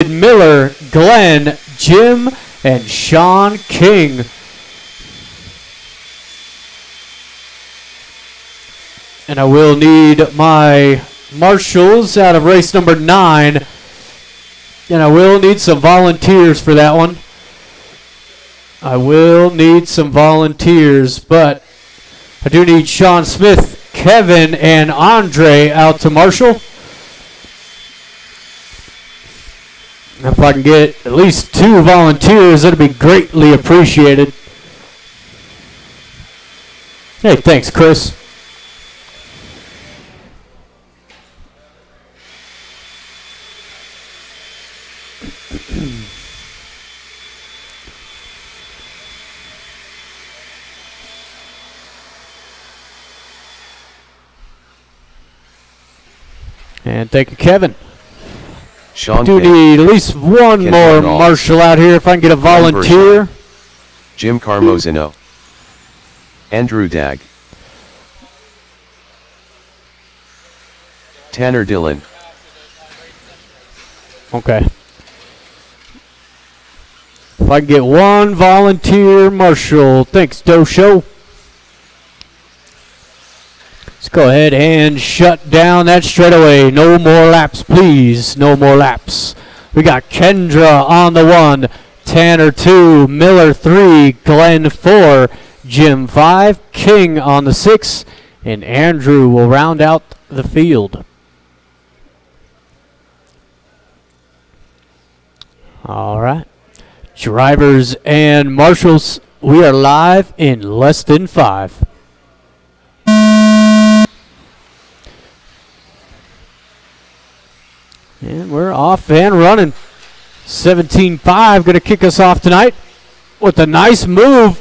Miller, Glenn, Jim, and Sean King. And I will need my marshals out of race number 9. And I will need some volunteers for that one. I will need some volunteers, but I do need Sean Smith, Kevin, and Andre out to marshal. If I can get at least 2 volunteers, that'd be greatly appreciated. Hey, thanks, Chris. And thank you, Kevin. Sean do need at least one more marshal out here if I can get a volunteer. Jim Carmozino. Andrew Dagg. Tanner Dillon. Okay. If I can get one volunteer marshal. Thanks, Dosho. Let's go ahead and shut down that straightaway. No more laps, please. No more laps. We got Kendra on the 1, Tanner 2, Miller 3, Glenn 4, Jim 5, King on the 6, and Andrew will round out the field. All right. Drivers and marshals, we are live in less than 5. And we're off and running. 17-5 going to kick us off tonight with a nice move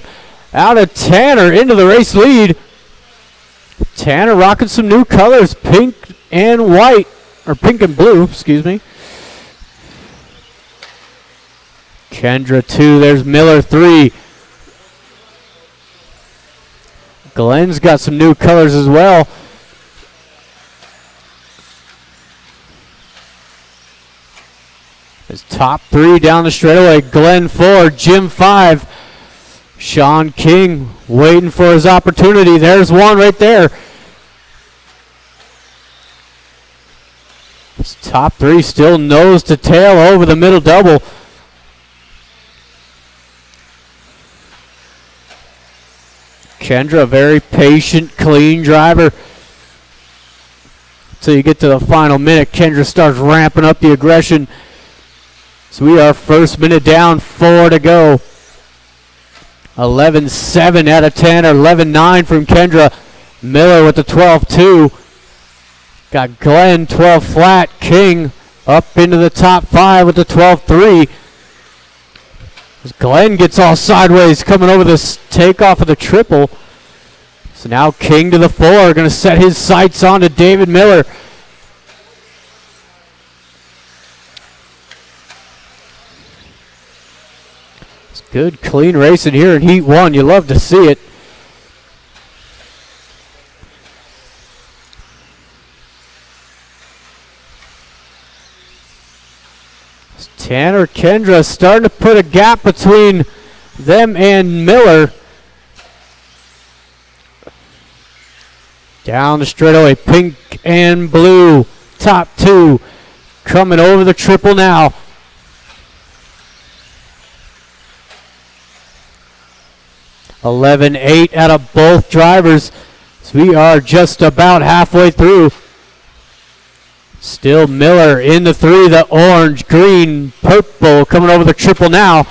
out of Tanner into the race lead. Tanner rocking some new colors, pink and white, or pink and blue, excuse me. Kendra 2, there's Miller 3. Glenn's got some new colors as well. His top 3 down the straightaway. Glenn 4, Jim 5. Sean King waiting for his opportunity. There's one right there. His top 3 still nose to tail over the middle double. Kendra, a very patient, clean driver. Until you get to the final minute, Kendra starts ramping up the aggression. So we are first minute down, 4 to go. 11-7 out of Tanner, 11-9 from Kendra. Miller with the 12-2. Got Glenn 12 flat. King up into the top 5 with the 12-3. As Glenn gets all sideways coming over this takeoff of the triple. So now King to the 4, going to set his sights on to David Miller. Good, clean racing here in Heat 1. You love to see it. Tanner, Kendra starting to put a gap between them and Miller. Down the straightaway, pink and blue. Top 2 coming over the triple now. 11-8 out of both drivers. So we are just about halfway through. Still Miller in the 3, the orange, green, purple coming over the triple now.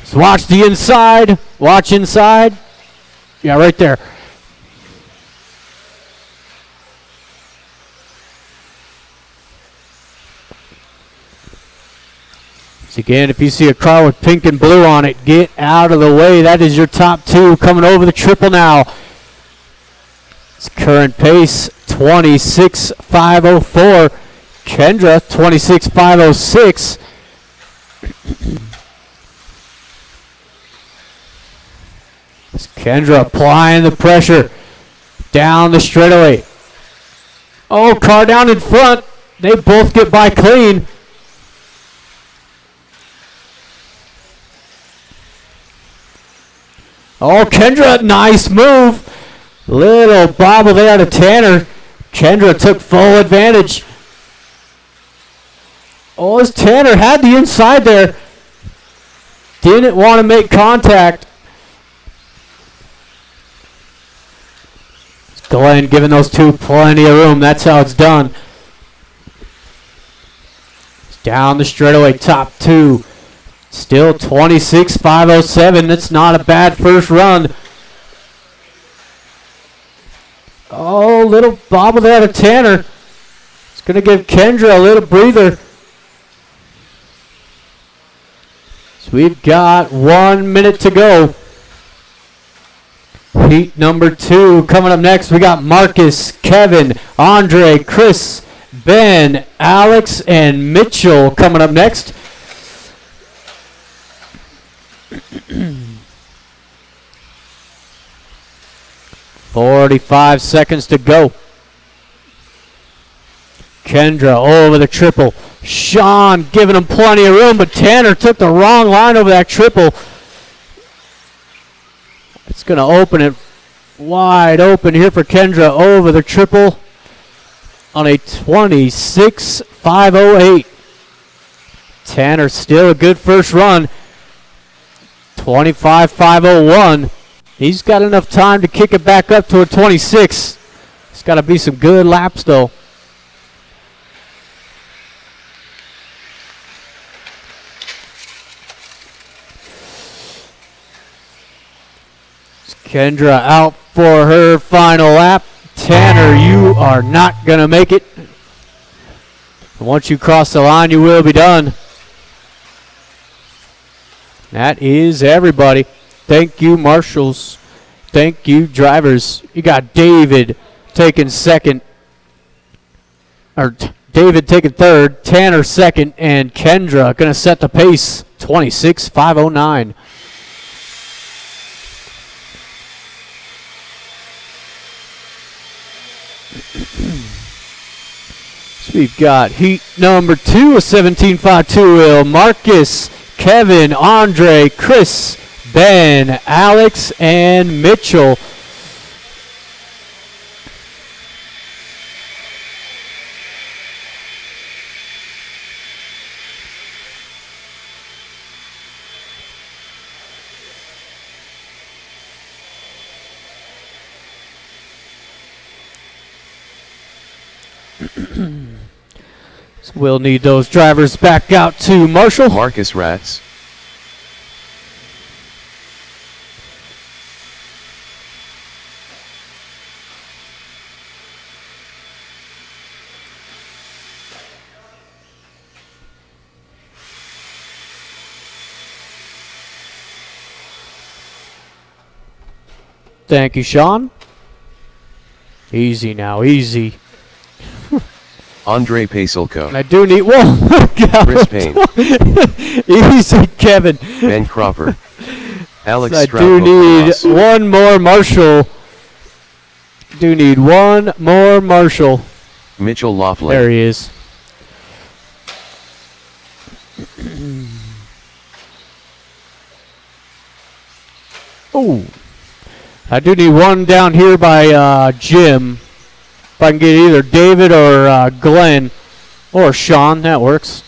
So watch the inside. Watch inside. Yeah, right there. So again, if you see a car with pink and blue on it, get out of the way. That is your top 2 coming over the triple now. It's current pace, 26.504. Kendra, 26.506. Kendra applying the pressure down the straightaway. Oh, car down in front. They both get by clean. Oh, Kendra, nice move. Little bobble there to Tanner. Kendra took full advantage. Oh, as Tanner had the inside there. Didn't want to make contact. Glenn giving those two plenty of room. That's how it's done. Down the straightaway, top two. Still 26.507. That's not a bad first run. Oh, little bobble there to Tanner. It's going to give Kendra a little breather. So we've got 1 minute to go. Heat number 2 coming up next. We got Marcus, Kevin, Andre, Chris, Ben, Alex, and Mitchell coming up next. 45 seconds to go. Kendra over the triple. Sean giving him plenty of room, but Tanner took the wrong line over that triple. It's going to open it wide open here for Kendra over the triple on a 26.508. Tanner still a good first run. 25.501. He's got enough time to kick it back up to a 26. It's got to be some good laps though. Kendra out for her final lap. Tanner, you are not going to make it. Once you cross the line, you will be done. That is everybody. Thank you, marshals. Thank you, drivers. You got David taking second. Or David taking third. Tanner second. And Kendra going to set the pace. 26.509. So we've got heat number 2 of 17.52 wheel. Marcus, Kevin, Andre, Chris, Ben, Alex, and Mitchell. So we'll need those drivers back out to Marshall. Marcus Rats. Thank you, Sean. Easy now, easy. Andre Pacelco. I do need one. Chris Payne. Easy, Kevin. Ben Cropper. Alex I Stroud. do need Ross. one more Marshall. Do need one more Marshall. Mitchell Laughlin. There he is. Oh, I do need one down here by Jim. If I can get either David or Glenn or Sean, that works.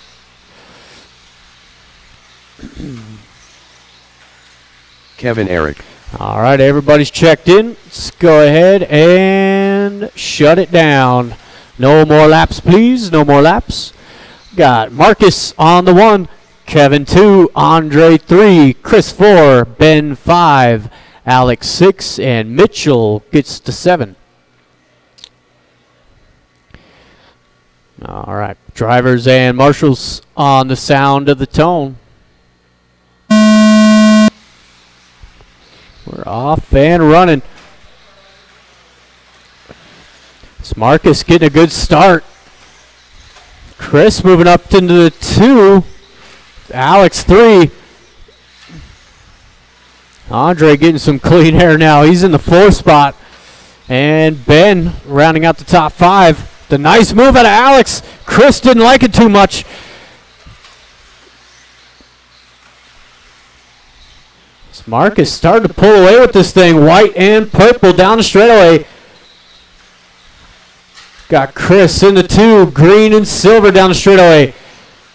Kevin Eric. All right, everybody's checked in. Let's go ahead and shut it down. No more laps, please. No more laps. Got Marcus on the 1, Kevin 2, Andre 3, Chris 4, Ben 5, Alex 6, and Mitchell gets to 7. All right, drivers and marshals on the sound of the tone. We're off and running. It's Marcus getting a good start. Chris moving up into the 2. Alex 3. Andre getting some clean air now. He's in the 4th spot. And Ben rounding out the top 5. The nice move out of Alex. Chris didn't like it too much. Marcus starting to pull away with this thing. White and purple down the straightaway. Got Chris in the 2. Green and silver down the straightaway.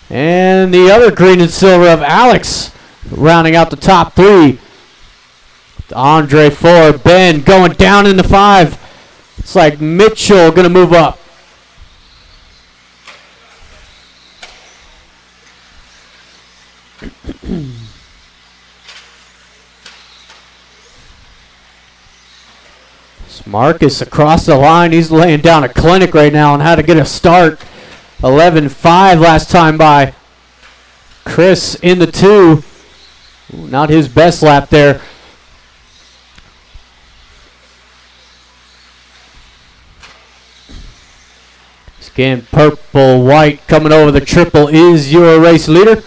And the other green and silver of Alex rounding out the top 3. Andre 4. Ben going down in the 5. It's like Mitchell going to move up. Marcus across the line. He's laying down a clinic right now on how to get a start. 11-5 last time by. Chris in the 2. Ooh, not his best lap there. Again, purple, white coming over the triple is your race leader.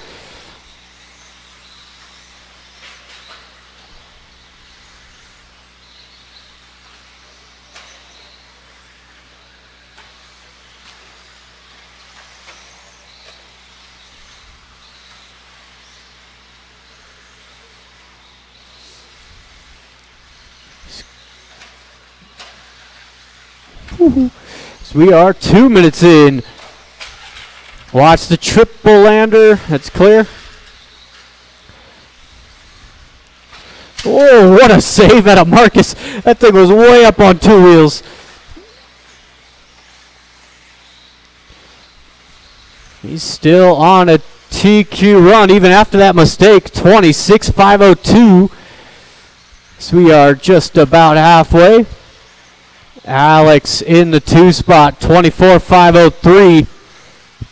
So we are 2 minutes in. Watch the triple lander. That's clear. Oh, what a save out of Marcus. That thing was way up on 2 wheels. He's still on a TQ run even after that mistake. 26.502. So we are just about halfway. Alex in the 2 spot, 24.503.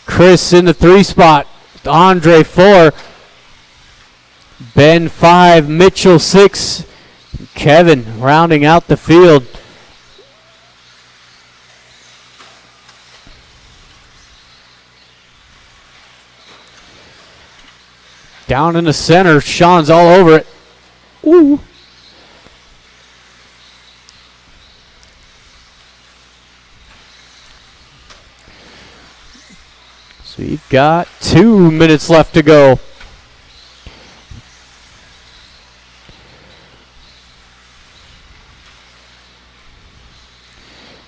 Chris in the 3 spot, Andre 4. Ben 5, Mitchell 6. Kevin rounding out the field. Down in the center, Sean's all over it. Ooh. So you've got 2 minutes left to go.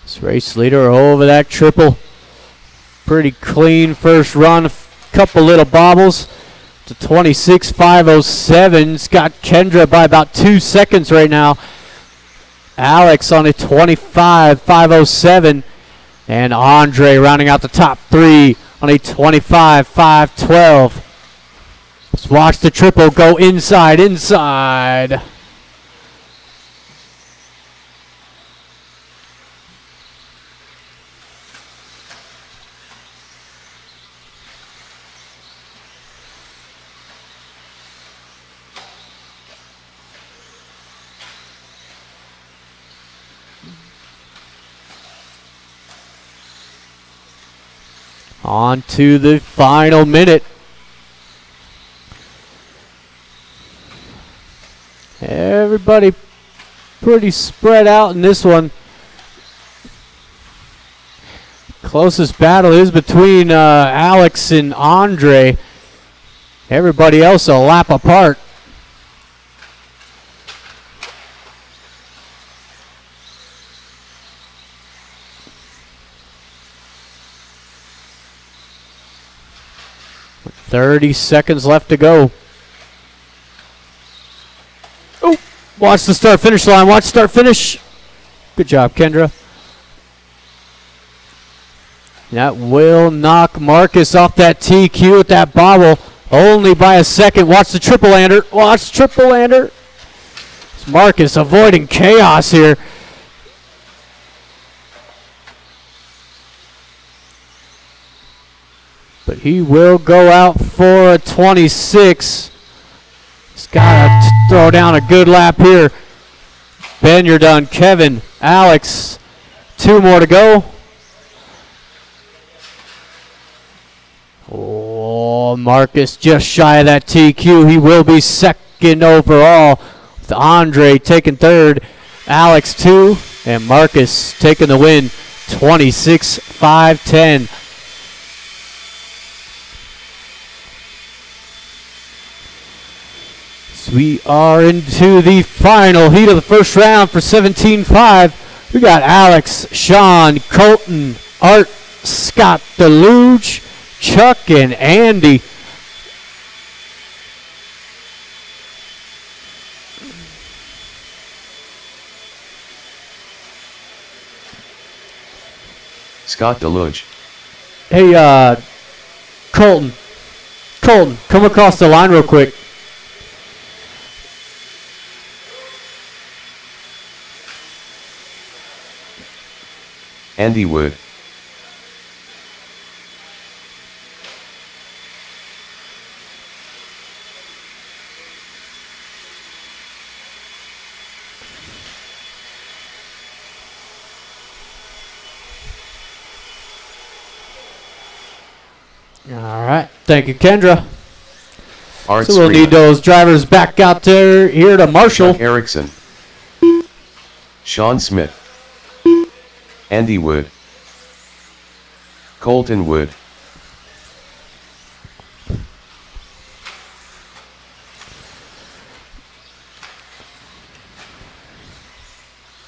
This race leader over that triple. Pretty clean first run. A couple little bobbles to 26.507. It's got Kendra by about 2 seconds right now. Alex on a 25.507. And Andre rounding out the top 3 on a 25.512. Let's watch the triple go inside. On to the final minute. Everybody pretty spread out in this one. Closest battle is between Alex and Andre. Everybody else a lap apart. With 30 seconds left to go. Oh, watch the start finish line. Watch start finish. Good job, Kendra. That will knock Marcus off that TQ with that bobble. Only by a second. Watch the triple lander. Watch triple lander. It's Marcus avoiding chaos here. But he will go out for a 26. He's got to throw down a good lap here. Ben, you're done. Kevin, Alex, 2 more to go. Oh, Marcus just shy of that TQ. He will be second overall, with Andre taking third, Alex 2, and Marcus taking the win, 26-5-10. So we are into the final heat of the first round for 17-5. We got Alex, Sean, Colton, Art, Scott Deluge, Chuck, and Andy. Scott Deluge. Hey, Colton, come across the line real quick. Andy Wood. All right. Thank you, Kendra. Art So we'll need those drivers back out there here to Marshall. Chuck Erickson. Sean Smith. Andy Wood. Colton Wood.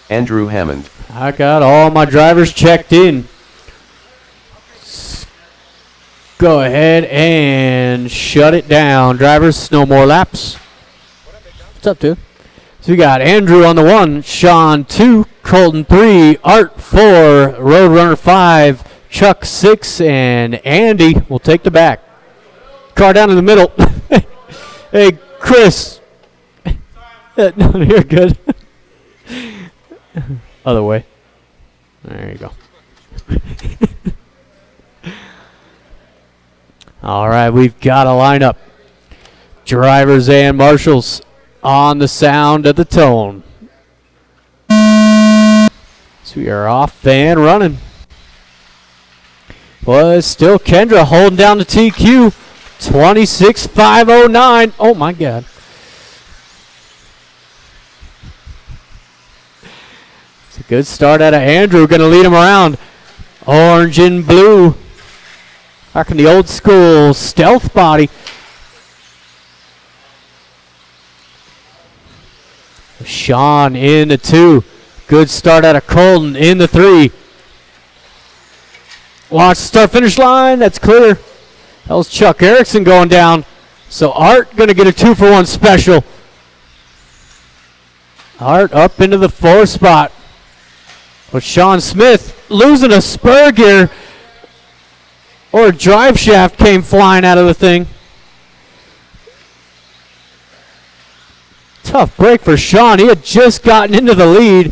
Andrew Hammond. I got all my drivers checked in. Go ahead and shut it down. Drivers, no more laps. What's up, dude? So we got Andrew on the 1, Sean 2, Colton 3, Art 4, Roadrunner 5, Chuck 6, and Andy will take the back. Car down in the middle. Hey, Chris. No, you're good. Other way. There you go. All right, we've got a lineup. Drivers and marshals on the sound of the tone. So we are off and running. Was still Kendra holding down the TQ. 26,509. Oh, my God. It's a good start out of Andrew. Going to lead him around. Orange and blue. Back in the old school stealth body. Sean in the 2. Good start out of Colton in the 3. Watch the start finish line. That's clear. That was Chuck Erickson going down. So Art going to get a 2-for-1 special. Art up into the 4th spot. With Sean Smith losing a spur gear. Or a drive shaft came flying out of the thing. Tough break for Sean. He had just gotten into the lead.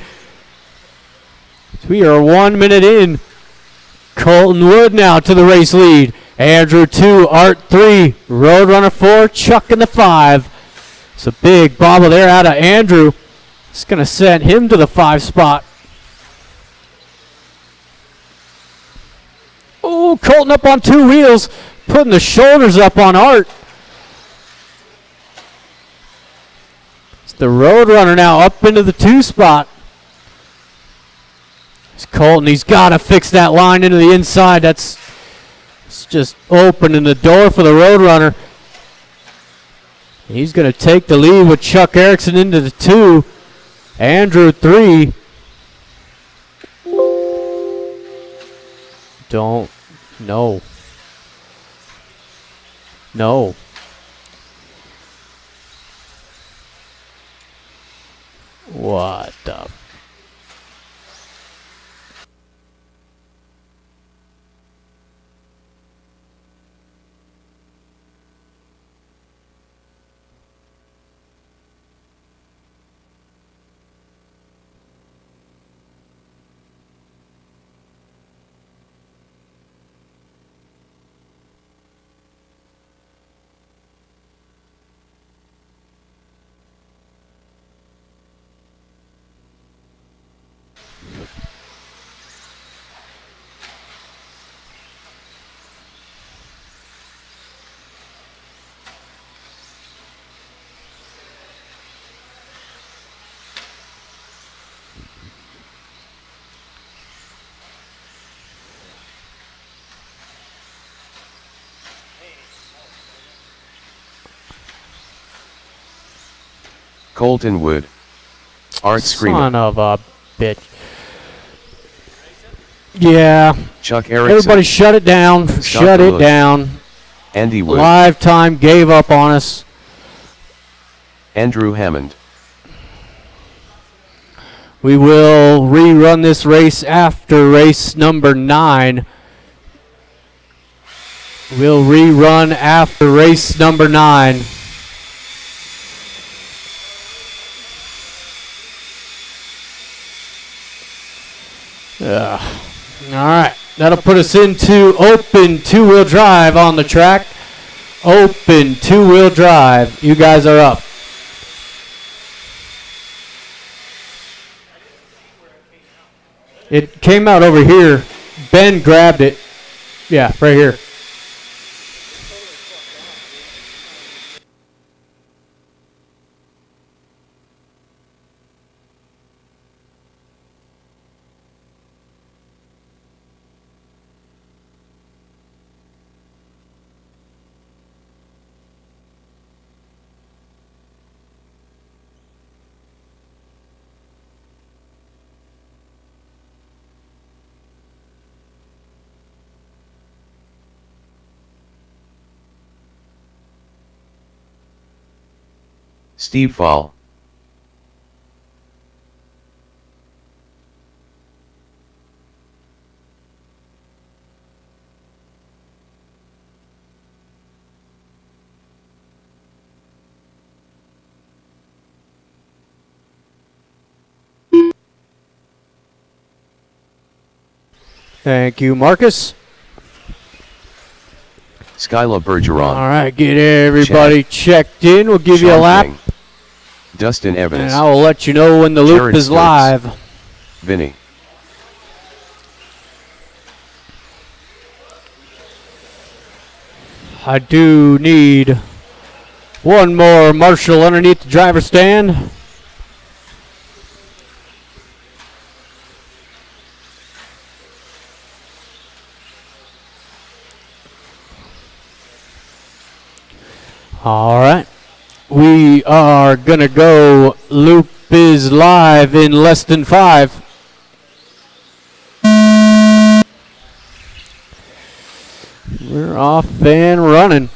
We are 1 minute in. Colton Wood now to the race lead. Andrew 2, Art 3, Roadrunner 4, Chuck in the 5. It's a big bobble there out of Andrew. It's going to send him to the 5 spot. Oh, Colton up on 2 wheels, putting the shoulders up on Art. It's the Roadrunner now up into the 2 spot. It's Colton. He's got to fix that line into the inside. It's just opening the door for the Roadrunner. He's going to take the lead with Chuck Erickson into the 2. Andrew 3. No. What the? Colton Wood. Art Screamer. Son of a bitch. Yeah. Chuck Erickson. Everybody shut it down. Shut it down. Andy Wood. Live time gave up on us. Andrew Hammond. We will rerun this race after race number 9. We'll rerun after race number 9. All right, that'll put us into open two-wheel drive on the track. Open two-wheel drive. You guys are up. It came out over here. Ben grabbed it. Yeah, right here. Steve Fall. Thank you, Marcus. Skyla Bergeron. All right, get everybody checked in. We'll give you a lap. King. Dustin Evans. And I will let you know when the loop Jared is Sturts. live. Vinny. I do need one more marshal underneath the driver's stand. All right. We are going to go loop is live in less than 5. We're off and running.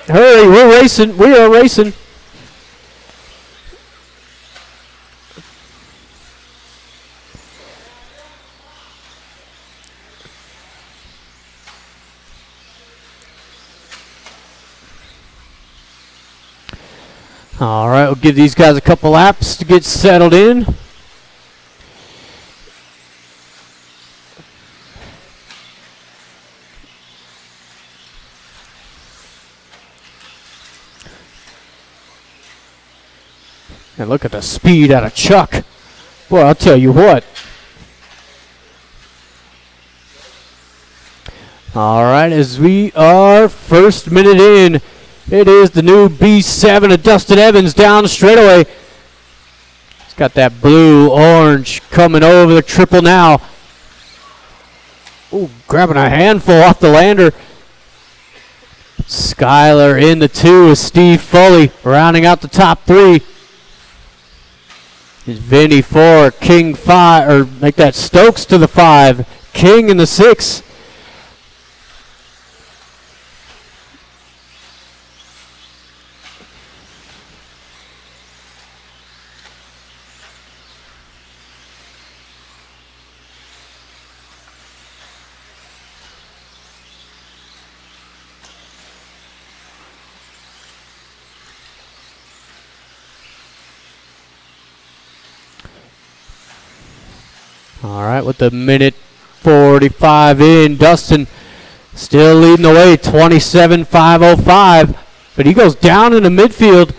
Hurry, we're racing. We are racing. All right, we'll give these guys a couple laps to get settled in. And look at the speed out of Chuck. Boy, I'll tell you what. All right, as we are first minute in, it is the new B7 of Dustin Evans down the straightaway. He's got that blue-orange coming over the triple now. Ooh, grabbing a handful off the lander. Skyler in the 2 with Steve Foley rounding out the top 3. Is Vinny 4, King 5, or make that Stokes to the 5, King in the 6. All right, with the minute 45 in, Dustin still leading the way, 27.505. But he goes down in the midfield.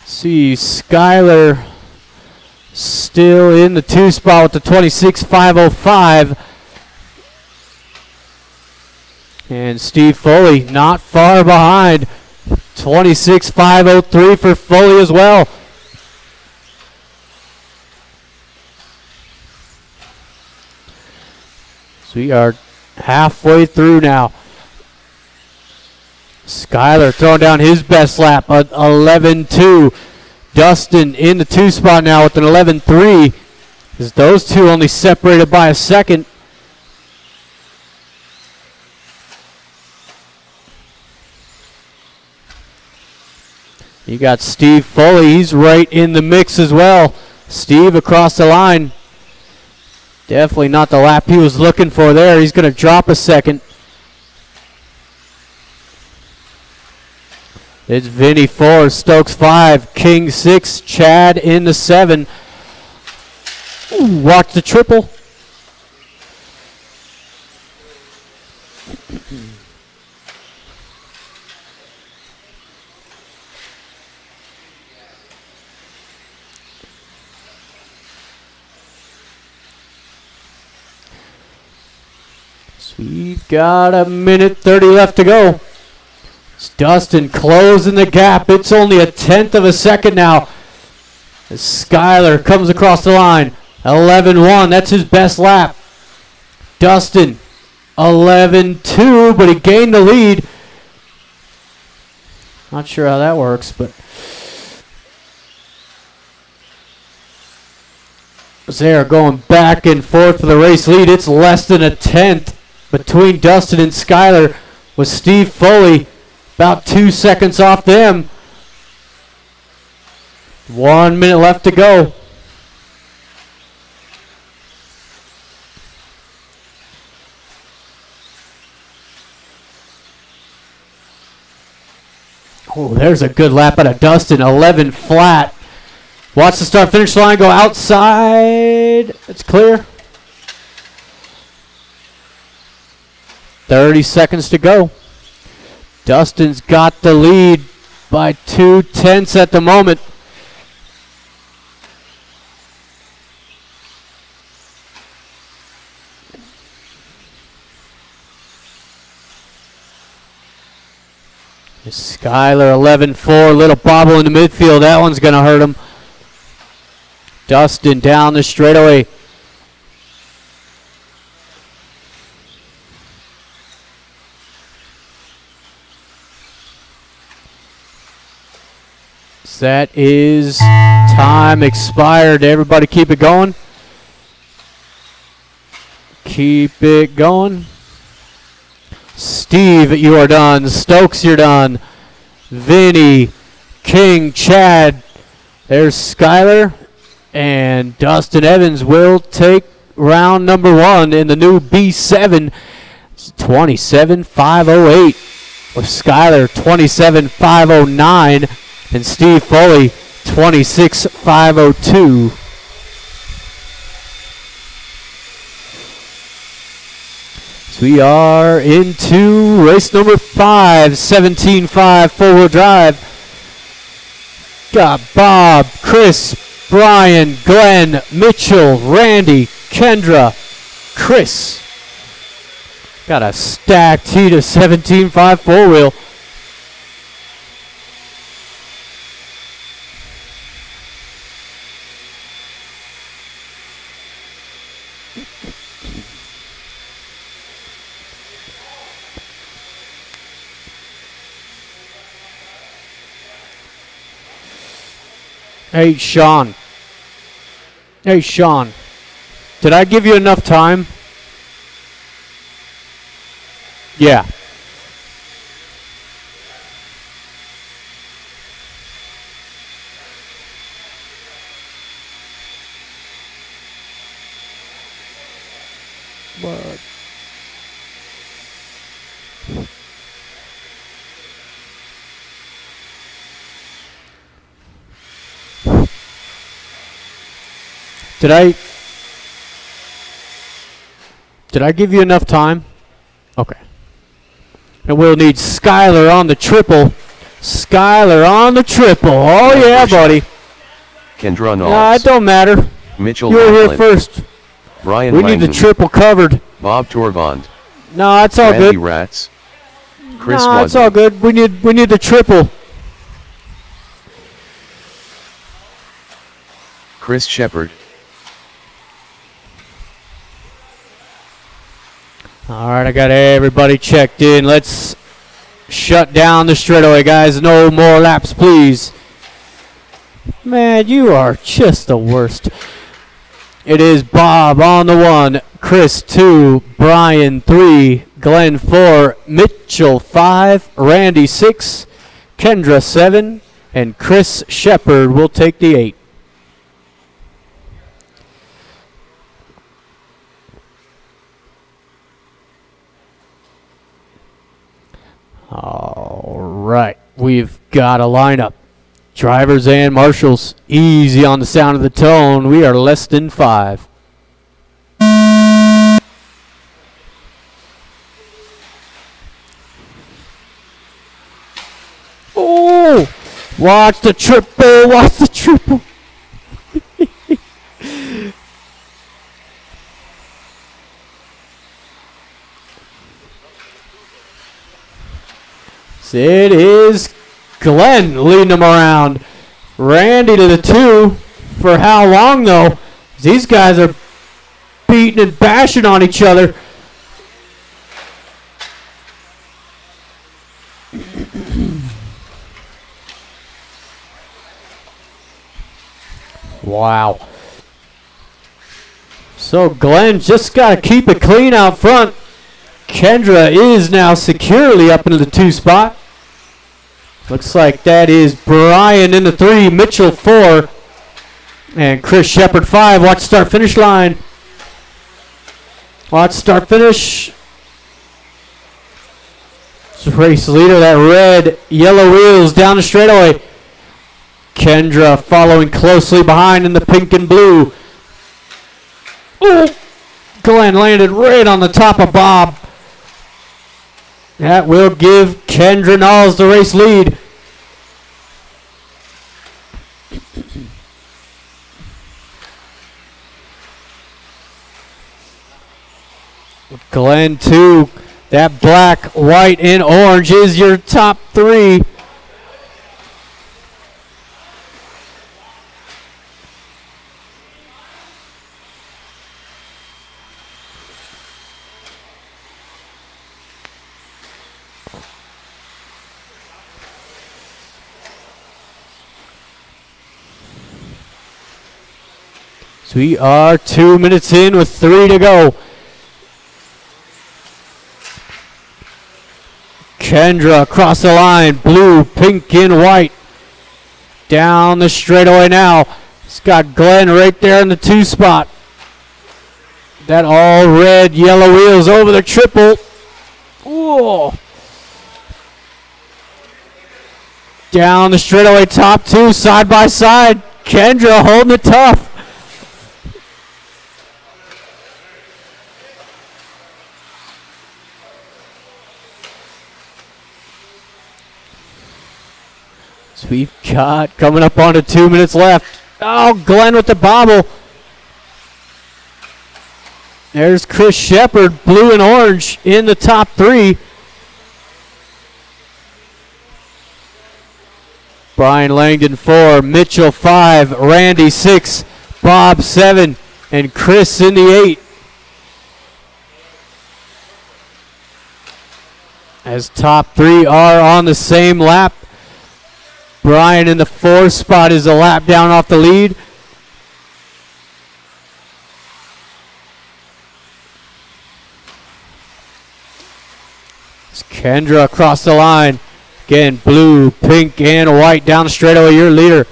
See, Skyler still in the 2 spot with the 26.505. And Steve Foley not far behind, 26.503 for Foley as well. So we are halfway through now. Skyler throwing down his best lap at 11.2. Dustin in the 2 spot now with an 11.3. As those two only separated by a second. You got Steve Foley. He's right in the mix as well. Steve across the line. Definitely not the lap he was looking for there. He's going to drop a second. It's Vinny 4, Stokes 5, King 6, Chad in the 7. Ooh, watch the triple. So we've got a minute 30 left to go. It's Dustin closing the gap. It's only a 1/10 of a second now. As Skyler comes across the line. 11.1, that's his best lap. Dustin, 11.2, but he gained the lead. Not sure how that works, but they're going back and forth for the race lead. It's less than a 1/10 between Dustin and Skyler, with Steve Foley about 2 seconds off them. 1 minute left to go. Oh, there's a good lap out of Dustin. 11 flat. Watch the start finish line go outside. It's clear. 30 seconds to go. Dustin's got the lead by 2/10 at the moment. Skyler 11.4, little bobble in the midfield. That one's going to hurt him. Dustin down the straightaway. That is time expired. Everybody keep it going. Keep it going. Steve, you are done. Stokes, you're done. Vinny, King, Chad. There's Skyler. And Dustin Evans will take round number 1 in the new B7. 27.508. With Skyler 27.509. And Steve Foley, 26.502. So we are into race number 5, 17.5 four-wheel drive. Got Bob, Chris, Brian, Glenn, Mitchell, Randy, Kendra, Chris. Got a stacked heat of 17.5 four-wheel. Hey, Sean. Hey, Sean. Did I give you enough time? Yeah. What? Did I give you enough time? Okay. And we'll need Skyler on the triple. Skyler on the triple. Oh, yeah, buddy. Kendra Knowles. Nah, it don't matter. Mitchell You were here Laughlin. first. Brian We Langdon. need the triple covered. Bob Torvond. No, it's all Randy good. Ratz. Chris No, it's all good. We need the triple. Chris Shepard. All right, I got everybody checked in. Let's shut down the straightaway, guys. No more laps, please. Man, you are just the worst. It is Bob on the 1, Chris 2, Brian 3, Glenn 4, Mitchell 5, Randy 6, Kendra 7, and Chris Shepard will take the 8. All right, we've got a lineup. Drivers and marshals, easy on the sound of the tone. We are less than 5. Oh, watch the triple, watch the triple. It is Glenn leading them around. Randy to the 2. For how long, though? These guys are beating and bashing on each other. Wow. So Glenn just got to keep it clean out front. Kendra is now securely up into the 2 spot. Looks like that is Brian in the 3, Mitchell 4, and Chris Shepard 5. Watch start finish line. Watch start finish. Race leader, that red, yellow wheels down the straightaway. Kendra following closely behind in the pink and blue. Ooh, Glenn landed right on the top of Bob. That will give Kendra Knowles the race lead. Glenn 2. That black, white, and orange is your top 3. So we are 2 minutes in with 3 to go. Kendra across the line, blue, pink, and white. Down the straightaway now. It's got Glenn right there in the 2 spot. That all red, yellow wheels over the triple. Ooh. Down the straightaway, top 2, side by side. Kendra holding it tough. We've got coming up on to 2 minutes left. Oh, Glenn with the bobble. There's Chris Shepard, blue and orange in the top 3. Brian Langdon 4, Mitchell 5, Randy 6, Bob 7, and Chris in the 8. As top 3 are on the same lap. Brian in the 4 spot is a lap down off the lead. It's Kendra across the line. Again, blue, pink, and white down the straightaway, your leader.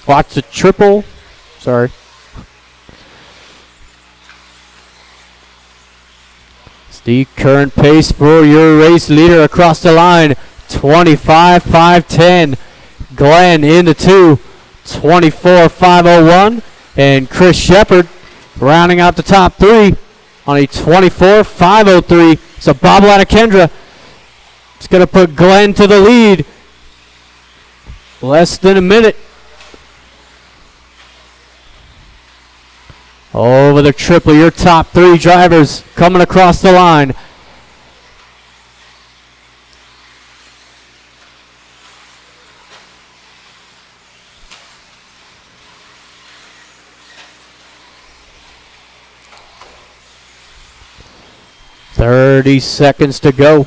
Watch the triple. Sorry. The current pace for your race leader across the line, 25.510. Glenn in the 2, 24.501. And Chris Shepard rounding out the top 3 on a 24.503. So bobble out of Kendra. It's going to put Glenn to the lead. Less than a minute. Over the triple, your top 3 drivers coming across the line. 30 seconds to go.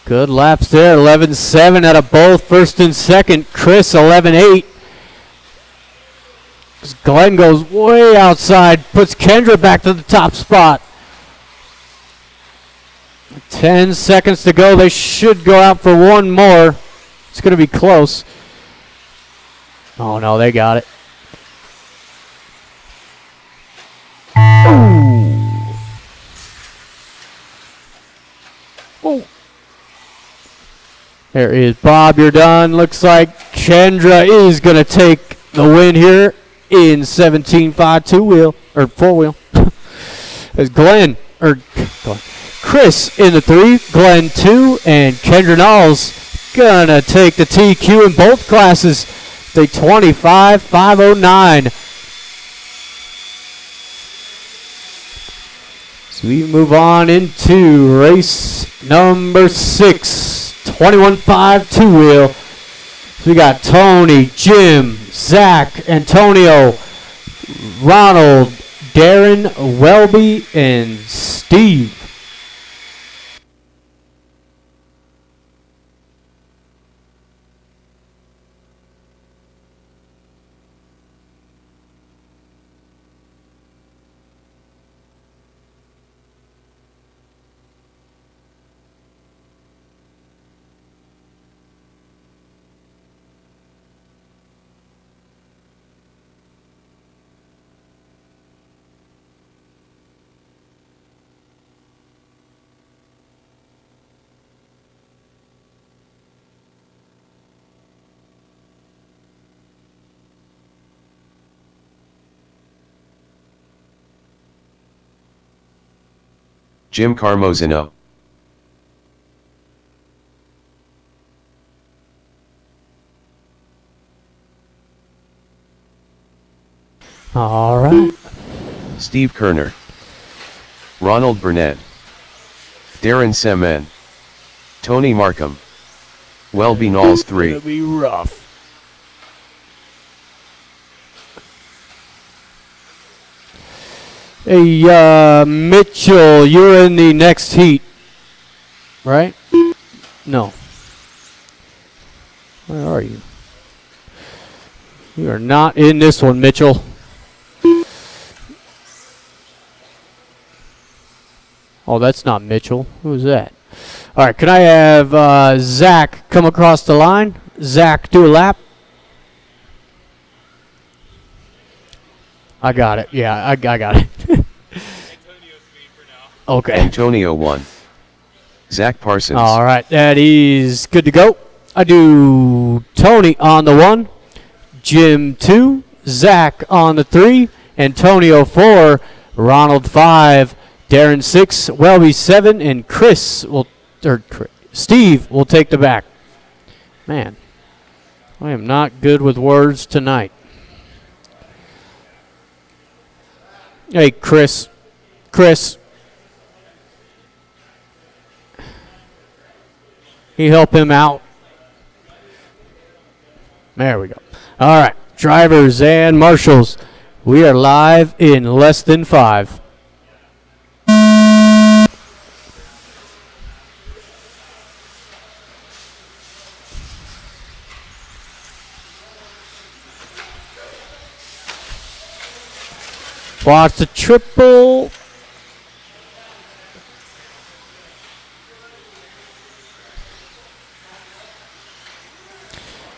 Good laps there. 11-7 out of both first and second. Chris 11-8. Glenn goes way outside. Puts Kendra back to the top spot. 10 seconds to go. They should go out for one more. It's going to be close. Oh, no, they got it. Oh. There is Bob. You're done. Looks like Kendra is going to take the win here in 17.5 two-wheel, or four-wheel. As Chris in the 3, Glenn 2, and Kendra Knowles going to take the TQ in both classes. The 25.509. So we move on into race number 6, 21.5 two-wheel. So we got Tony, Jim, Zach, Antonio, Ronald, Darren, Welby, and Steve. Jim Carmozino. All right. Steve Kerner. Ronald Burnett. Darren Semen. Tony Markham. Welby Knowles 3. It'll be rough. Hey, Mitchell, you're in the next heat, right? No. Where are you? You are not in this one, Mitchell. Oh, that's not Mitchell. Who's that? All right, can I have Zach come across the line? Zach, do a lap. I got it. Yeah, I got it. Okay. Antonio 1. Zach Parsons. All right, that is good to go. I do Tony on the 1, Jim 2, Zach on the 3, Antonio 4, Ronald 5, Darren 6, Welby 7, and Steve will take the back. Man, I am not good with words tonight. Hey, Chris. Can you help him out? There we go. All right, drivers and marshals, we are live in less than 5. Watch the triple.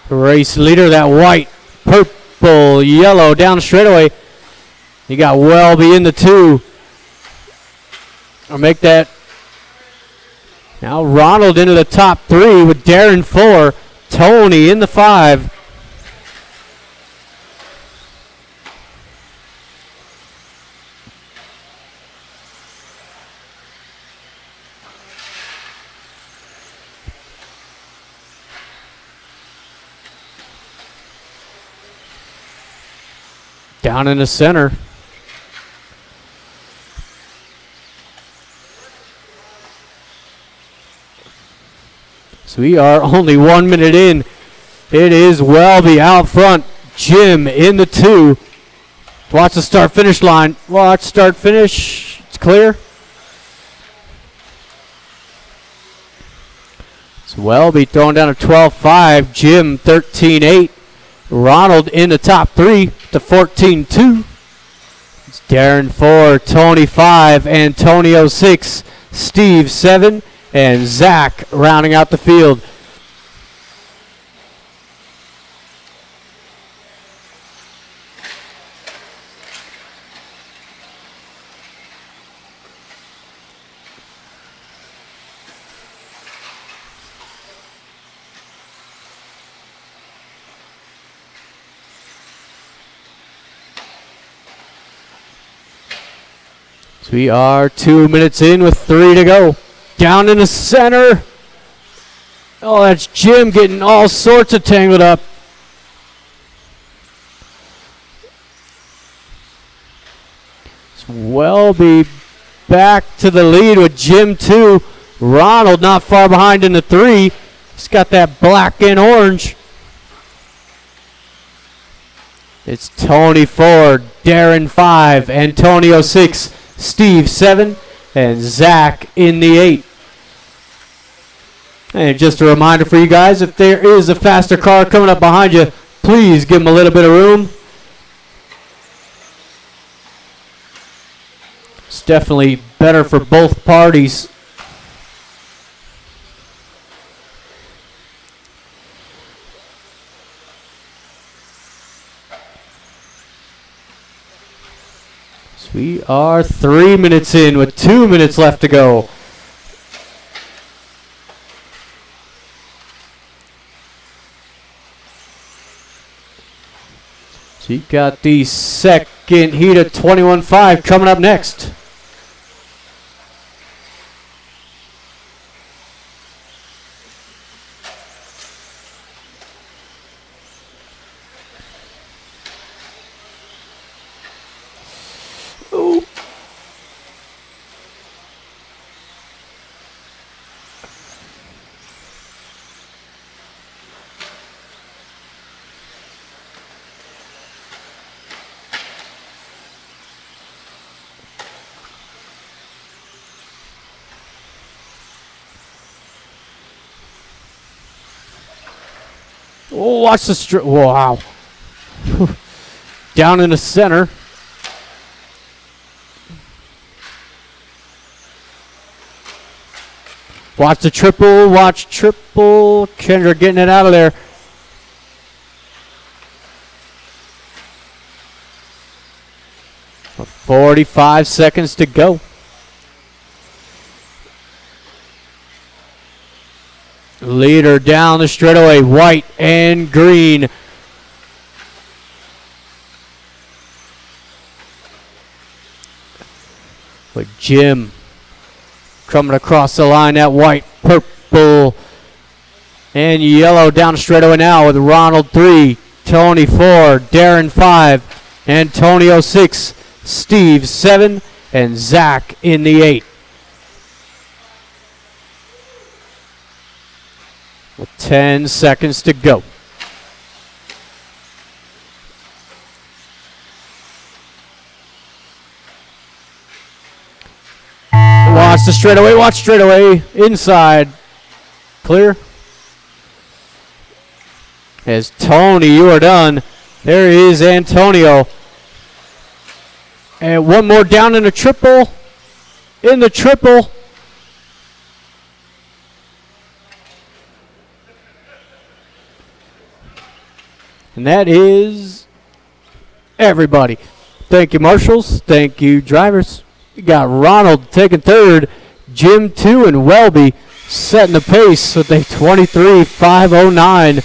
Race leader, that white, purple, yellow down straightaway. You got Welby in the 2. Or make that. Now Ronald into the top 3 with Darren 4. Tony in the 5. Down in the center. So we are only 1 minute in. It is Welby out front. Jim in the 2. Watch the start-finish line. Watch start-finish. It's clear. It's Welby throwing down a 12-5. Jim 13-8. Ronald in the top 3 to 14-2. It's Darren 4, Tony 5, Antonio 6, Steve 7, and Zach rounding out the field. We are 2 minutes in with 3 to go. Down in the center. Oh, that's Jim getting all sorts of tangled up. It's Welby back to the lead with Jim 2. Ronald not far behind in the 3. He's got that black and orange. It's Tony 4, Darren 5, Antonio 6, Steve 7, and Zach in the 8. And just a reminder for you guys, if there is a faster car coming up behind you, please give them a little bit of room. It's definitely better for both parties. We are 3 minutes in with 2 minutes left to go. So you got the second heat of 21.5 coming up next. Oh, watch the wow. Down in the center. Watch the triple. Watch triple. Kendra getting it out of there. With 45 seconds to go. Leader down the straightaway, white and green. With Jim coming across the line, that white, purple, and yellow down the straightaway now with Ronald 3, Tony 4, Darren 5, Antonio 6, Steve 7, and Zach in the 8. With 10 seconds to go. Watch the straightaway, watch straightaway. Inside. Clear. As Tony, you are done. There is Antonio. And one more down in the triple. In the triple. And that is everybody. Thank you, marshals. Thank you, drivers. We got Ronald taking third, Jim 2, and Welby setting the pace with a 23.509.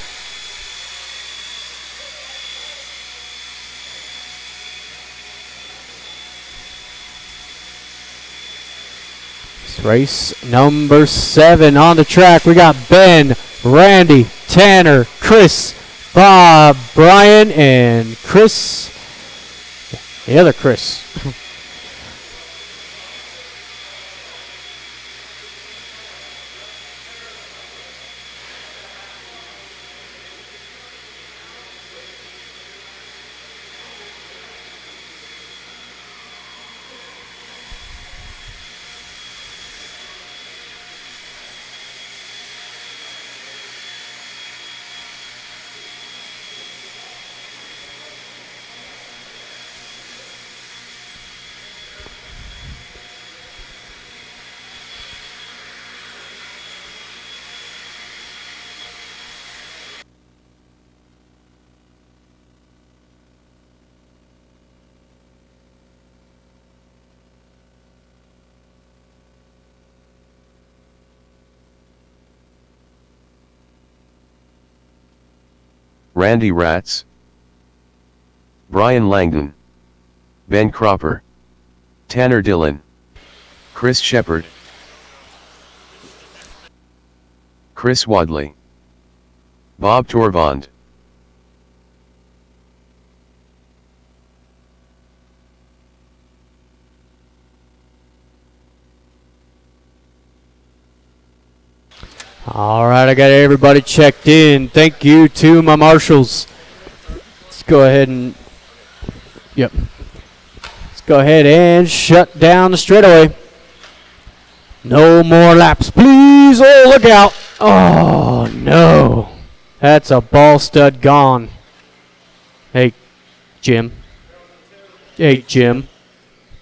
It's race number 7 on the track. We got Ben, Randy, Tanner, Chris, Bob, Brian, and Chris. The other Chris. Randy Ratz, Brian Langdon, Ben Cropper, Tanner Dillon, Chris Shepard, Chris Wadley, Bob Torvand. All right, I got everybody checked in. Thank you to my marshals. Let's go ahead and, let's go ahead and shut down the straightaway. No more laps, please. Oh, look out. Oh, no. That's a ball stud gone. Hey, Jim. Hey, Jim.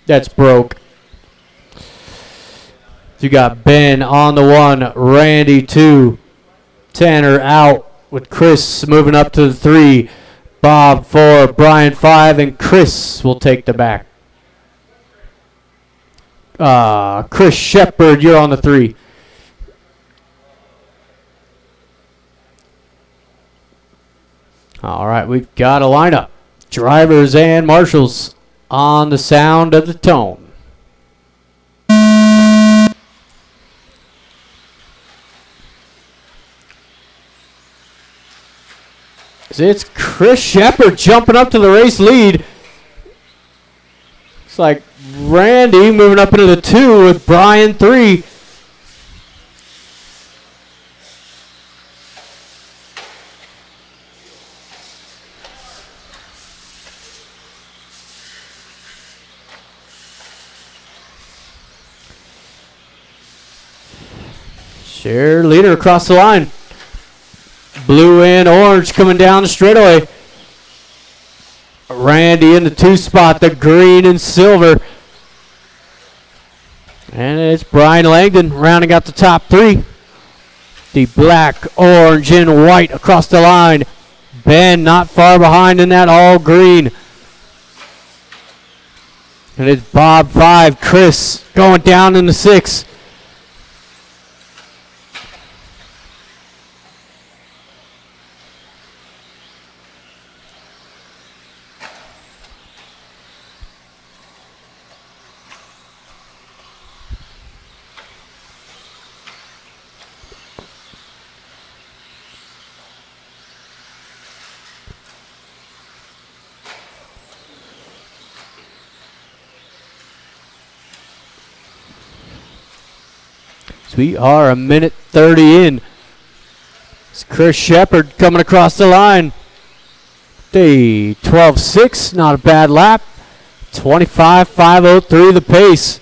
That's broke. You got Ben on the 1, Randy 2, Tanner out with Chris moving up to the 3, Bob 4, Brian 5, and Chris will take the back. Chris Shepard, you're on the 3. All right, we've got a lineup. Drivers and marshals on the sound of the tone. It's Chris Shepard jumping up to the race lead. It's like Randy moving up into the 2 with Brian 3. Shared leader across the line. Blue and orange coming down the straightaway. Randy in the 2 spot, the green and silver. And it's Brian Langdon rounding out the top 3. The black, orange, and white across the line. Ben not far behind in that all green. And it's Bob 5, Chris going down in the 6. So we are a minute 30 in. It's Chris Shepard coming across the line. The 12.6, not a bad lap. 25.503 the pace.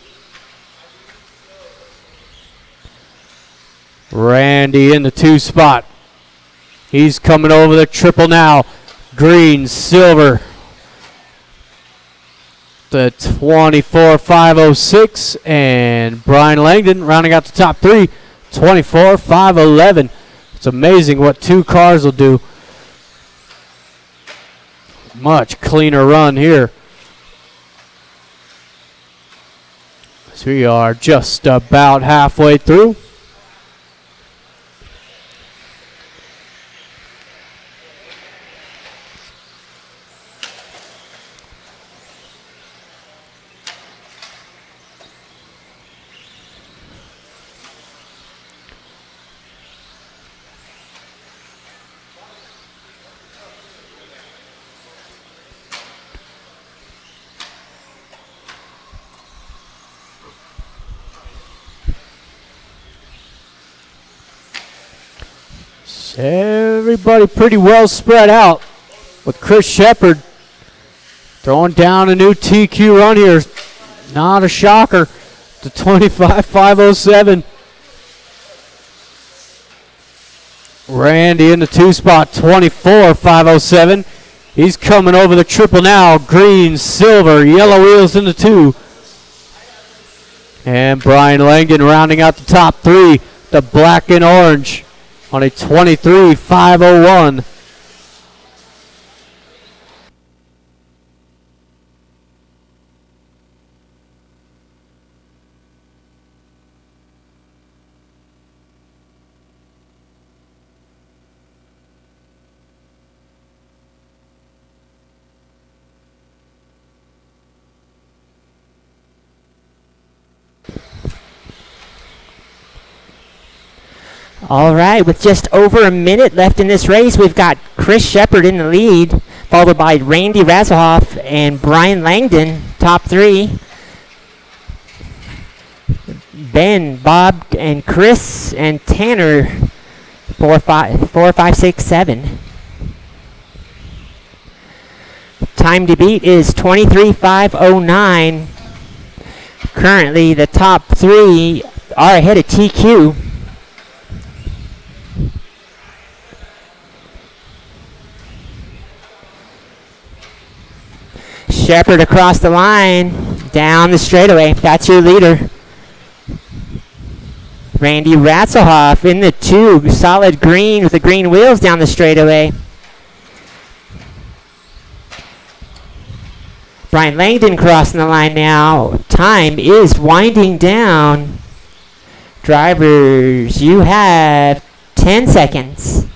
Randy in the 2 spot. He's coming over the triple now. Green, silver. The 24.506 and Brian Langdon rounding out the top 3, 24.511. It's amazing what 2 cars will do. Much cleaner run here. So we are just about halfway through. Everybody pretty well spread out with Chris Shepard throwing down a new TQ run here. Not a shocker. The 25.507. Randy in the 2 spot, 24.507. He's coming over the triple now. Green, silver, yellow wheels in the 2. And Brian Langdon rounding out the top 3. The black and orange on a 23.501. All right, with just over a minute left in this race, we've got Chris Shepard in the lead, followed by Randy Razohoff and Brian Langdon, top three. Ben, Bob, and Chris and Tanner, 4, 5, 6, 7. Time to beat is 23:5:09. Currently, the top three are ahead of TQ. Shepard across the line, down the straightaway. That's your leader. Randy Ratzelhoff in the 2, solid green with the green wheels down the straightaway. Brian Langdon crossing the line now. Time is winding down. Drivers, you have 10 seconds.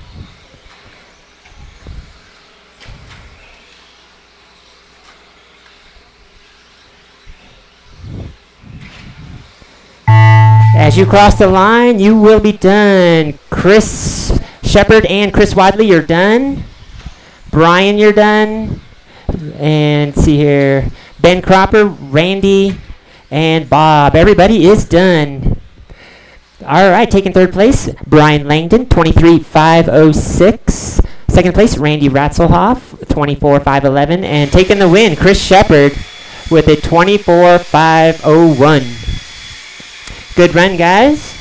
As you cross the line, you will be done. Chris Shepard and Chris Wadley, you're done. Brian, you're done. And see here, Ben Cropper, Randy, and Bob. Everybody is done. All right, taking third place, Brian Langdon, 23:5:06. Second place, Randy Ratzelhoff, 24:5:11. And taking the win, Chris Shepard with a 24:5:01. Good run, guys.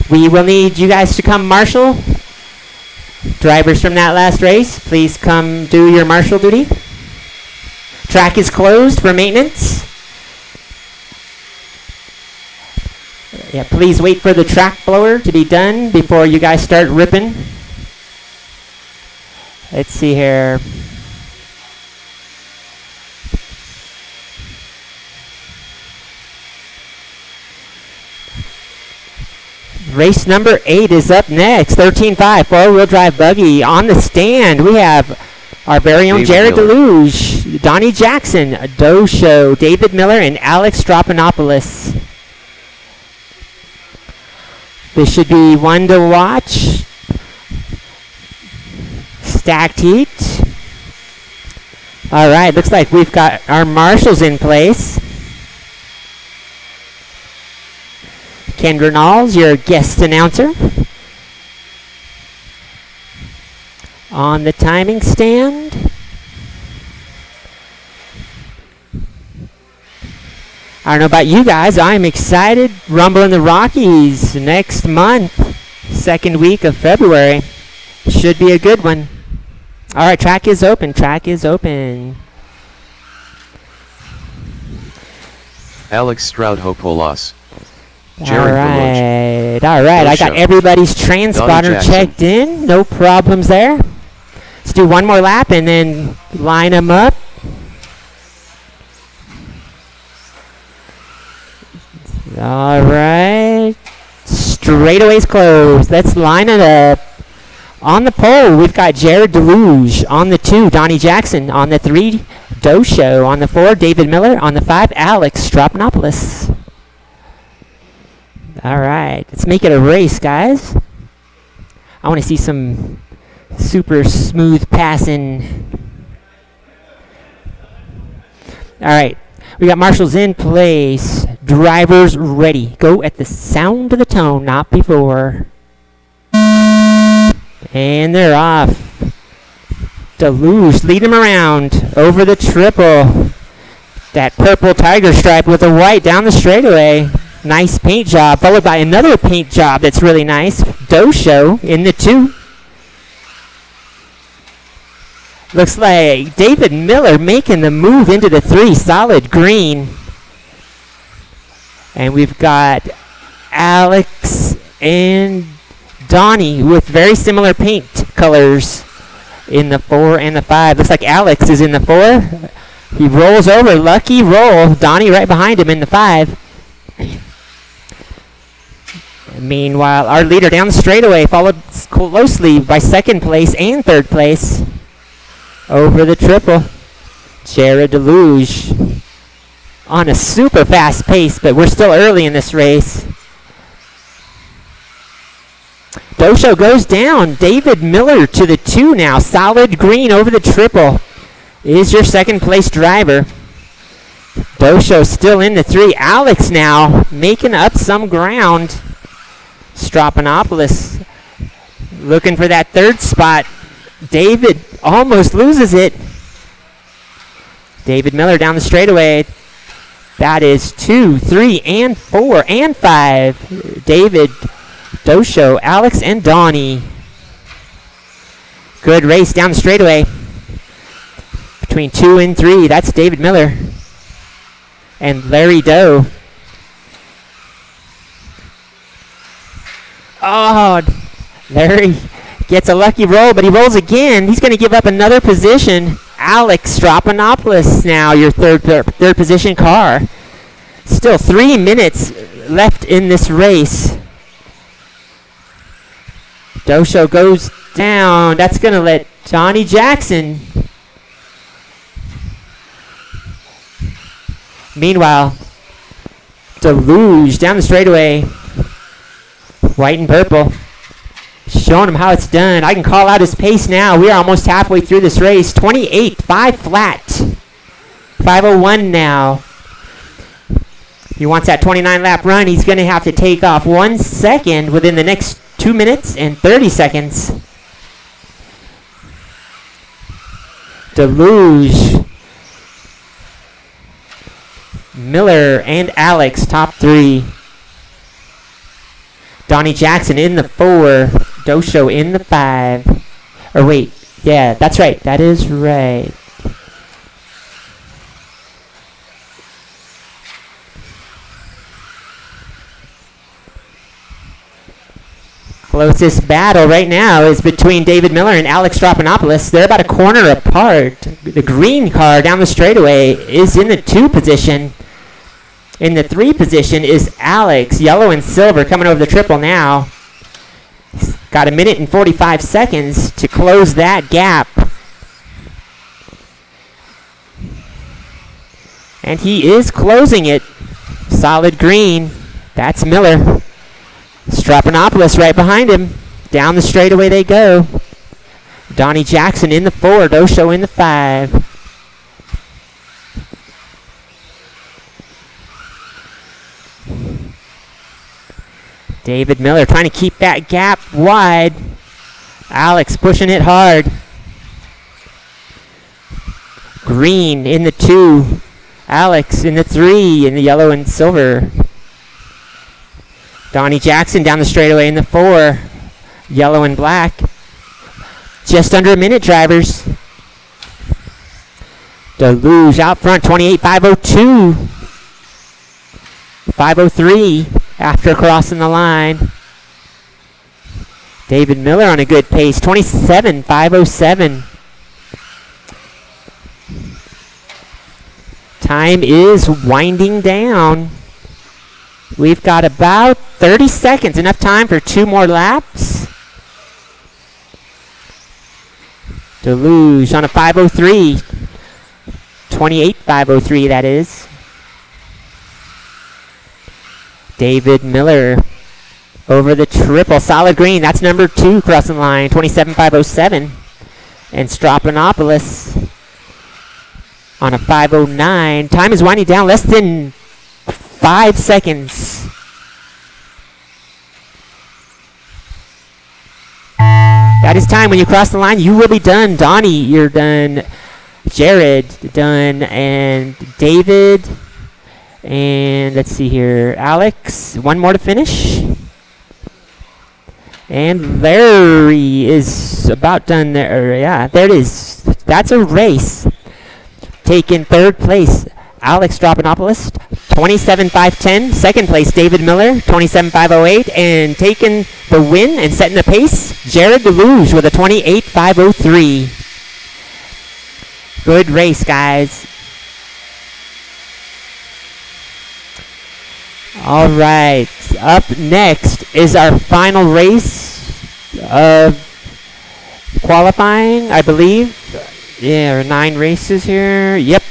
We will need you guys to come marshal. Drivers from that last race, please come do your marshal duty. Track is closed for maintenance. Yeah, please wait for the track blower to be done before you guys start ripping. Let's see here. Race number 8 is up next. 13.5 four-wheel drive buggy. On the stand, we have our very own Jared Deluge, Donnie Jackson, Doe Show, David Miller, and Alex Strophanopoulos. This should be one to watch. Stacked heat. All right, looks like we've got our marshals in place. Kendra Knowles, your guest announcer. On the timing stand. I don't know about you guys, I'm excited. Rumble in the Rockies next month, second week of February. Should be a good one. All right, track is open, track is open. Alex Stroudhopoulos. All right. I got everybody's transponder checked in. No problems there. Let's do one more lap and then line them up. All right. Straightaways closed. Let's line it up. On the pole, we've got Jared Deluge. On the 2, Donnie Jackson. On the 3, Doe Show. On the 4, David Miller. On the 5, Alex Strophanopoulos. All right, let's make it a race, guys. I want to see some super smooth passing. All right, we got marshals in place. Drivers ready. Go at the sound of the tone, not before. And they're off. Deluge, lead them around over the triple. That purple tiger stripe with the white down the straightaway. Nice paint job, followed by another paint job that's really nice. Doe Show in the 2. Looks like David Miller making the move into the 3, solid green. And we've got Alex and Donnie with very similar paint colors in the 4 and the 5. Looks like Alex is in the 4. He rolls over, lucky roll. Donnie right behind him in the 5. Meanwhile, our leader down the straightaway, followed closely by second place and third place. Over the triple, Jared Deluge. on a super fast pace, but we're still early in this race. Dosho goes down. David Miller to the 2 now. Solid green over the triple is your second place driver. Dosho still in the 3. Alex now making up some ground. Stropanopoulos looking for that 3rd spot. David almost loses it. David Miller down the straightaway. That is 2, 3, and 4, and 5. David, Dosho, Alex, and Donnie. Good race down the straightaway. Between 2 and 3, that's David Miller. And Larry Doe. Oh, Larry gets a lucky roll, but he rolls again. He's going to give up another position. Alex Stropanopoulos now, your third position car. Still 3 minutes left in this race. Dosho goes down. That's going to let Johnny Jackson. Meanwhile, Deluge down the straightaway. White and purple. Showing him how it's done. I can call out his pace now. We are almost halfway through this race. 28, 5 flat. 5:01 now. If he wants that 29 lap run, he's going to have to take off 1 second within the next 2 minutes and 30 seconds. Deluge, Miller, and Alex, top 3. Donnie Jackson in the 4. Dosho in the 5. Or wait, yeah, that's right. That is right. Closest battle right now is between David Miller and Alex Stropanopoulos. They're about a corner apart. The green car down the straightaway is in the 2 position. In the 3 position is Alex, yellow and silver, coming over the triple now. He's got 1 minute and 45 seconds to close that gap. And he is closing it. Solid green. That's Miller. Stropanopoulos right behind him. Down the straightaway they go. Donnie Jackson in the 4, Dosho in the 5. David Miller trying to keep that gap wide. Alex pushing it hard. Green in the 2. Alex in the 3 in the yellow and silver. Donnie Jackson down the straightaway in the 4. Yellow and black. Just under a minute, drivers. Deluge out front, 28.502. 5:03 after crossing the line. David Miller on a good pace, 27.507. Time is winding down. We've got about 30 seconds, enough time for 2 more laps. Deluge on a 5:03. 28.503, that is. David Miller over the triple. Solid green. That's number 2 crossing the line. 27.507. And Stropanopoulos on a 5:09. Time is winding down. Less than 5 seconds. That is time. When you cross the line, you will be done. Donnie, you're done. Jared, done. And David. And let's see here. Alex, 1 more to finish. And Larry is about done there. Yeah, there it is. That's a race. Taking 3rd place, Alex Stropanopoulos, 27.510. 2nd place, David Miller, 27.508. And taking the win and setting the pace, Jared Deluge with a 28.503. Good race, guys. All right, up next is our final race of qualifying, I believe. Yeah, 9 races here. Yep.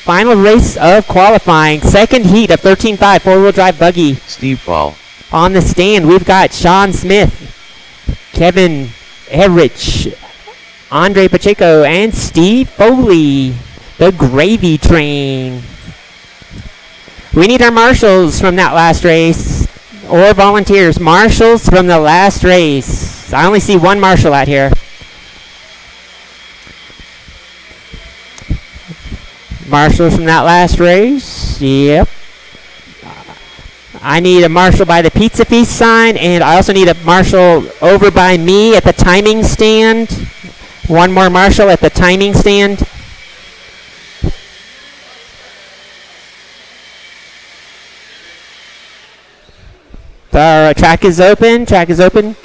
final race of qualifying. Second heat of 13.5 four-wheel drive buggy. Steve Ball. On the stand, we've got Sean Smith, Kevin Erich, Andre Pacheco, and Steve Foley, the gravy train. We need our marshals from that last race, or volunteers. Marshals from the last race. I only see one marshal out here. Marshals from that last race. Yep. I need a marshal by the Pizza Feast sign, and I also need a marshal over by me at the timing stand. One more marshal at the timing stand. The track is open. Track is open.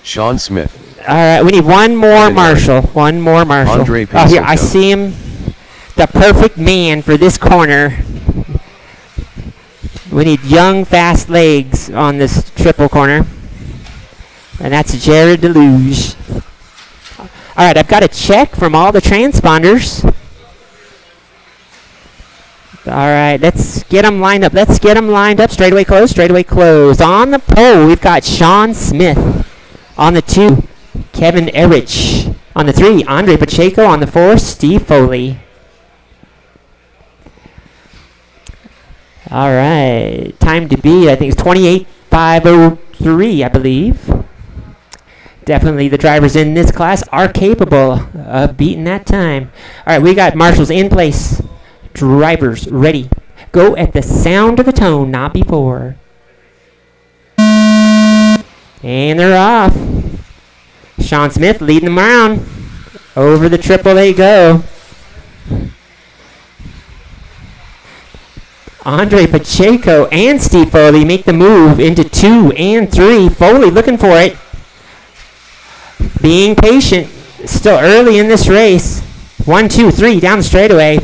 Sean Smith. All right, we need one more marshal. One more marshal. Andre Oh, here, I Pacheco. see him. The perfect man for this corner. We need young, fast legs on this triple corner. And that's Jared Deluge. All right, I've got a check from all the transponders. All right, let's get them lined up. Let's get them lined up. Straightaway close, straightaway close. On the pole, we've got Sean Smith. On the 2, Kevin Erich. On the 3, Andre Pacheco. On the 4, Steve Foley. All right, time to beat, I think it's 28.503, I believe. Definitely the drivers in this class are capable of beating that time. All right, we got marshals in place. Drivers ready. Go at the sound of the tone, not before. And they're off. Sean Smith leading them around. Over the triple they go. Andre Pacheco and Steve Foley make the move into 2 and 3. Foley looking for it. Being patient. Still early in this race. 1, 2, 3 down the straightaway.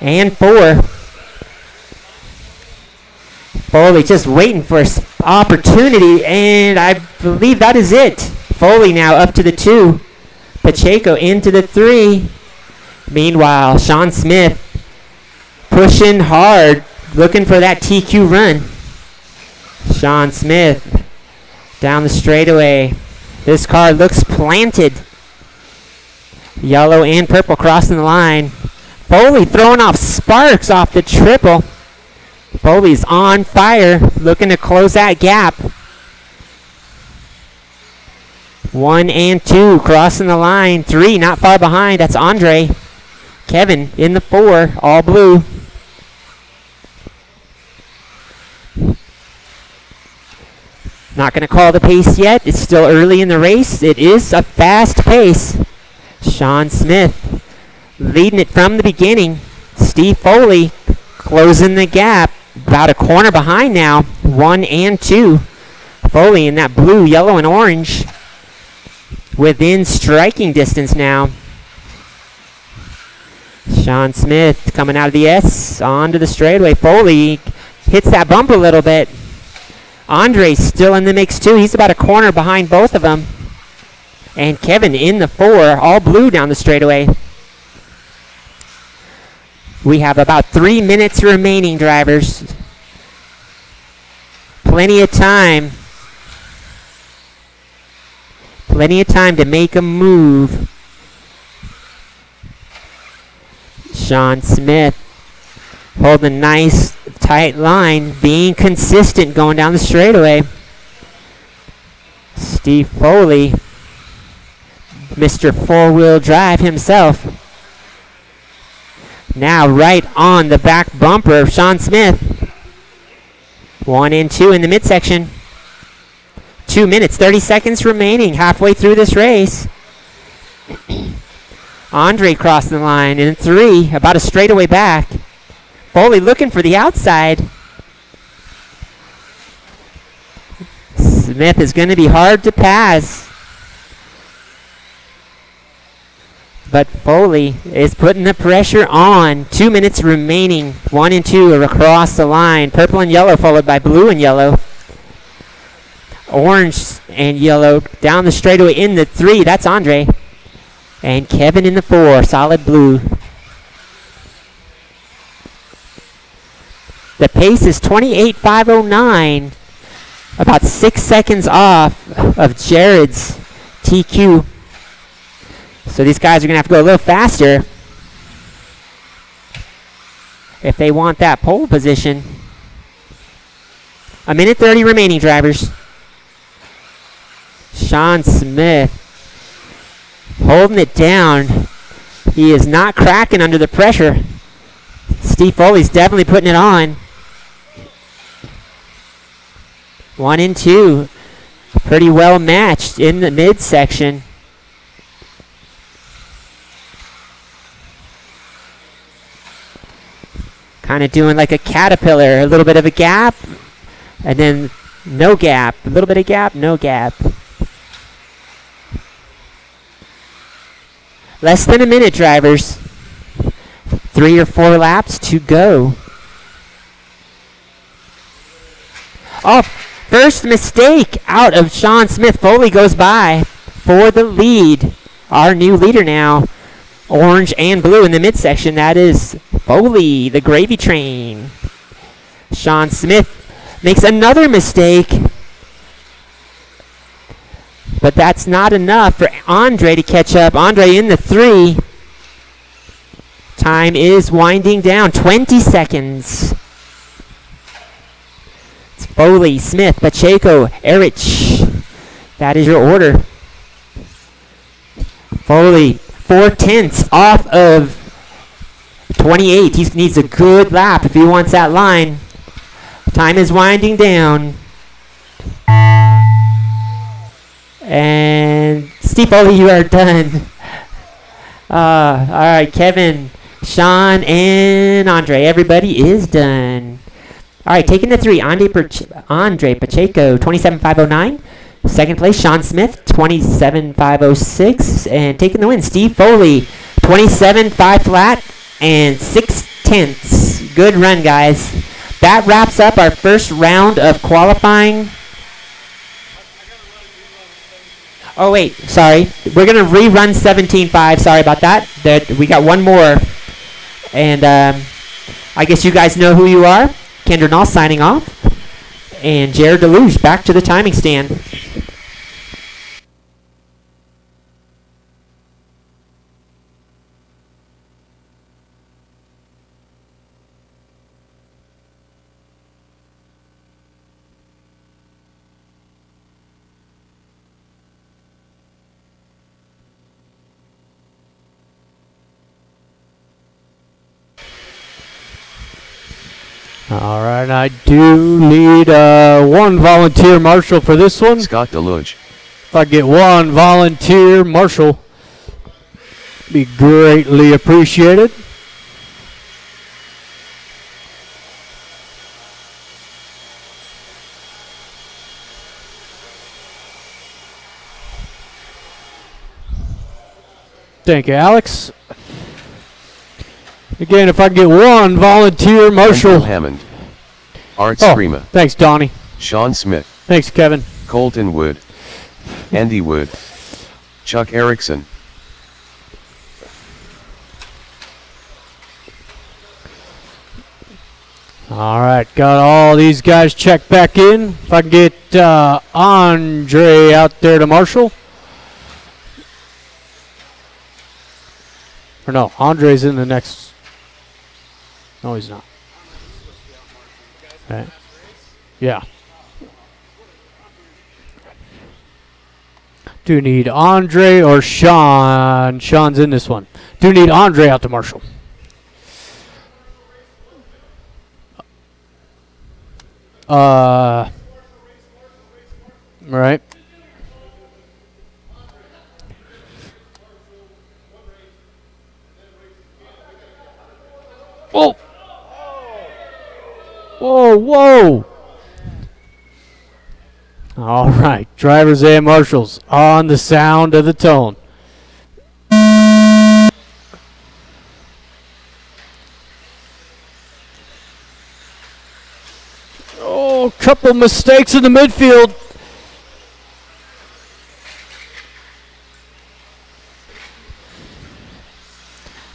And 4. Foley just waiting for an opportunity, and I believe that is it. Foley now up to the 2. Pacheco into the 3. Meanwhile, Sean Smith pushing hard, looking for that TQ run. Sean Smith down the straightaway. This car looks planted. Yellow and purple crossing the line. Foley throwing off sparks off the triple. Foley's on fire, looking to close that gap. 1 and 2 crossing the line. 3 not far behind. That's Andre. Kevin in the 4, all blue. Not going to call the pace yet. It's still early in the race. It is a fast pace. Sean Smith leading it from the beginning. Steve Foley closing the gap. About a corner behind now. 1 and 2. Foley in that blue, yellow, and orange. Within striking distance now. Sean Smith coming out of the S onto the straightaway. Foley hits that bump a little bit. Andre's still in the mix too. He's about a corner behind both of them. And Kevin in the 4, all blue down the straightaway. We have about 3 minutes remaining, drivers. Plenty of time. Plenty of time to make a move. Sean Smith holding a nice tight line, being consistent going down the straightaway. Steve Foley, Mr. Four-Wheel Drive himself. Now right on the back bumper of Sean Smith. 1 and 2 in the midsection. 2 minutes, 30 seconds remaining, halfway through this race. Andre crossing the line in 3, about a straightaway back. Foley looking for the outside. Smith is going to be hard to pass. But Foley is putting the pressure on. 2 minutes remaining. 1 and 2 are across the line. Purple and yellow followed by blue and yellow. Orange and yellow down the straightaway in the 3. That's Andre. And Kevin in the 4. Solid blue. The pace is 28.509, about 6 seconds off of Jared's TQ. So these guys are going to have to go a little faster if they want that pole position. A minute 30 remaining, drivers. Sean Smith holding it down. He is not cracking under the pressure. Steve Foley's definitely putting it on. 1 and 2. Pretty well matched in the midsection. Kind of doing like a caterpillar, a little bit of a gap, and then no gap, a little bit of gap, no gap. Less than a minute, drivers. 3 or 4 laps to go. Oh, first mistake out of Sean Smith. Foley goes by for the lead. Our new leader now. Orange and blue in the midsection. That is Foley, the gravy train. Sean Smith makes another mistake. But that's not enough for Andre to catch up. Andre in the 3. Time is winding down. 20 seconds. It's Foley, Smith, Pacheco, Erich. That is your order. Foley, 4/10 off of 28. He needs a good lap if he wants that line. Time is winding down. And Steve Foley, you are done. All right, Kevin, Sean, and Andre. Everybody is done. All right, taking the 3, Andre Pacheco, 27.509. Second place, Sean Smith, 27.506. And taking the win, Steve Foley, 27.5 flat and 6/10. Good run, guys. That wraps up our first round of qualifying. Oh, wait, sorry. We're going to rerun 17.5. Sorry about that. We got one more. And I guess you guys know who you are. Kendra Knoll signing off. And Jared Deluge back to the timing stand. All right, I do need one volunteer marshal for this one. Scott Deluge. If I get one volunteer marshal, be greatly appreciated. Thank you, Alex. Again, if I can get one volunteer marshal. Michael Hammond. Art Oh, Screama. thanks, Donnie. Sean Smith. Thanks, Kevin. Colton Wood. Andy Wood. Chuck Erickson. All right, got all these guys checked back in. If I can get Andre out there to marshal. Or no, Andre's in the next. No, he's not. Okay. Yeah. Do need Andre or Sean. Sean's in this one. Do need Andre out to marshal. Right. Whoa. Whoa, whoa. All right, drivers and marshals on the sound of the tone. Oh, couple mistakes in the midfield.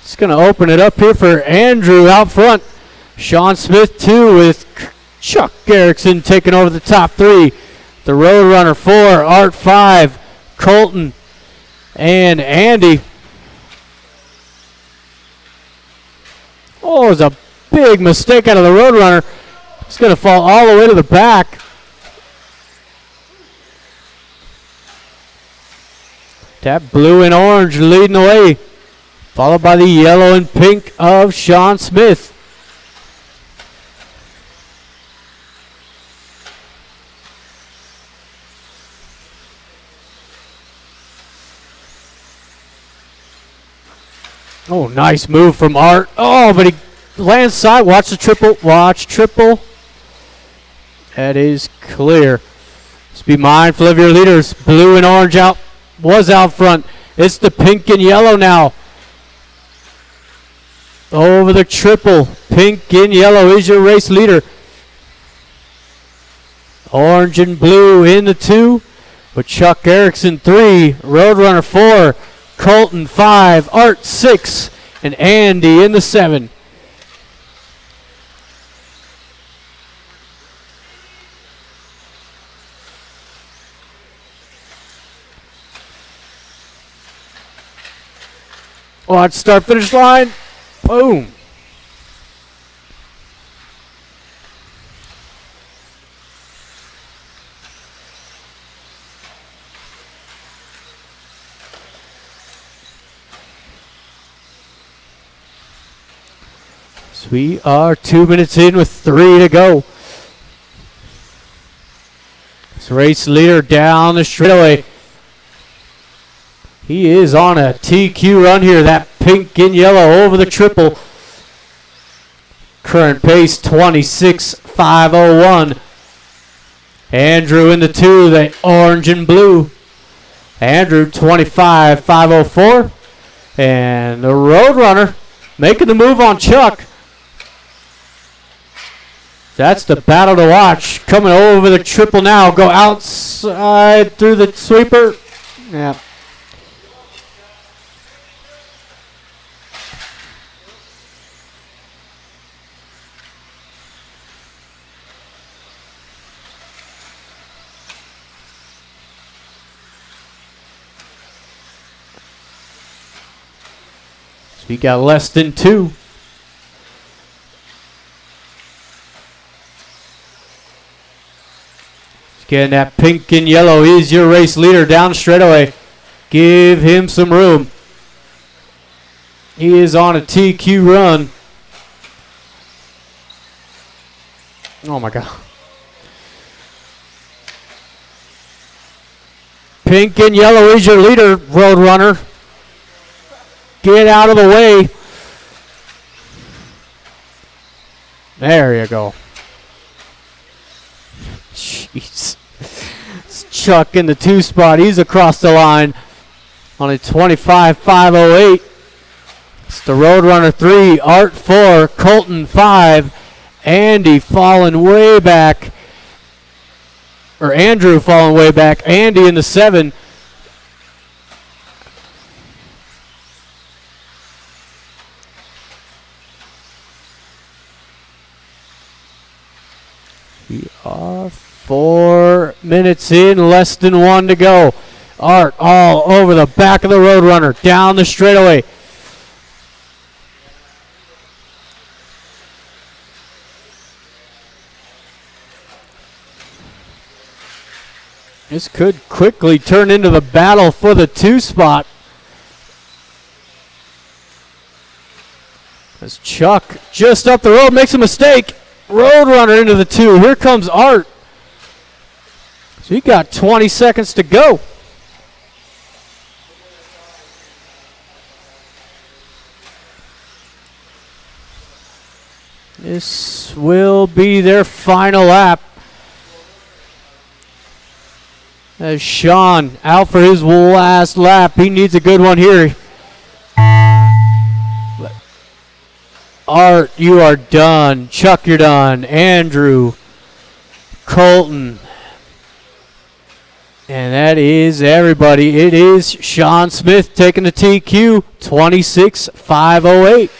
Just going to open it up here for Andrew out front. Sean Smith 2 with Chuck Erickson taking over the top 3. The Roadrunner 4, Art 5, Colton, and Andy. Oh, it was a big mistake out of the Roadrunner. It's going to fall all the way to the back. That blue and orange leading the way, followed by the yellow and pink of Sean Smith. Oh, nice move from Art. Oh, but he lands side. Watch the triple. Watch triple. That is clear. Just be mindful of your leaders. Blue and orange was out front. It's the pink and yellow now. Over the triple. Pink and yellow is your race leader. Orange and blue in the 2. With Chuck Erickson 3. Roadrunner 4. Colton 5, Art 6, and Andy in the 7. Watch start finish line. Boom. We are 2 minutes in with 3 to go. This race leader down the straightaway. He is on a TQ run here. That pink and yellow over the triple. Current pace 26.501. Andrew in the 2, the orange and blue. Andrew 25.504. And the Roadrunner making the move on Chuck. That's the battle to watch. Coming over the triple now. Go outside through the sweeper. Yeah. So we got less than 2. Again, that pink and yellow is your race leader down straightaway. Give him some room. He is on a TQ run. Oh my God. Pink and yellow is your leader, Roadrunner. Get out of the way. There you go. Jeez. It's Chuck in the 2 spot. He's across the line on a 25.508. It's the Roadrunner 3, Art 4, Colton 5, Andy falling way back. Or Andrew falling way back. Andy in the 7. We are 4 minutes in, less than 1 to go. Art all over the back of the Roadrunner, down the straightaway. This could quickly turn into the battle for the 2 spot. As Chuck just up the road makes a mistake. Roadrunner into the 2. Here comes Art. So he got 20 seconds to go. This will be their final lap. As Sean out for his last lap. He needs a good one here. Art, you are done. Chuck, you're done. Andrew, Colton. And that is everybody. It is Sean Smith taking the TQ, 26.508.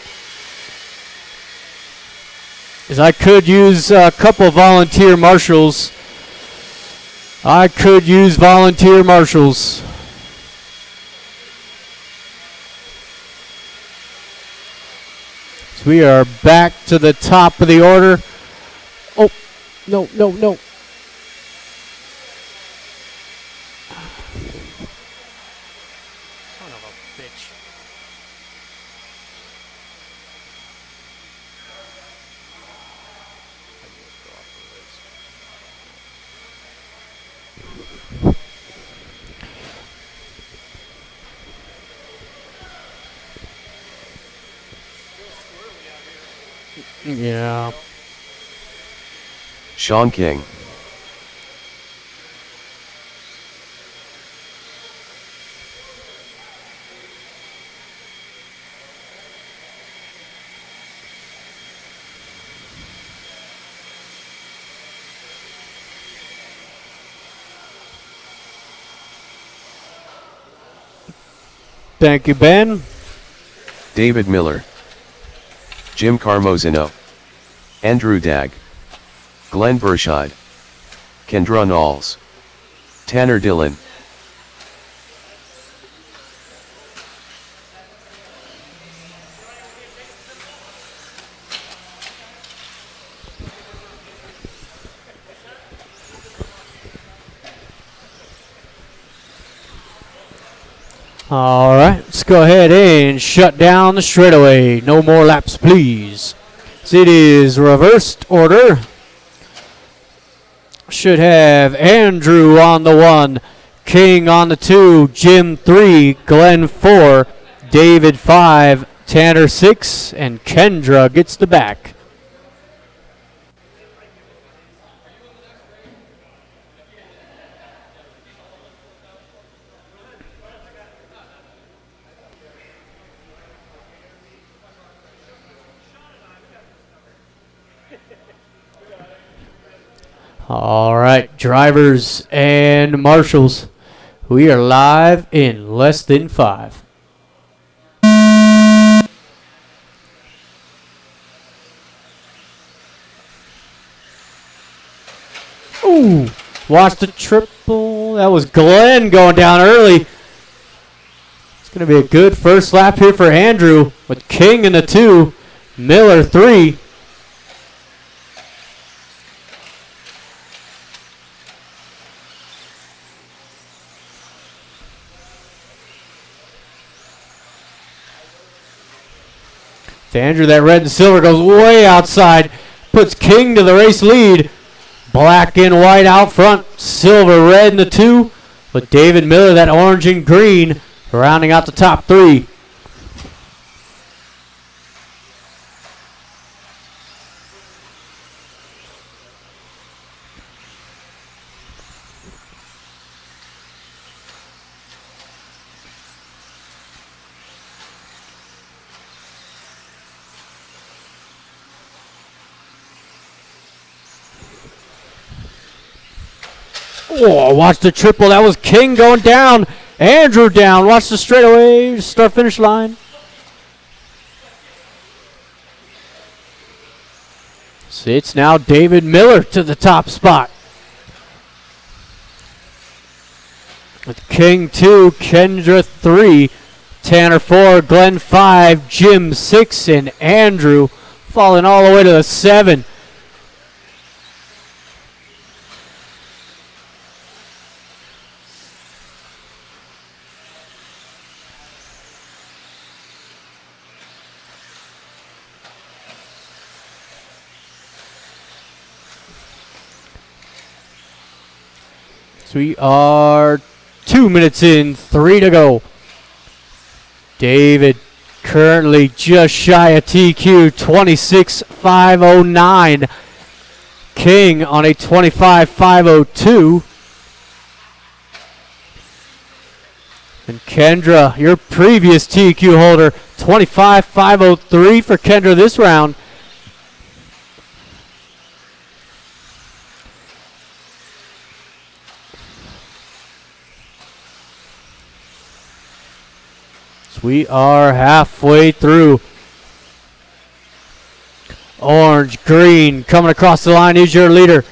is I could use a couple volunteer marshals. I could use volunteer marshals. So we are back to the top of the order. Oh, no, no, no. Son of a bitch. Yeah. Sean King. Thank you, Ben. David Miller. Jim Carmozino. Andrew Dagg. Glenn Burchide. Kendra Knowles. Tanner Dillon. All right, let's go ahead and shut down the straightaway. No more laps, please. So it is reversed order. Should have Andrew on the 1, King on the 2, Jim 3, Glenn 4, David 5, Tanner 6, and Kendra gets the back. All right, drivers and marshals, we are live in less than 5. Ooh, watch the triple. That was Glenn going down early. It's going to be a good first lap here for Andrew with King in the 2, Miller 3. To Andrew, that red and silver goes way outside, puts King to the race lead. Black and white out front, silver, red in the 2, with David Miller, that orange and green, rounding out the top 3. Oh, watch the triple. That was King going down. Andrew down. Watch the straightaway. Start finish line. So it's now David Miller to the top spot. With King 2, Kendra 3, Tanner 4, Glenn 5, Jim 6, and Andrew falling all the way to the 7. We are 2 minutes in, 3 to go. David currently just shy of TQ, 26.509. King on a 25.502. And Kendra, your previous TQ holder, 25.503 for Kendra this round. We are halfway through. orange, green. Coming across the line is your leader.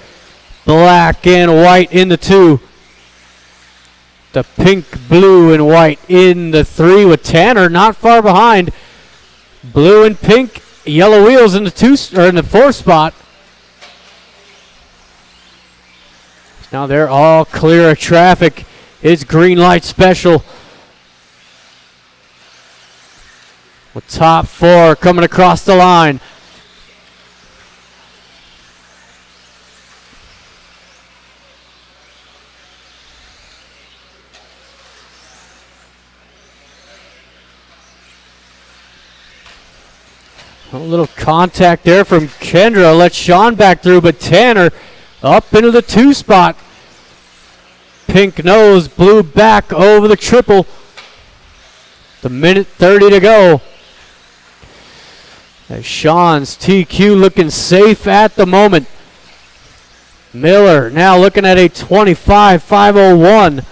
Black and white in the 2. The pink, blue, and white in the 3 with Tanner not far behind. Blue and pink, yellow wheels in the 4 spot. Now they're all clear of traffic. It's green light special. With top 4 coming across the line. A little contact there from Kendra. Let Sean back through, but Tanner up into the 2 spot. Pink nose, blue back over the triple. The minute 30 to go. As Sean's TQ looking safe at the moment. Miller now looking at a 25.501.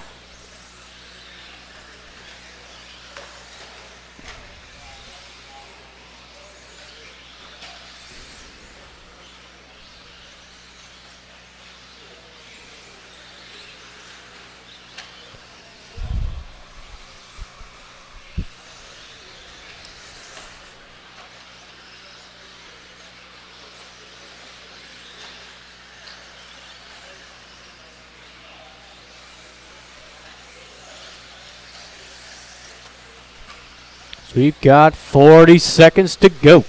We've got 40 seconds to go.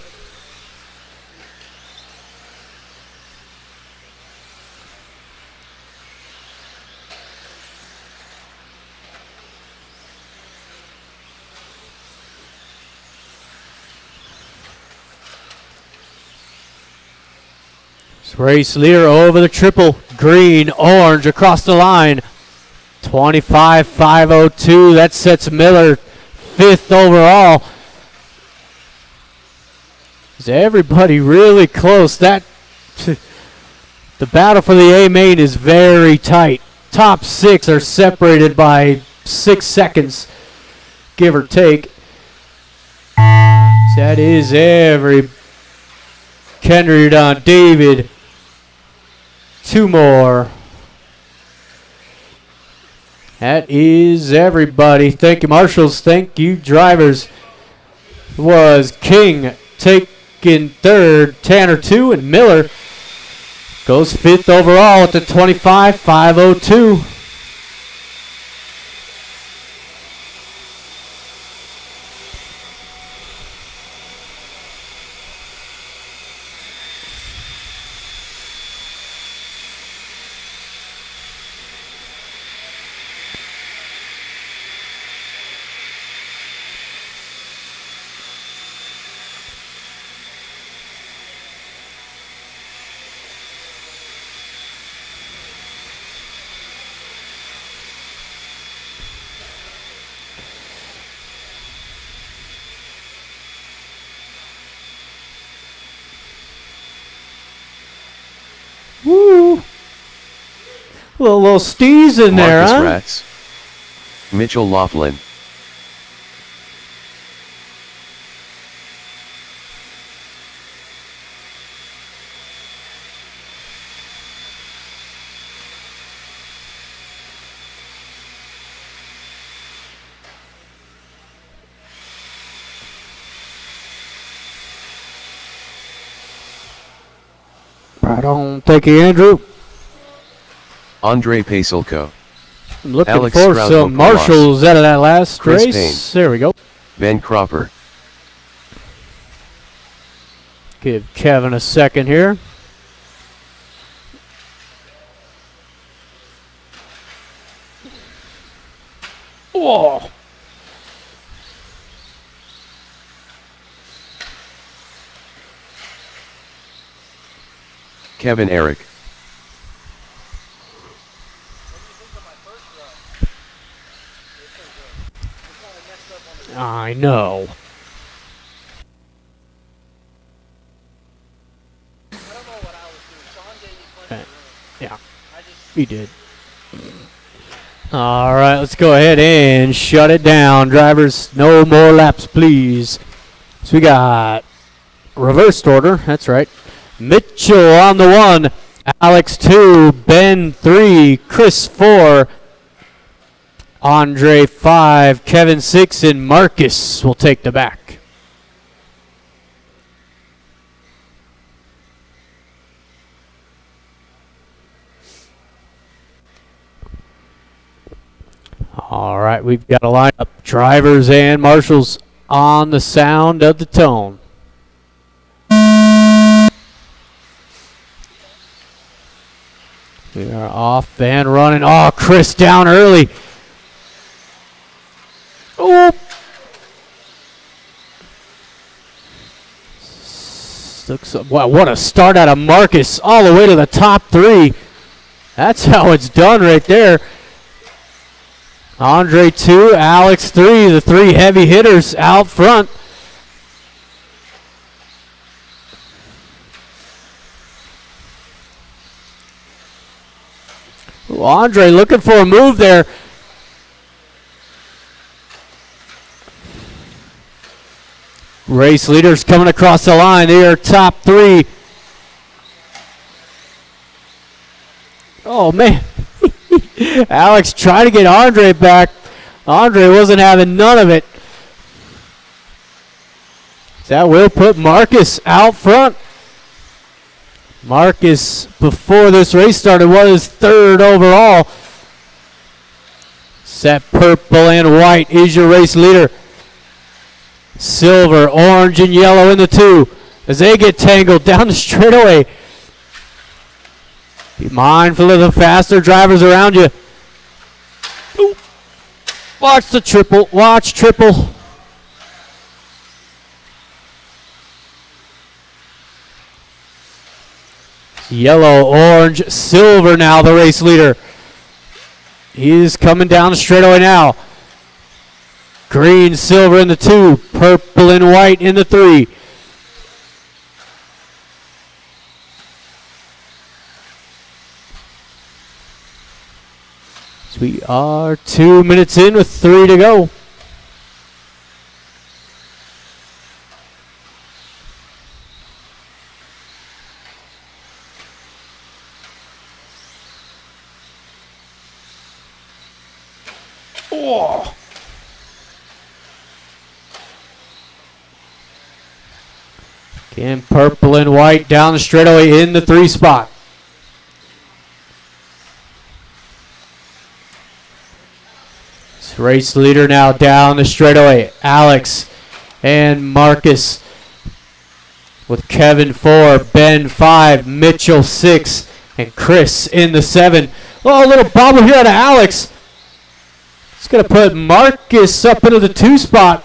Race leader over the triple. Green, orange across the line. 25.502. That sets Miller 5th overall. Is everybody really close? The battle for the A main is very tight. Top 6 are separated by 6 seconds, give or take. That is every. Kendra, you're done. David, 2 more. That is everybody. Thank you, marshals. Thank you, drivers. Was King taking 3rd, Tanner 2, and Miller goes 5th overall at the 25.502. Woo! Little Steve's in there, Marcus huh? Ratz. Mitchell Laughlin. Right on. Thank you, Andrew. Andre Paselko. I'm looking Alex for Stroud some Okolas. marshals out of that last Chris race. Payne. There we go. Ben Cropper. Give Kevin a second here. Whoa. Kevin Eric. I know. Yeah, he did. All right, let's go ahead and shut it down. Drivers, no more laps, please. So we got reversed order. That's right. Mitchell on the 1, Alex 2, Ben 3, Chris 4, Andre 5, Kevin 6, and Marcus will take the back. All right, we've got a lineup. Drivers and marshals on the sound of the tone. We are off and running. Oh, Chris down early. Oh. Wow, what a start out of Marcus all the way to the top 3. That's how it's done right there. Andre 2, Alex 3, the 3 heavy hitters out front. Ooh, Andre looking for a move there. Race leaders coming across the line. They are top 3. Oh, man. Alex tried to get Andre back. Andre wasn't having none of it. That will put Marcus out front. Marcus, before this race started, was 3rd overall. Set purple and white is your race leader. Silver, orange, and yellow in the 2 as they get tangled down the straightaway. Be mindful of the faster drivers around you. Ooh. Watch the triple. Watch triple. Yellow, orange, silver now the race leader. He's coming down the straightaway now. Green, silver in the 2. Purple and white in the 3. So we are 2 minutes in with 3 to go. Oh. Again, purple and white down the straightaway in the 3 spot. This race leader now down the straightaway. Alex and Marcus with Kevin 4, Ben 5, Mitchell 6, and Chris in the 7. Oh, a little bobble here out of Alex. It's going to put Marcus up into the 2 spot.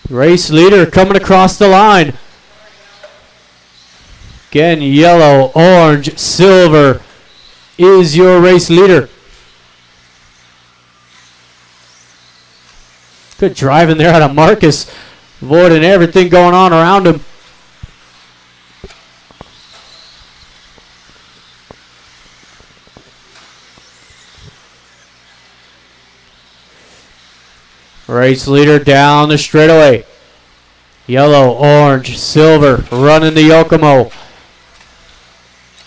Race leader coming across the line. Again, yellow, orange, silver is your race leader. Good driving there out of Marcus, avoiding everything going on around him. Race leader down the straightaway. Yellow, orange, silver running the Yokomo.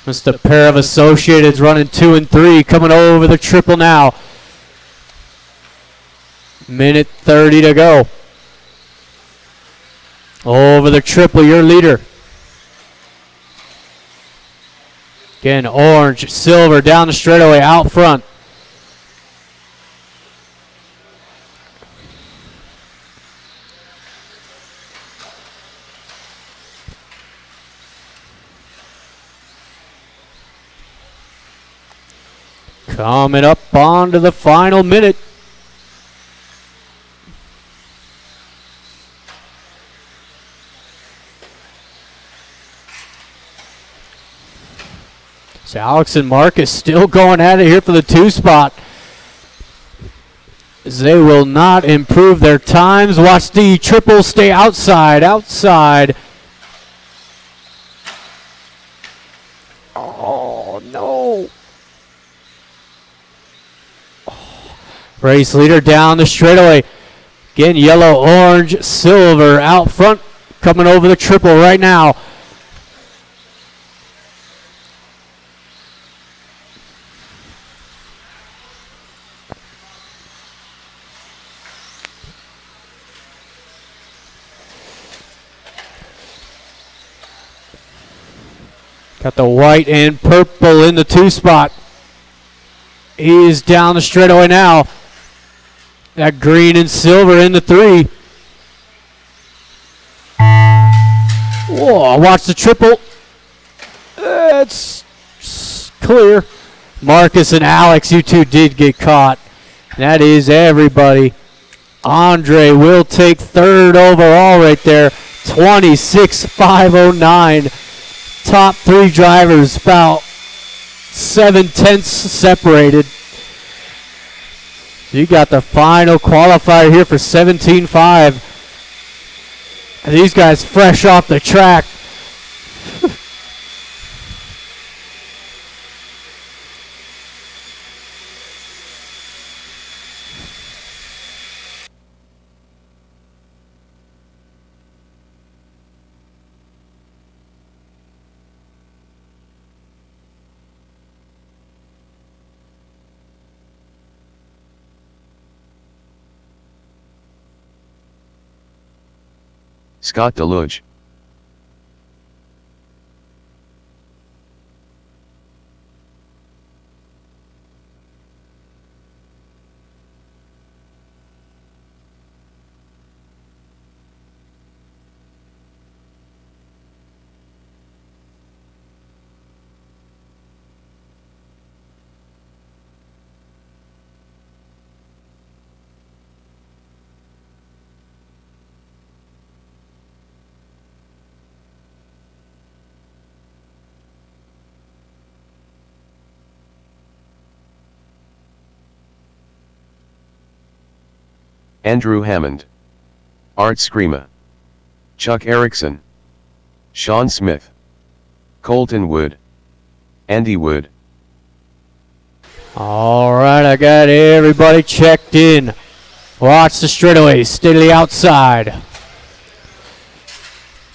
Just a pair of Associateds running 2 and 3 coming over the triple now. Minute 30 to go. Over the triple, your leader. Again, orange, silver down the straightaway out front. Coming up onto the final minute. So Alex and Marcus still going at it here for the 2 spot. As they will not improve their times. Watch the triple stay outside. Oh, no. Race leader down the straightaway. Again, yellow, orange, silver out front. coming over the triple right now. Got the white and purple in the 2 spot. He's down the straightaway now. That green and silver in the 3. Whoa, watch the triple. It's clear. Marcus and Alex, you two did get caught. That is everybody. Andre will take 3rd overall right there. 26,509. Top 3 drivers, about 7/10 separated. So you got the final qualifier here for 17.5. And these guys fresh off the track. Scott Deluge. Andrew Hammond, Art Screama, Chuck Erickson, Sean Smith, Colton Wood, Andy Wood. All right, I got everybody checked in. Watch the straightaway, stay to the outside.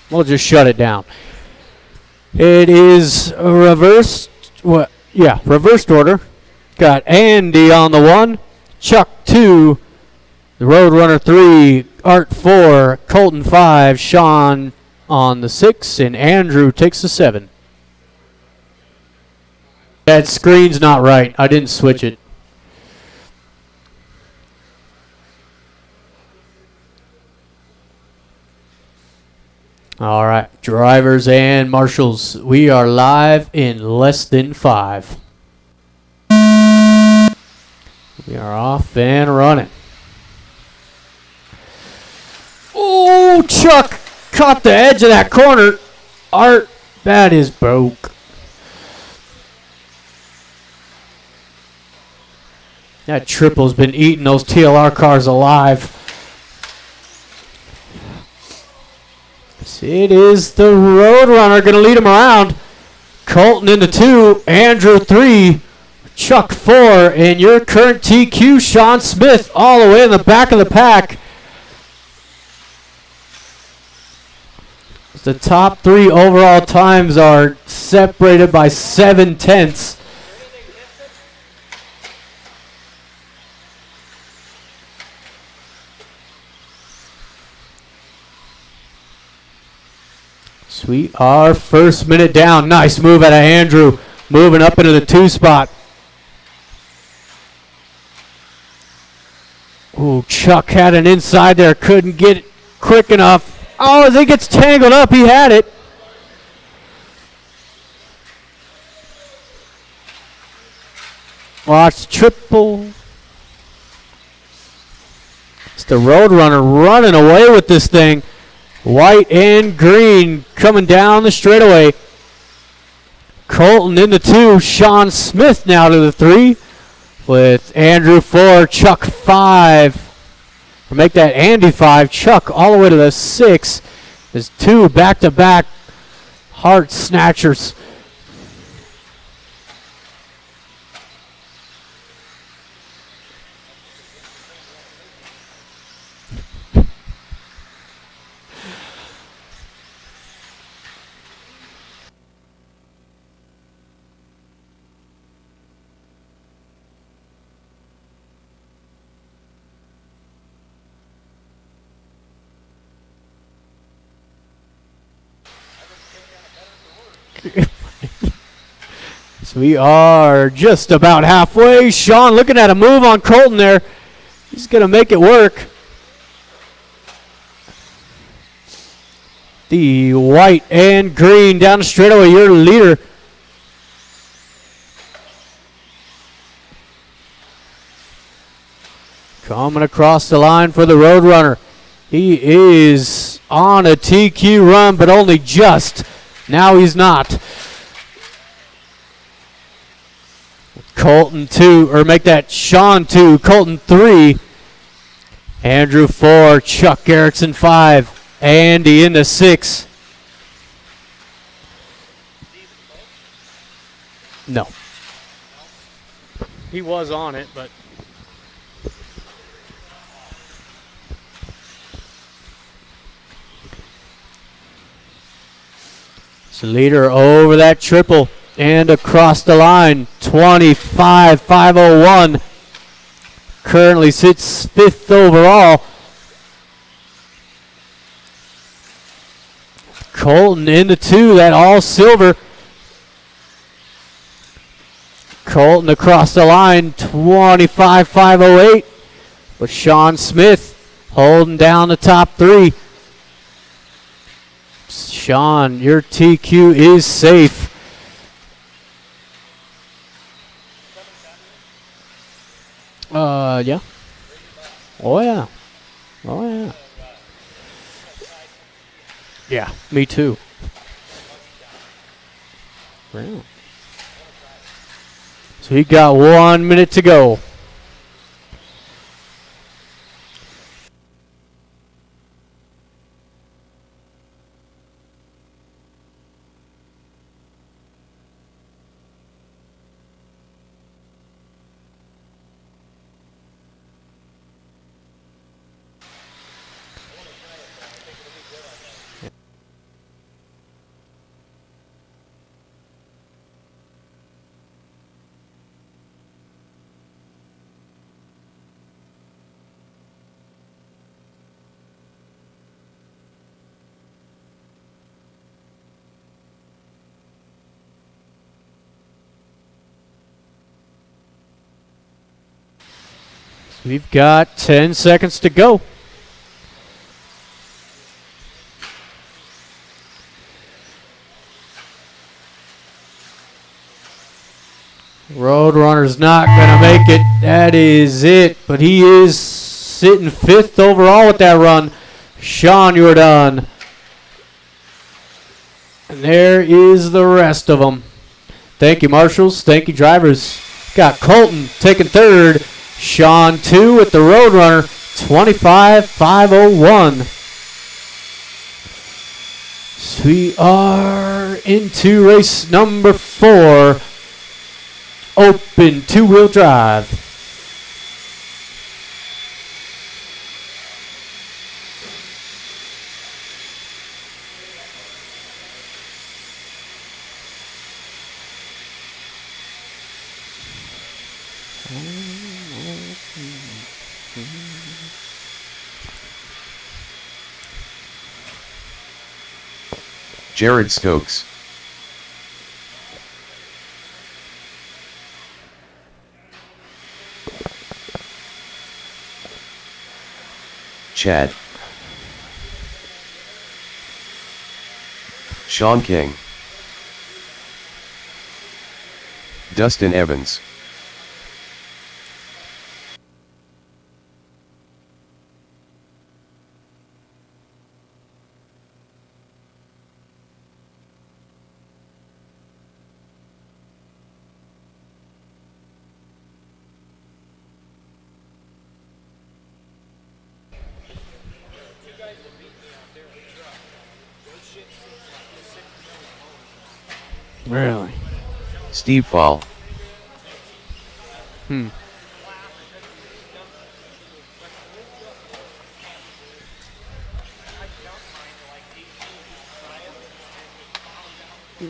We'll just shut it down. It is reversed, reversed order. Got Andy on the 1, Chuck 2, the Roadrunner 3, Art 4, Colton 5, Sean on the 6, and Andrew takes the 7. That screen's not right. I didn't switch it. All right, drivers and marshals, we are live in less than 5. We are off and running. Oh, Chuck caught the edge of that corner. Art, that is broke. That triple's been eating those TLR cars alive. It is the Roadrunner going to lead him around. Colton in the 2, Andrew 3, Chuck 4, and your current TQ, Sean Smith, all the way in the back of the pack. The top 3 overall times are separated by 7/10. Sweet, our first minute down. Nice move out of Andrew, moving up into the 2 spot. Ooh, Chuck had an inside there, couldn't get it quick enough. Oh, as he gets tangled up, he had it. Watch triple. It's the Roadrunner running away with this thing. White and green coming down the straightaway. Colton in the 2, Sean Smith now to the 3, with Andrew 4, Chuck 5. Or make that Andy 5, Chuck all the way to the 6. There's 2 back-to-back heart snatchers. So we are just about halfway. Sean looking at a move on Colton there. He's going to make it work. The white and green down the straightaway, your leader. Coming across the line for the Roadrunner. He is on a TQ run, but only just. Now he's not. Colton 2, or make that Sean 2, Colton 3. Andrew 4, Chuck Erickson 5. Andy into 6. No. He was on it, but. So leader over that triple and across the line. 25,501. Currently sits 5th overall. Colton into 2, that all silver. Colton across the line, 25,508. With Sean Smith holding down the top 3. Sean, your TQ is safe. Yeah. Oh, yeah. Oh, yeah. Yeah, me too. Wow. So he got 1 minute to go. We've got 10 seconds to go. Roadrunner's not going to make it. That is it. But he is sitting 5th overall with that run. Sean, you're done. And there is the rest of them. Thank you, marshals. Thank you, drivers. Got Colton taking 3rd. Sean 2 with the Roadrunner, 25,501. So we are into race number 4. Open 2-wheel drive. Jared Stokes. Chad. Sean King. Dustin Evans. Really? Steve Fall.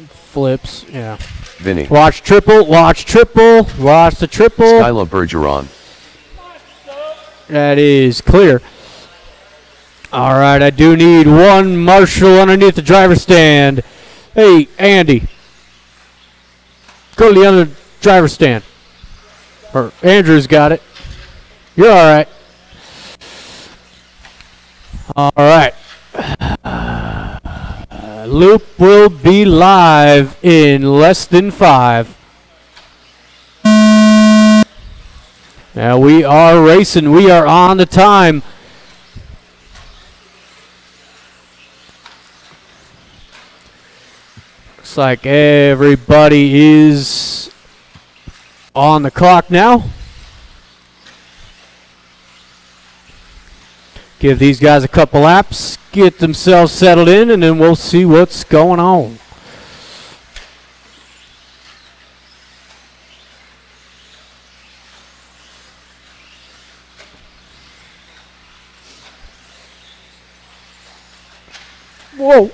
Flips, yeah. Vinny. Watch triple, watch triple, watch the triple. Skyla Bergeron. That is clear. All right, I do need one marshal underneath the driver's stand. Hey, Andy, Go to the other driver's stand. Or Andrew's got it. You're all right. All right. Loop will be live in less than 5. Now we are racing. We are on the time. Looks like everybody is on the clock now. Give these guys a couple laps, get themselves settled in, and then we'll see what's going on. Whoa.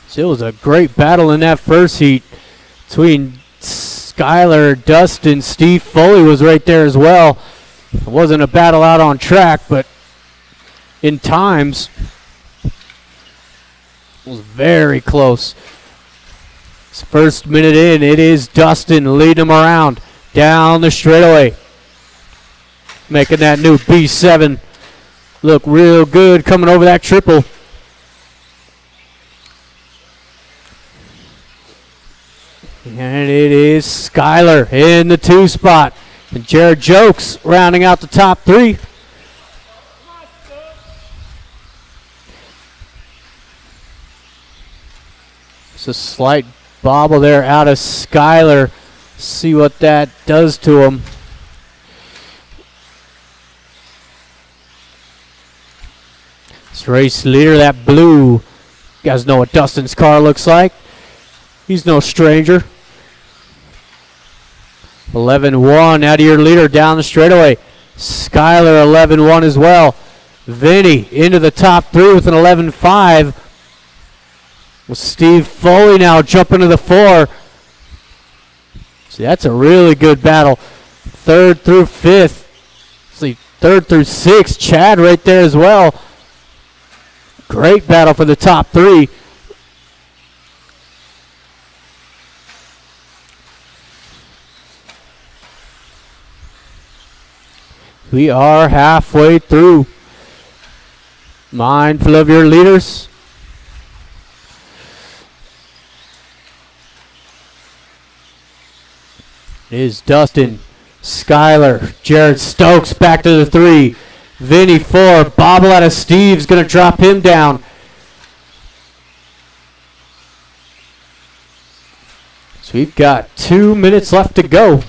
So it was a great battle in that first heat between Skyler, Dustin, Steve Foley was right there as well. It wasn't a battle out on track, but in times it was very close. This first minute in, it is Dustin leading them around down the straightaway, making that new B7 look real good coming over that triple. And it is Skyler in the 2 spot. And Jared Jokes rounding out the top 3. It's a slight bobble there out of Skyler. See what that does to him. This race leader, that blue. You guys know what Dustin's car looks like. He's no stranger. 11-1 out of your leader down the straightaway. Skyler 11-1 as well. Vinny into the top 3 with an 11-5. With Steve Foley now jumping to the 4. See, that's a really good battle. 3rd through 5th. See, 3rd through 6th. Chad right there as well. Great battle for the top 3. We are halfway through. Mindful of your leaders. It is Dustin, Skyler, Jared Stokes back to the 3. Vinny 4. Bobble out of Steve's going to drop him down. So we've got 2 minutes left to go.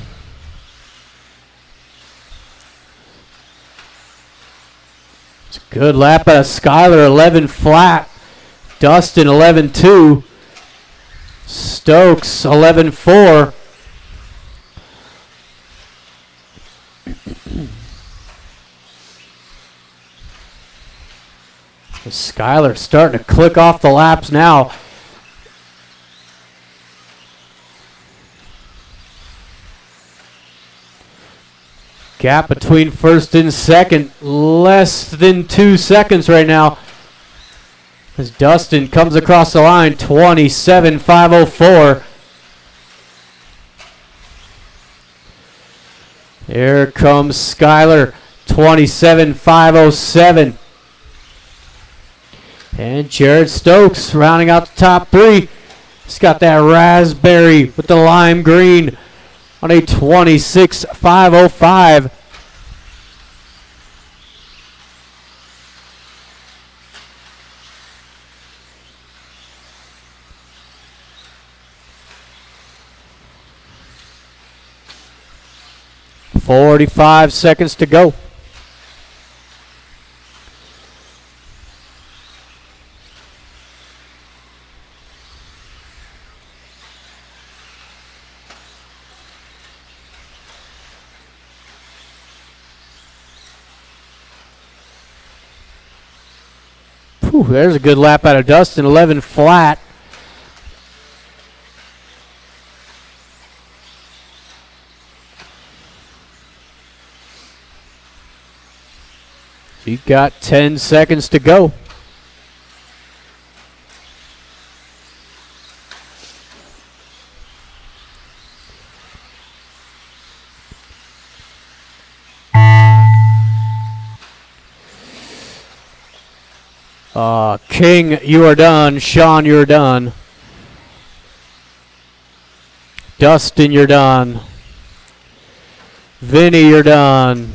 Good lap out of Skyler, 11 flat. Dustin, 11-2. Stokes, 11-4. Skyler starting to click off the laps now. Gap between first and second, less than 2 seconds right now. As Dustin comes across the line, 27.504. Here comes Skyler, 27.507. And Jared Stokes rounding out the top 3. He's got that raspberry with the lime green on a 26.505. "45 seconds to go." Whew, there's a good lap out of Dustin, 11 flat. You got 10 seconds to go. King, you are done. Sean, you're done. Dustin, you're done. Vinny, you're done.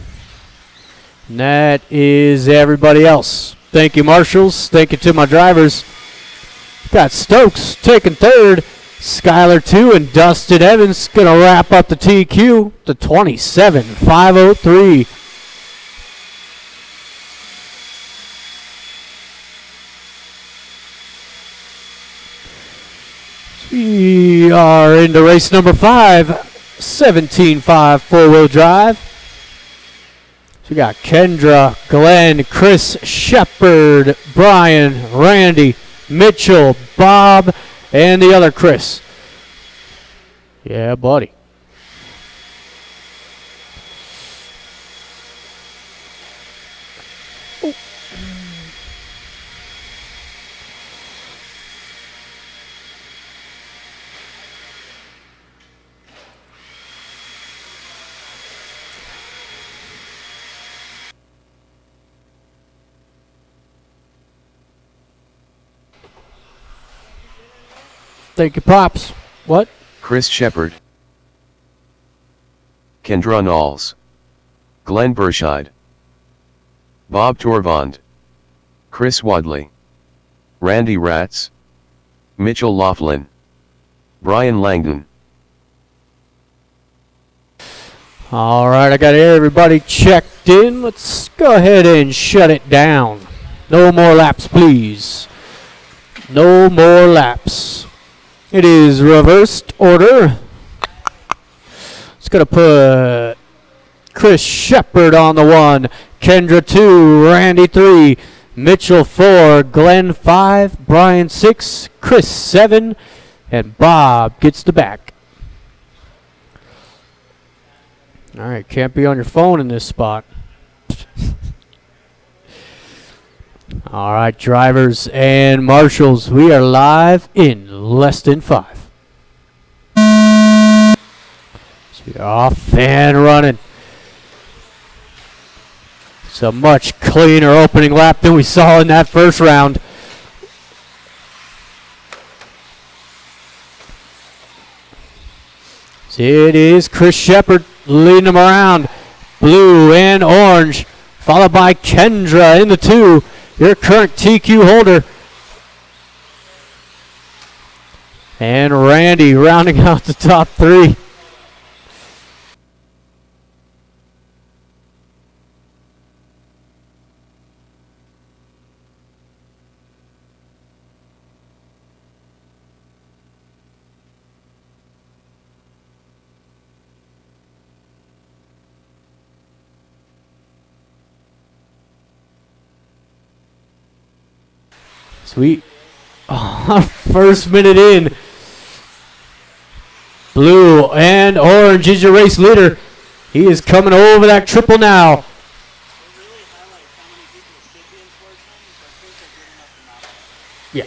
And that is everybody else. Thank you, marshals. Thank you to my drivers. Got Stokes taking third. Skylar 2 and Dustin Evans going to wrap up the TQ to 27,503. We are into race number 5, 17.5 four-wheel drive. So we got Kendra, Glenn, Chris, Shepard, Brian, Randy, Mitchell, Bob, and the other Chris. Yeah, buddy. Thank you, Pops. What? Chris Shepard, Kendra Knowles, Glenn Burscheid, Bob Torvand, Chris Wadley, Randy Ratz, Mitchell Laughlin, Brian Langdon. All right, I got everybody checked in. Let's go ahead and shut it down. No more laps, please. No more laps. It is reversed order. It's going to put Chris Shepard on the 1, Kendra 2, Randy 3, Mitchell 4, Glenn 5, Brian 6, Chris 7, and Bob gets the back. All right, can't be on your phone in this spot. All right, drivers and marshals, we are live in less than 5. So you're off and running. It's a much cleaner opening lap than we saw in that first round. So it is Chris Shepard leading them around. Blue and orange, followed by Kendra in the 2. Your current TQ holder. And Randy rounding out the top 3. Sweet. Oh, first minute in. Blue and orange is your race leader. He is coming over that triple now. Yeah.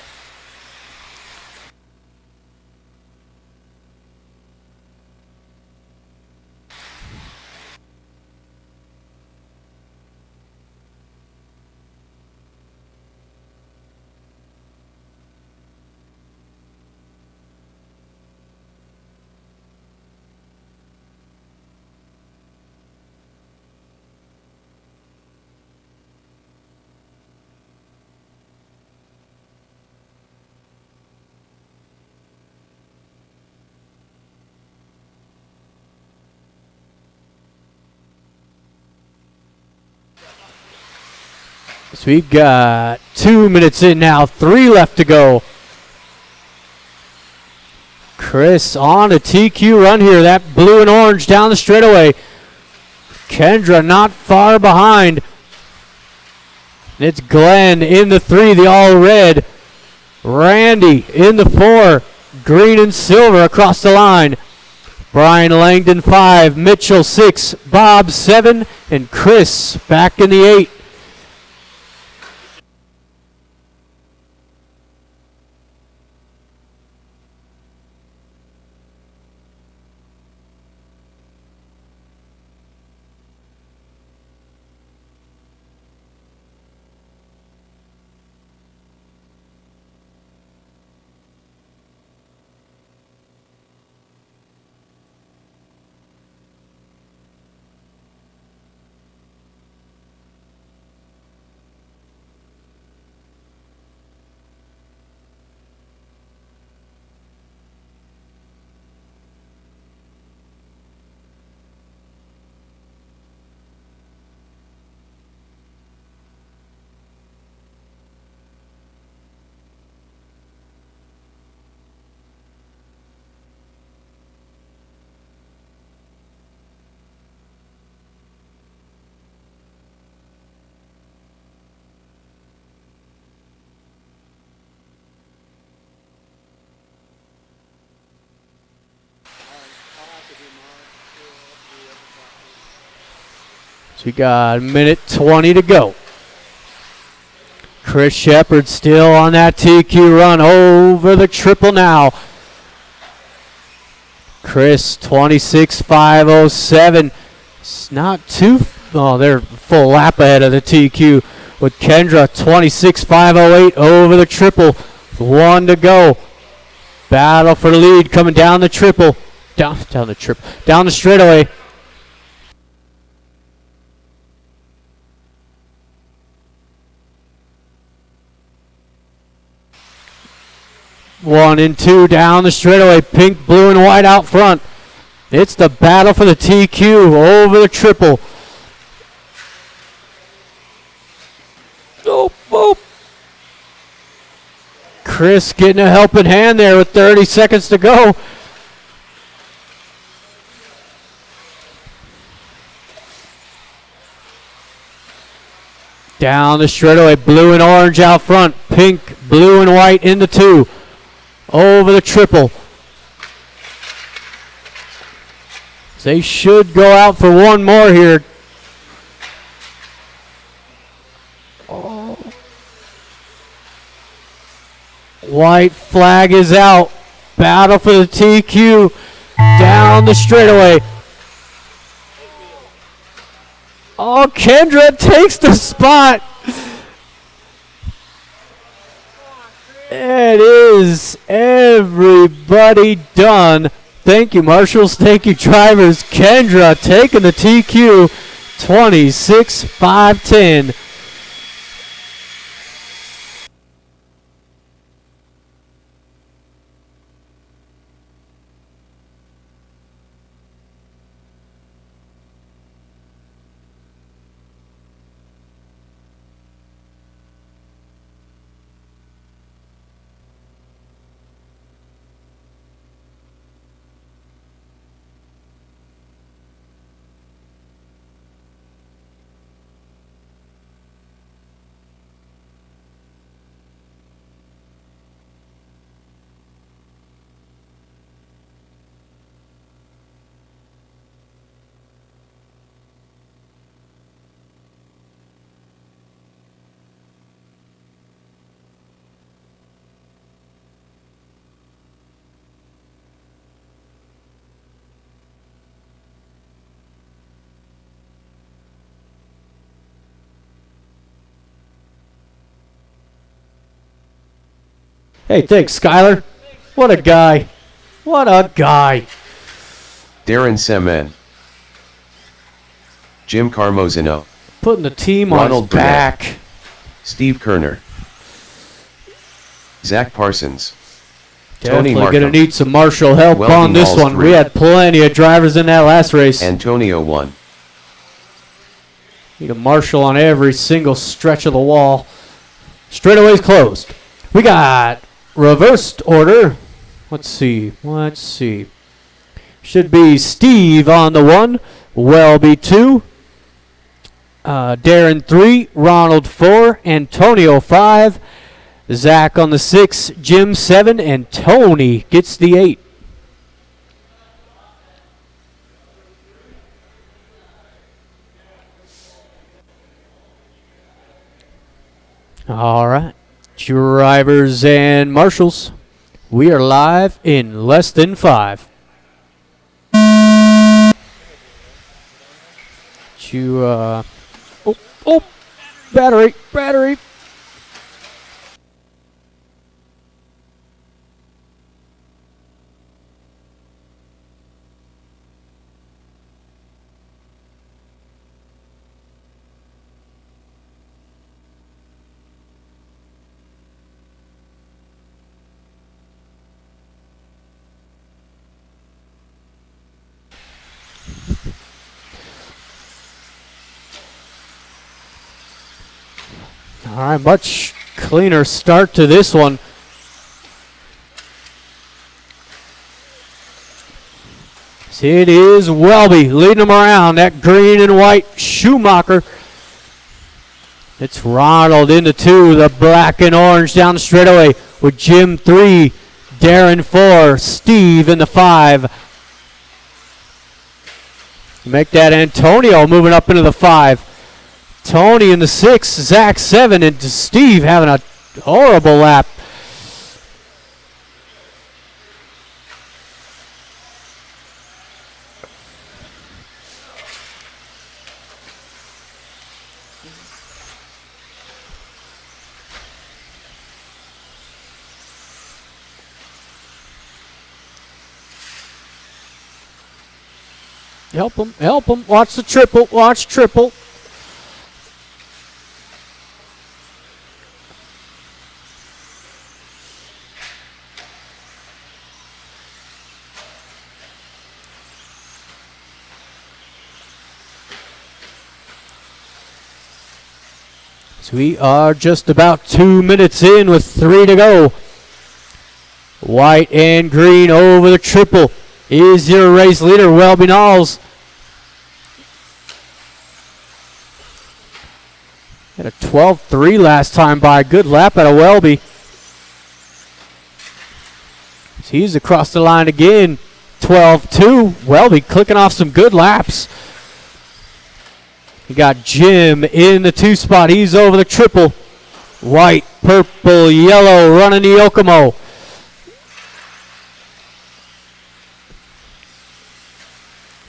So we've got 2 minutes in now, 3 left to go. Chris on a TQ run here. That blue and orange down the straightaway. Kendra not far behind. It's Glenn in the 3, the all red. Randy in the 4, green and silver across the line. Brian Langdon 5, Mitchell 6, Bob 7, and Chris back in the 8. So we got a minute 20 to go. Chris Shepard still on that TQ run over the triple now. Chris 26.507. It's not too. Oh, they're full lap ahead of the TQ with Kendra 26.508 over the triple. 1 to go. Battle for the lead coming down the triple. Down the straightaway. One and two down the straightaway. Pink, blue, and white out front. It's the battle for the TQ over the triple. Oh, oh. Chris getting a helping hand there with 30 seconds to go. Down the straightaway, blue and orange out front. Pink, blue, and white in the two. Over the triple. They should go out for one more here. Oh. White flag is out. Battle for the TQ. Down the straightaway. Oh, Kendra takes the spot. It is everybody done. Thank you, marshals. Thank you, drivers. Kendra taking the TQ, 26.510. Hey, thanks, Skyler. What a guy. What a guy. Darren Semen. Jim Carmozino. Putting the team Ronald on his back. Steve Kerner. Zach Parsons. Tony Definitely Markham. going to need some marshal help Weldon on this Walls one. 3. We had plenty of drivers in that last race. Antonio 1. Need a marshal on every single stretch of the wall. Straightaway's closed. We got reversed order. Let's see. Should be Steve on the 1, Welby 2, Darren 3, Ronald 4, Antonio 5, Zach on the 6, Jim 7, and Tony gets the 8. All right. Drivers and marshals, we are live in less than 5. Battery. All right, much cleaner start to this one. It is Welby leading them around. That green and white Schumacher. It's Ronald into 2, the black and orange down the straightaway with Jim 3, Darren 4, Steve in the 5. Make that Antonio moving up into the 5. Tony in the 6, Zach 7, and Steve having a horrible lap. Help him, help him. Watch the triple, watch triple. So we are just about 2 minutes in with 3 to go. White and green over the triple is your race leader, Welby Knowles. Had a 12-3 last time by. Good lap out of Welby. He's across the line again. 12-2. Welby clicking off some good laps. You got Jim in the 2 spot. He's over the triple. White, purple, yellow running the Yokomo.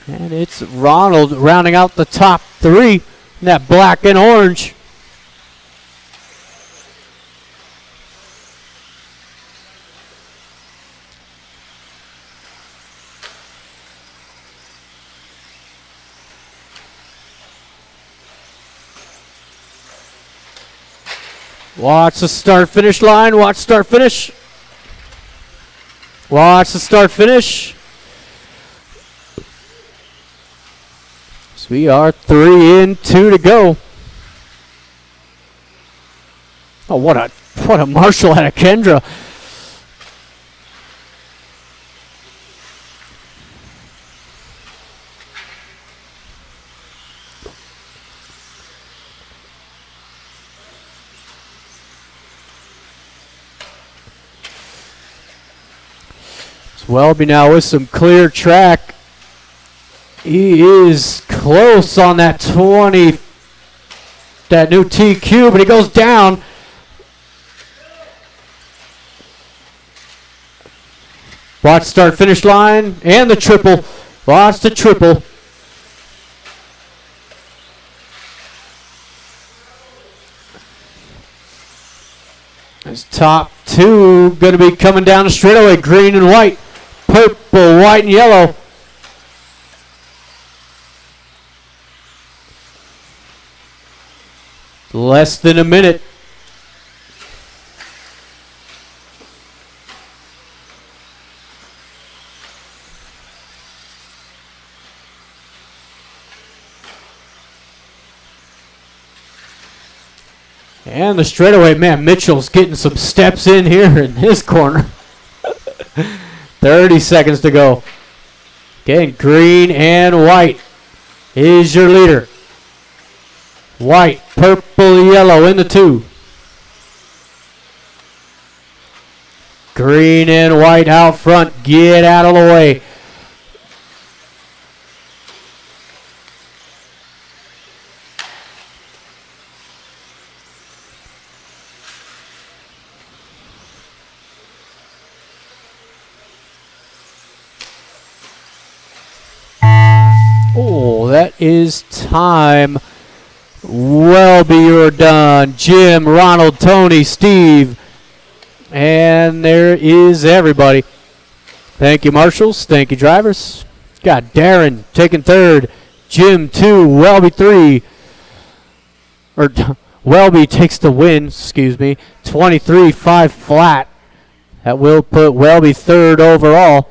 And it's Ronald rounding out the top 3 in that black and orange. Watch the start-finish line. Watch start-finish. Watch the start-finish. So we are 3 in, 2 to go. Oh, what a marshal out of Kendra. Welby now with some clear track. He is close on that 20, that new TQ, but he goes down. Watch start finish line and the triple. Watch the triple. His top 2 going to be coming down the straightaway, green and white. Purple, white, and yellow. Less than a minute. And the straightaway, man, Mitchell's getting some steps in here in his corner. 30 seconds to go. Again, green and white is your leader. White, purple, yellow in the 2. Green and white out front. Get out of the way. Oh, that is time. Welby, you're done. Jim, Ronald, Tony, Steve. And there is everybody. Thank you, marshals. Thank you, drivers. Got Darren taking 3rd. Jim 2. Welby 3. Or Welby takes the win, excuse me. 23-5 flat. That will put Welby 3rd overall.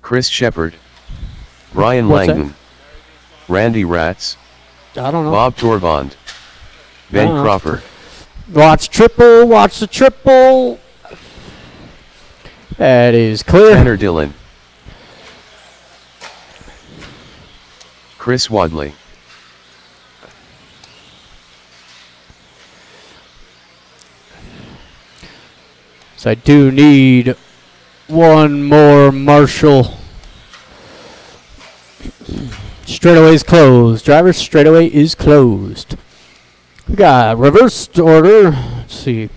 Chris Shepard, Brian What's that? Langdon, Randy Ratz, I don't know. Bob Torbond, Ben Uh-huh. Crawford, Watch triple. Watch the triple. That is clear. Tanner Dillon, Chris Wadley, So I do need one more Marshall. Straightaway is closed. Driver's straightaway is closed. We got reversed order. Let's see.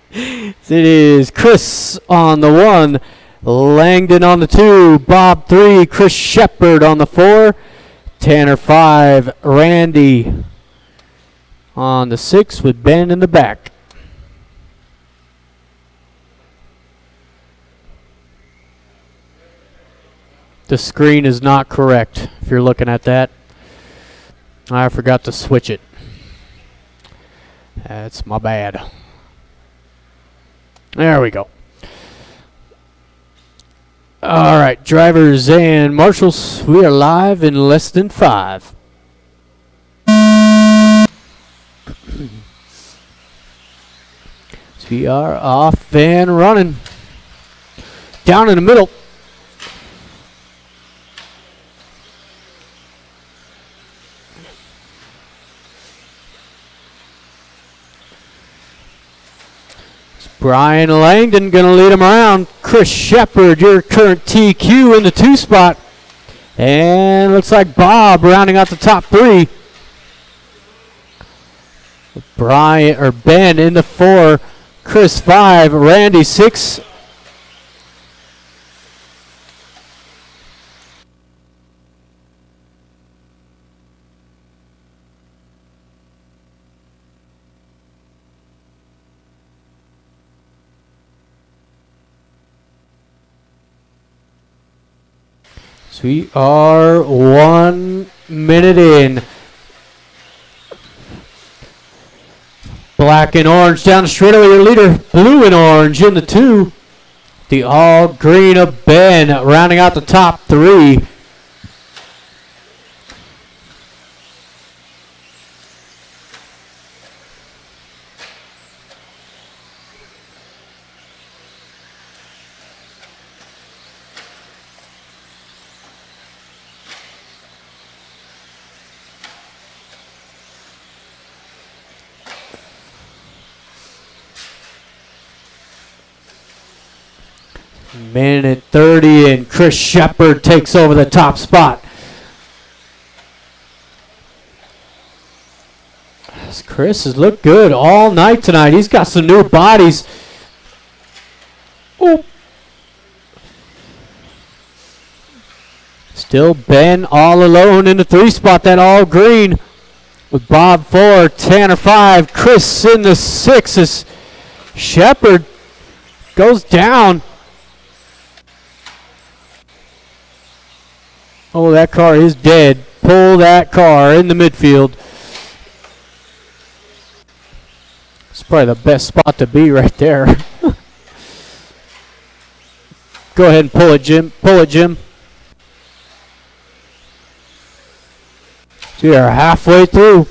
It is Chris on the 1, Langdon on the 2, Bob 3, Chris Shepard on the 4, Tanner 5, Randy on the 6 with Ben in the back. The screen is not correct if you're looking at that. I forgot to switch it. That's my bad. There we go. All right, drivers and marshals, we are live in less than 5. So we are off and running. Down in the middle. Brian Langdon going to lead him around. Chris Shepard, your current TQ in the 2 spot. And looks like Bob rounding out the top 3. Ben in the 4. Chris 5. Randy 6. So we are 1 minute in. Black and orange down the straightaway, your leader. Blue and orange in the 2. The all green of Ben rounding out the top 3. Minute 30 and Chris Shepard takes over the top spot. Chris has looked good all night tonight. He's got some new bodies. Ooh. Still Ben all alone in the 3 spot, that all green. With Bob 4, Tanner 5, Chris in the 6 as Shepard goes down. Oh, that car is dead. Pull that car in the midfield. It's probably the best spot to be right there. Go ahead and pull it, Jim. Pull it, Jim. So we are halfway through.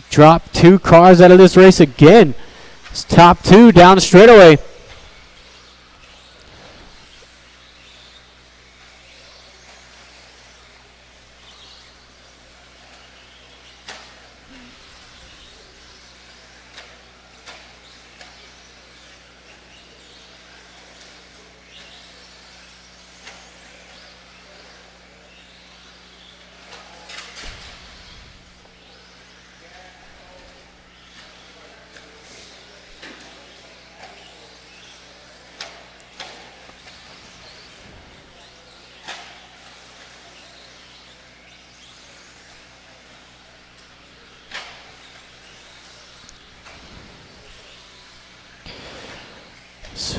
Drop 2 cars out of this race again. It's top 2 down the straightaway.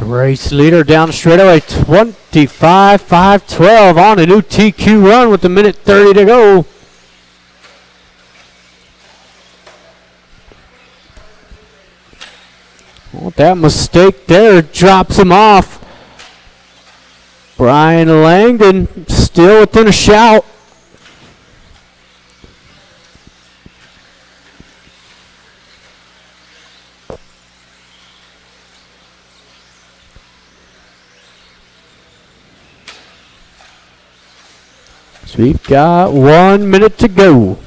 Race leader down the straightaway, 25-5-12 on a new TQ run with a minute 30 to go. Well, that mistake there drops him off. Brian Langdon still within a shout. So we've got 1 minute to go.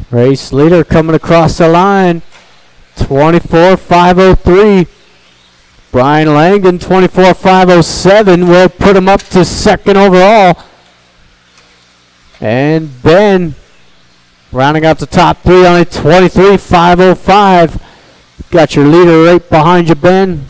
Race leader coming across the line, 24.503. Brian Langdon, 24.507, will put him up to second overall. And Ben, rounding out the top three, only 23.505. Got your leader right behind you, Ben.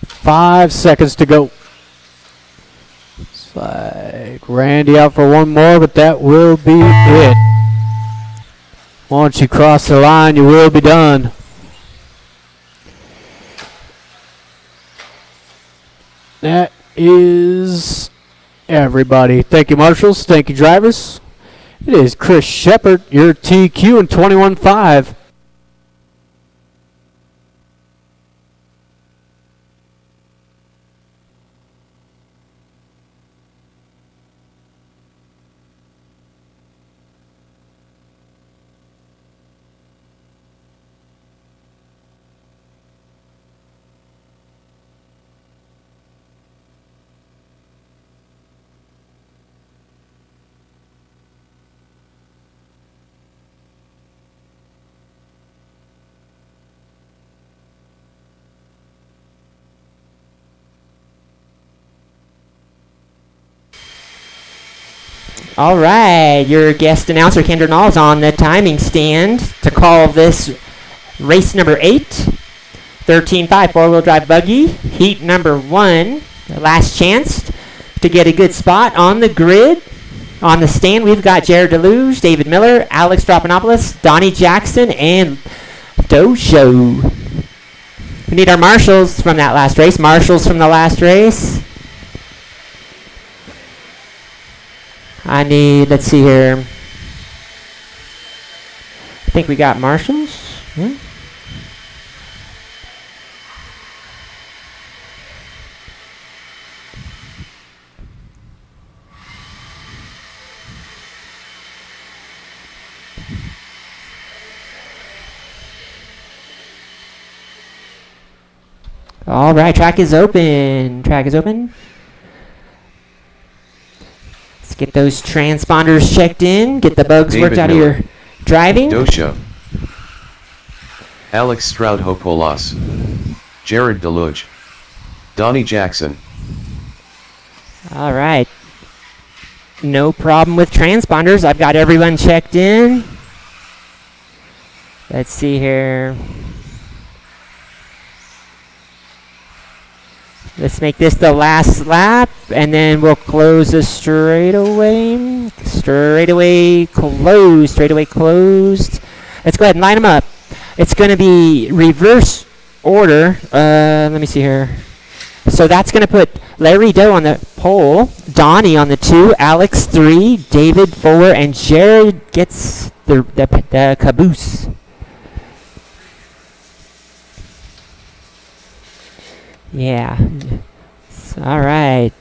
Five seconds to go. It's like Randy out for one more, but that will be it. Once you cross the line, you will be done. That is everybody. Thank you, marshals. Thank you, drivers. It is Chris Shepard, your TQ in 21.5. All right, your guest announcer, Kendra Nall, is on the timing stand to call this race number 8, 13.5 four-wheel drive buggy, heat number 1. The last chance to get a good spot on the grid. On the stand, we've got Jared Deluge, David Miller, Alex Dropanopoulos, Donnie Jackson, and Dojo. We need our marshals from that last race. Marshals from the last race. I need, let's see here. I think we got marshals. All right, track is open. Track is open. Let's get those transponders checked in. Get the bugs David worked out Miller. of your driving. Dosha. Alex Stroud-Hopolas. Jared Deluge. Donnie Jackson. All right. No problem with transponders. I've got everyone checked in. Let's see here. Let's make this the last lap, and then we'll close the straightaway. Straightaway closed. Straightaway closed. Let's go ahead and line them up. It's going to be reverse order. Let me see here. So that's going to put Larry Doe on the pole, Donnie on the 2, Alex 3, David 4, and Jared gets the caboose. Yeah. All right.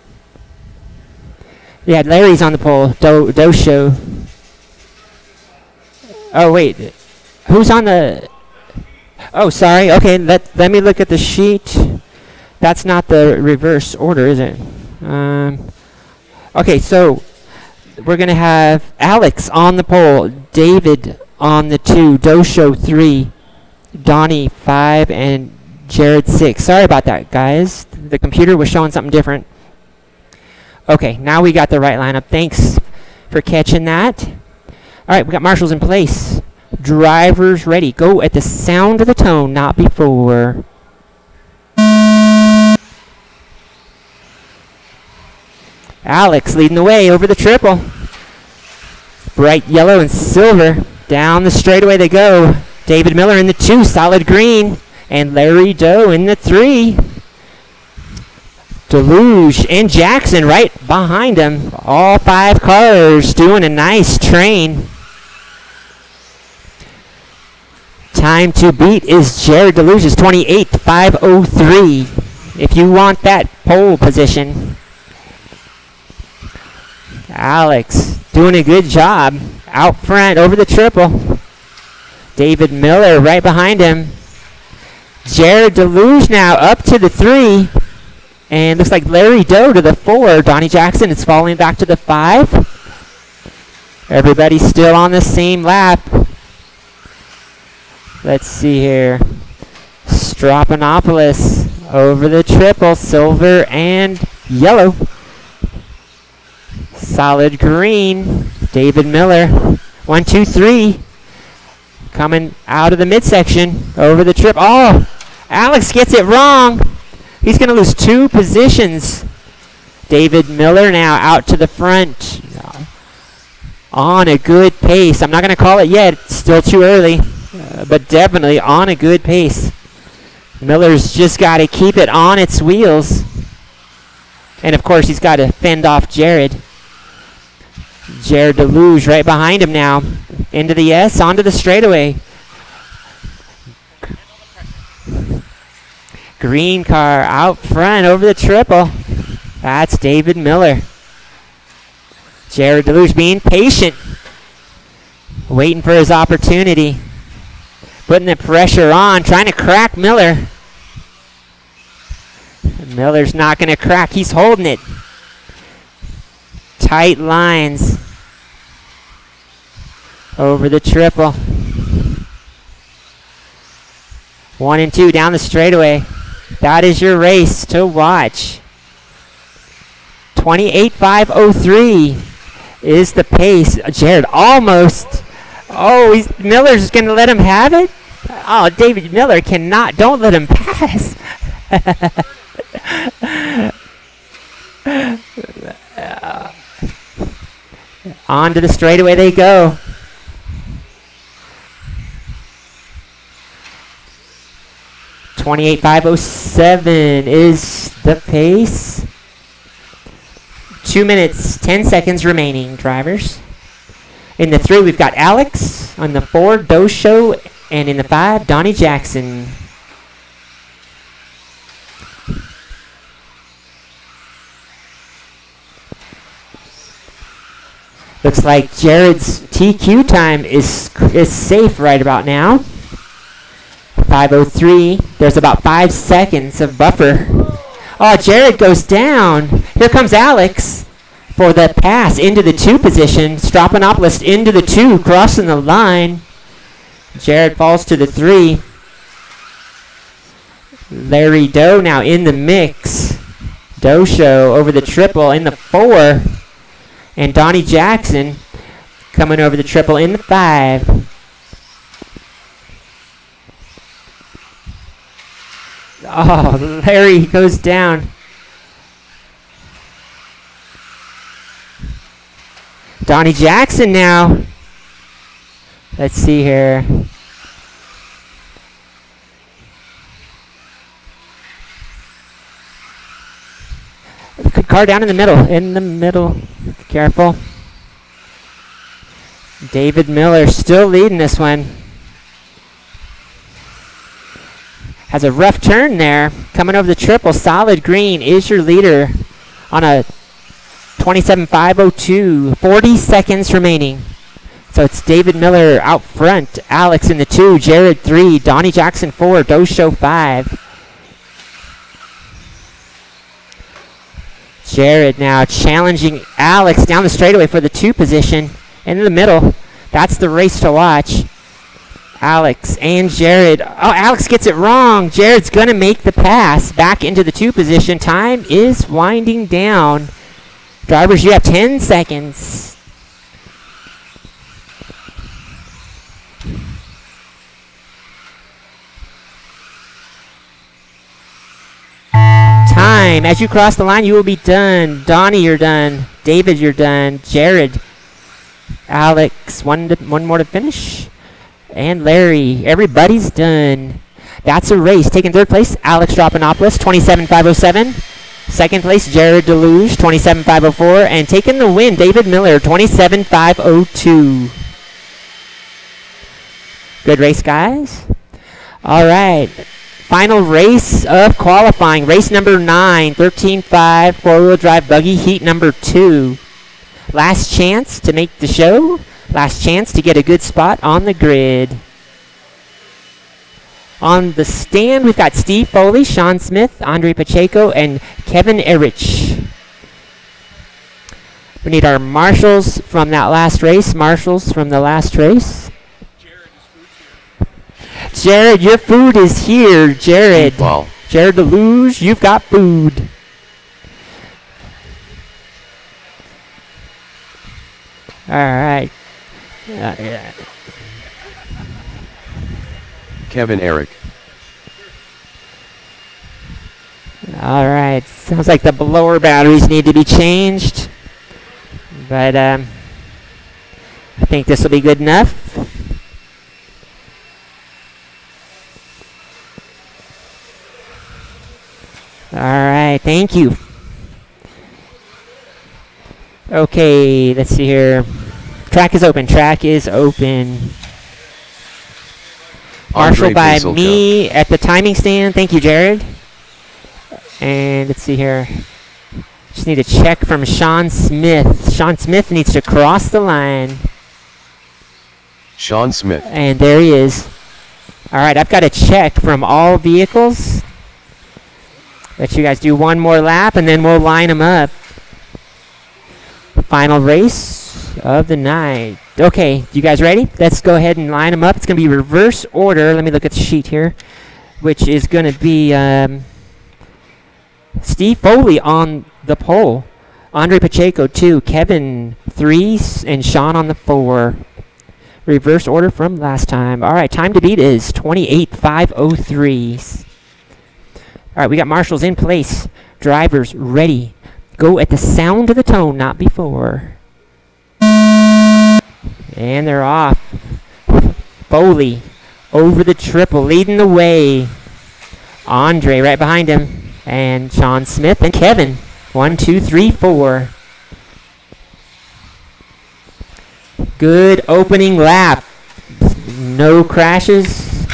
Yeah, Larry's on the pole. Doe show. Oh wait, who's on the? Oh, sorry. Okay, let me look at the sheet. That's not the reverse order, is it? Okay, so we're gonna have Alex on the pole, David on the 2, Dosho 3, Donnie 5, and Jared 6. Sorry about that, guys. The computer was showing something different. Okay, now we got the right lineup. Thanks for catching that. All right, we got marshals in place. Drivers ready. Go at the sound of the tone, not before. Alex leading the way over the triple. Bright yellow and silver. Down the straightaway they go. David Miller in the 2, solid green. And Larry Doe in the 3. Deluge and Jackson right behind him. All 5 cars doing a nice train. Time to beat is Jared Deluge's 28.503. If you want that pole position. Alex doing a good job out front over the triple. David Miller right behind him. Jared Deluge now up to the 3. And looks like Larry Doe to the 4. Donnie Jackson is falling back to the 5. Everybody's still on the same lap. Let's see here. Stropanopoulos over the triple, silver and yellow. Solid green. David Miller. 1, 2, 3. Coming out of the midsection over the trip. Oh, Alex gets it wrong. He's going to lose 2 positions. David Miller now out to the front. On a good pace. I'm not going to call it yet. It's still too early. But definitely on a good pace. Miller's just got to keep it on its wheels. And of course, he's got to fend off Jared. Jared Deluge right behind him now. Into the S, onto the straightaway. Green car out front over the triple. That's David Miller. Jared Deluge being patient. Waiting for his opportunity. Putting the pressure on, trying to crack Miller. Miller's not going to crack. He's holding it. Tight lines. Over the triple. 1 and 2 down the straightaway. That is your race to watch. 28.503 is the pace. Jared almost. Oh, Miller's going to let him have it? Oh, David Miller cannot. Don't let him pass. On to the straightaway they go. .28.507 is the pace. 2 minutes, 10 seconds remaining, drivers. In the 3, we've got Alex. On the 4, Dosho. And in the 5, Donnie Jackson. Looks like Jared's TQ time is safe right about now. 5:03. There's about 5 seconds of buffer. Oh, Jared goes down. Here comes Alex for the pass into the 2 position. Stropanopoulos into the 2, crossing the line. Jared falls to the 3. Larry Doe now in the mix. Doe show over the triple in the 4. And Donnie Jackson coming over the triple in the 5. Oh, Larry goes down. Donnie Jackson now. Let's see here. Car down in the middle. In the middle. Careful. David Miller still leading this one. Has a rough turn there. Coming over the triple. Solid green is your leader on a 27.502. 40 seconds remaining. So it's David Miller out front. Alex in the 2. Jared 3. Donnie Jackson 4. Dosho 5. Jared now challenging Alex down the straightaway for the 2 position. In the middle. That's the race to watch. Alex and Jared. Oh, Alex gets it wrong. Jared's going to make the pass back into the 2 position. Time is winding down. Drivers, you have 10 seconds. time. As you cross the line, you will be done. Donnie, you're done. David, you're done. Jared. Alex, one more to finish. And Larry. Everybody's done. That's a race. Taking third place, Alex Dropinopoulos, 27,507. Second place, Jared Deluge, 27,504. And taking the win, David Miller, 27,502. Good race, guys. All right. Final race of qualifying. Race number 9, 13.5, four-wheel drive buggy, heat number 2. Last chance to make the show. Last chance to get a good spot on the grid. On the stand, we've got Steve Foley, Sean Smith, Andre Pacheco, and Kevin Erich. We need our marshals from that last race. Marshals from the last race. Jared, your food is here. Jared. Wow. Jared Deluge, you've got food. All right. Yeah. Kevin Eric. All right. Sounds like the blower batteries need to be changed. But I think this will be good enough. All right. Thank you. Okay. Let's see here. Track is open. Track is open. Marshal Andre by Basilka. me at the timing stand. Thank you, Jared. And let's see here. Just need a check from Sean Smith. Sean Smith needs to cross the line. Sean Smith. And there he is. All right, I've got a check from all vehicles. Let you guys do one more lap, and then we'll line them up. Final race of the night. Okay, you guys ready? Let's go ahead and line them up. It's going to be reverse order. Let me look at the sheet here, which is going to be Steve Foley on the pole, Andre Pacheco 2, Kevin 3, and Sean on the 4. Reverse order from last time. All right, time to beat is 28,503. All right, we got marshals in place. Drivers ready. Go at the sound of the tone, not before. And they're off. Foley over the triple, leading the way. Andre right behind him. And Sean Smith and Kevin. 1, 2, 3, 4. Good opening lap. No crashes.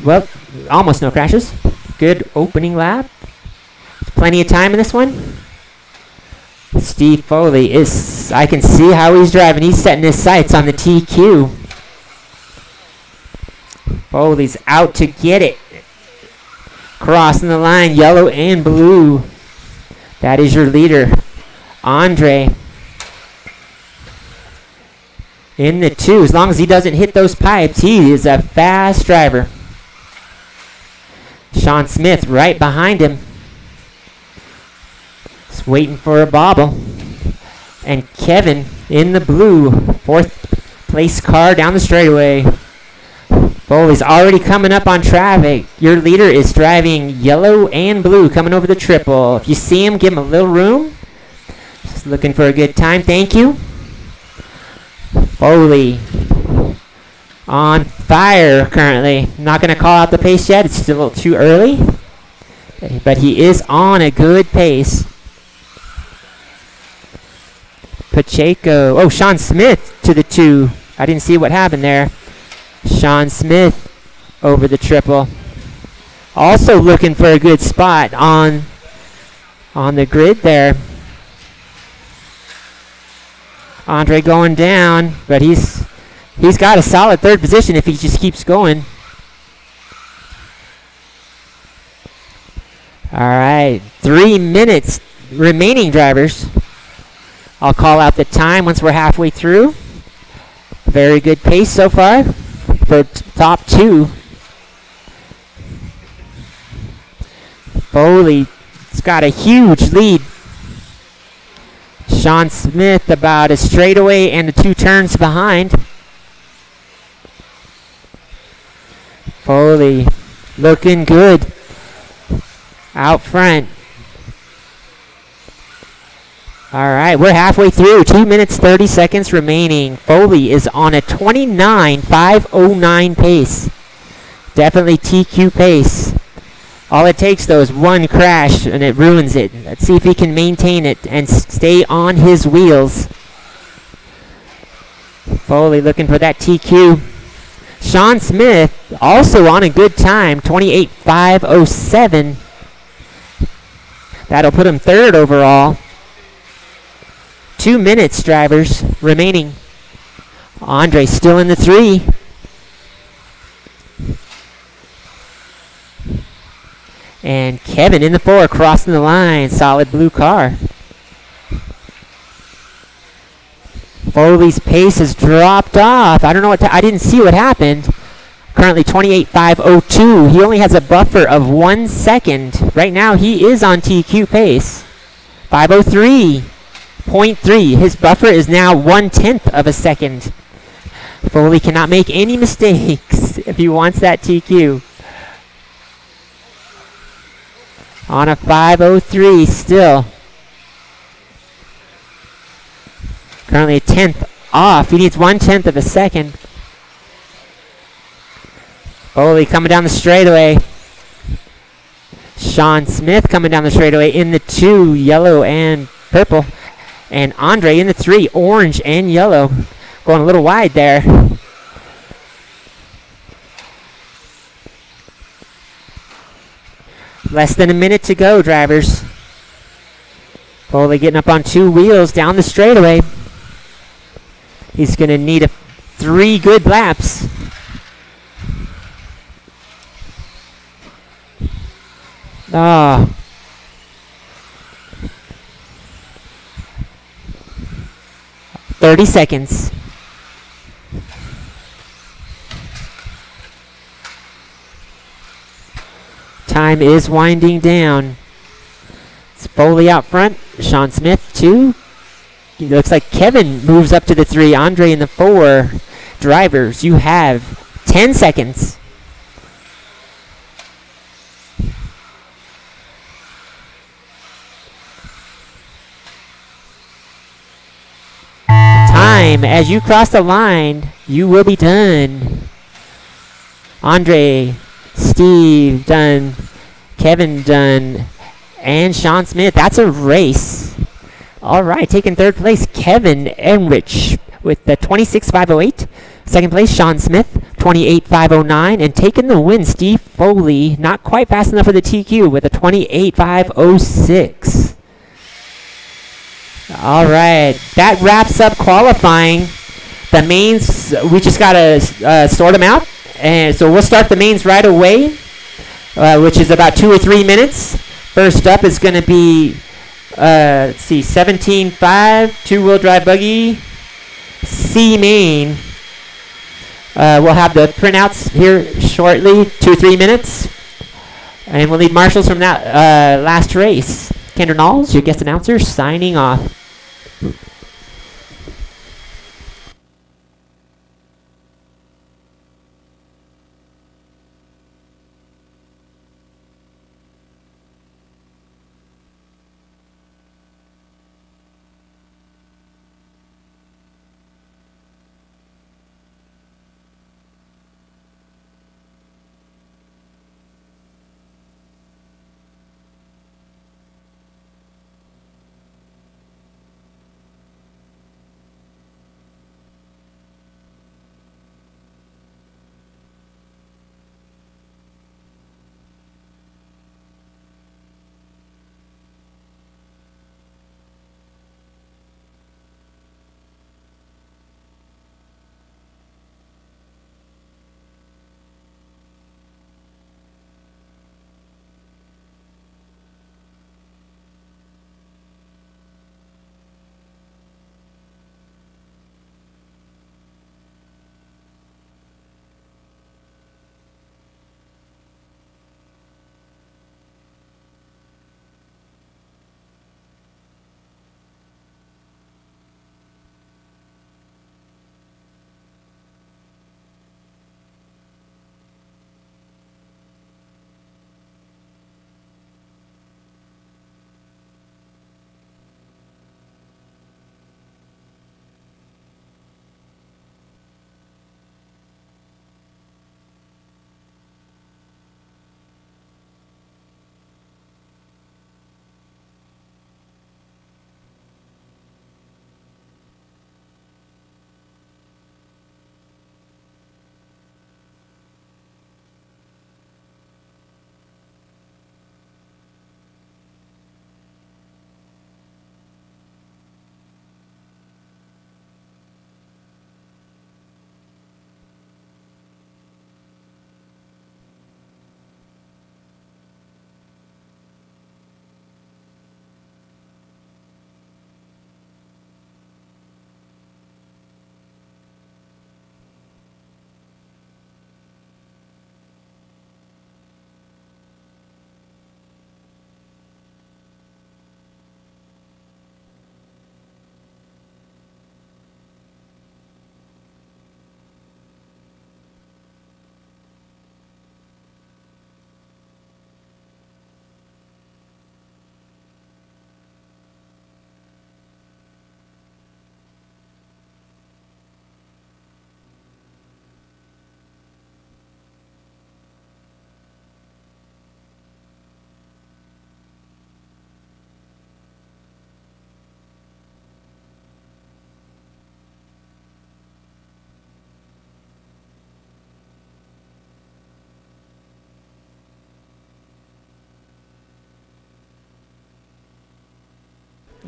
Well, almost no crashes. Good opening lap. Plenty of time in this one. Steve Foley is, I can see how he's driving. He's setting his sights on the TQ. Foley's out to get it. Crossing the line, yellow and blue. That is your leader, Andre. In the 2, as long as he doesn't hit those pipes, he is a fast driver. Sean Smith right behind him. Just waiting for a bobble. And Kevin in the blue, 4th place car down the straightaway. Foley's already coming up on traffic. Your leader is driving yellow and blue coming over the triple. If you see him, give him a little room. Just looking for a good time. Thank you. Foley on fire currently. Not going to call out the pace yet. It's still a little too early. But he is on a good pace. Pacheco. Oh, Sean Smith to the 2. I didn't see what happened there. Sean Smith over the triple. Also looking for a good spot on the grid there. Andre going down, but he's got a solid 3rd position if he just keeps going. All right, 3 minutes remaining, drivers. I'll call out the time once we're halfway through. Very good pace so far for top 2. Foley's got a huge lead. Sean Smith about a straightaway and the 2 turns behind. Foley looking good. out front. All right, we're halfway through. 2 minutes, 30 seconds remaining. Foley is on a 29.509 pace. Definitely TQ pace. All it takes, though, is one crash, and it ruins it. Let's see if he can maintain it and stay on his wheels. Foley looking for that TQ. Sean Smith also on a good time, 28.507. That'll put him third overall. 2 minutes, drivers, remaining. Andre still in the 3. And Kevin in the 4, crossing the line. Solid blue car. Foley's pace has dropped off. I don't know what I didn't see what happened. Currently 28.502. He only has a buffer of 1 second. Right now he is on TQ pace. 503.3. His buffer is now 1/10 of a second. Foley cannot make any mistakes if he wants that TQ. On a 503 still. Currently a 10th off. He needs 1/10 of a second. Foley coming down the straightaway. Sean Smith coming down the straightaway in the 2, yellow and purple. And Andre in the 3, orange and yellow. Going a little wide there. Less than a minute to go, drivers. Foley getting up on 2 wheels down the straightaway. He's going to need 3 good laps. Ah. 30 seconds. Time is winding down. It's Foley out front. Sean Smith 2. It looks like Kevin moves up to the 3. Andre in the 4. Drivers, you have 10 seconds. Time. As you cross the line, you will be done. Andre, Steve done, Kevin done, and Sean Smith. That's a race. All right, taking third place, Kevin Enrich with the 26.508. Second place, Sean Smith, 28.509. And taking the win, Steve Foley, not quite fast enough for the TQ with a 28.506. All right, that wraps up qualifying. The mains, we just got to sort them out. And so we'll start the mains right away, which is about 2 or 3 minutes. First up is going to be, let's see, 17.5, two-wheel drive buggy, C main. We'll have the printouts here shortly, 2 or 3 minutes. And we'll need marshals from that last race. Kendra Knowles, your guest announcer, signing off.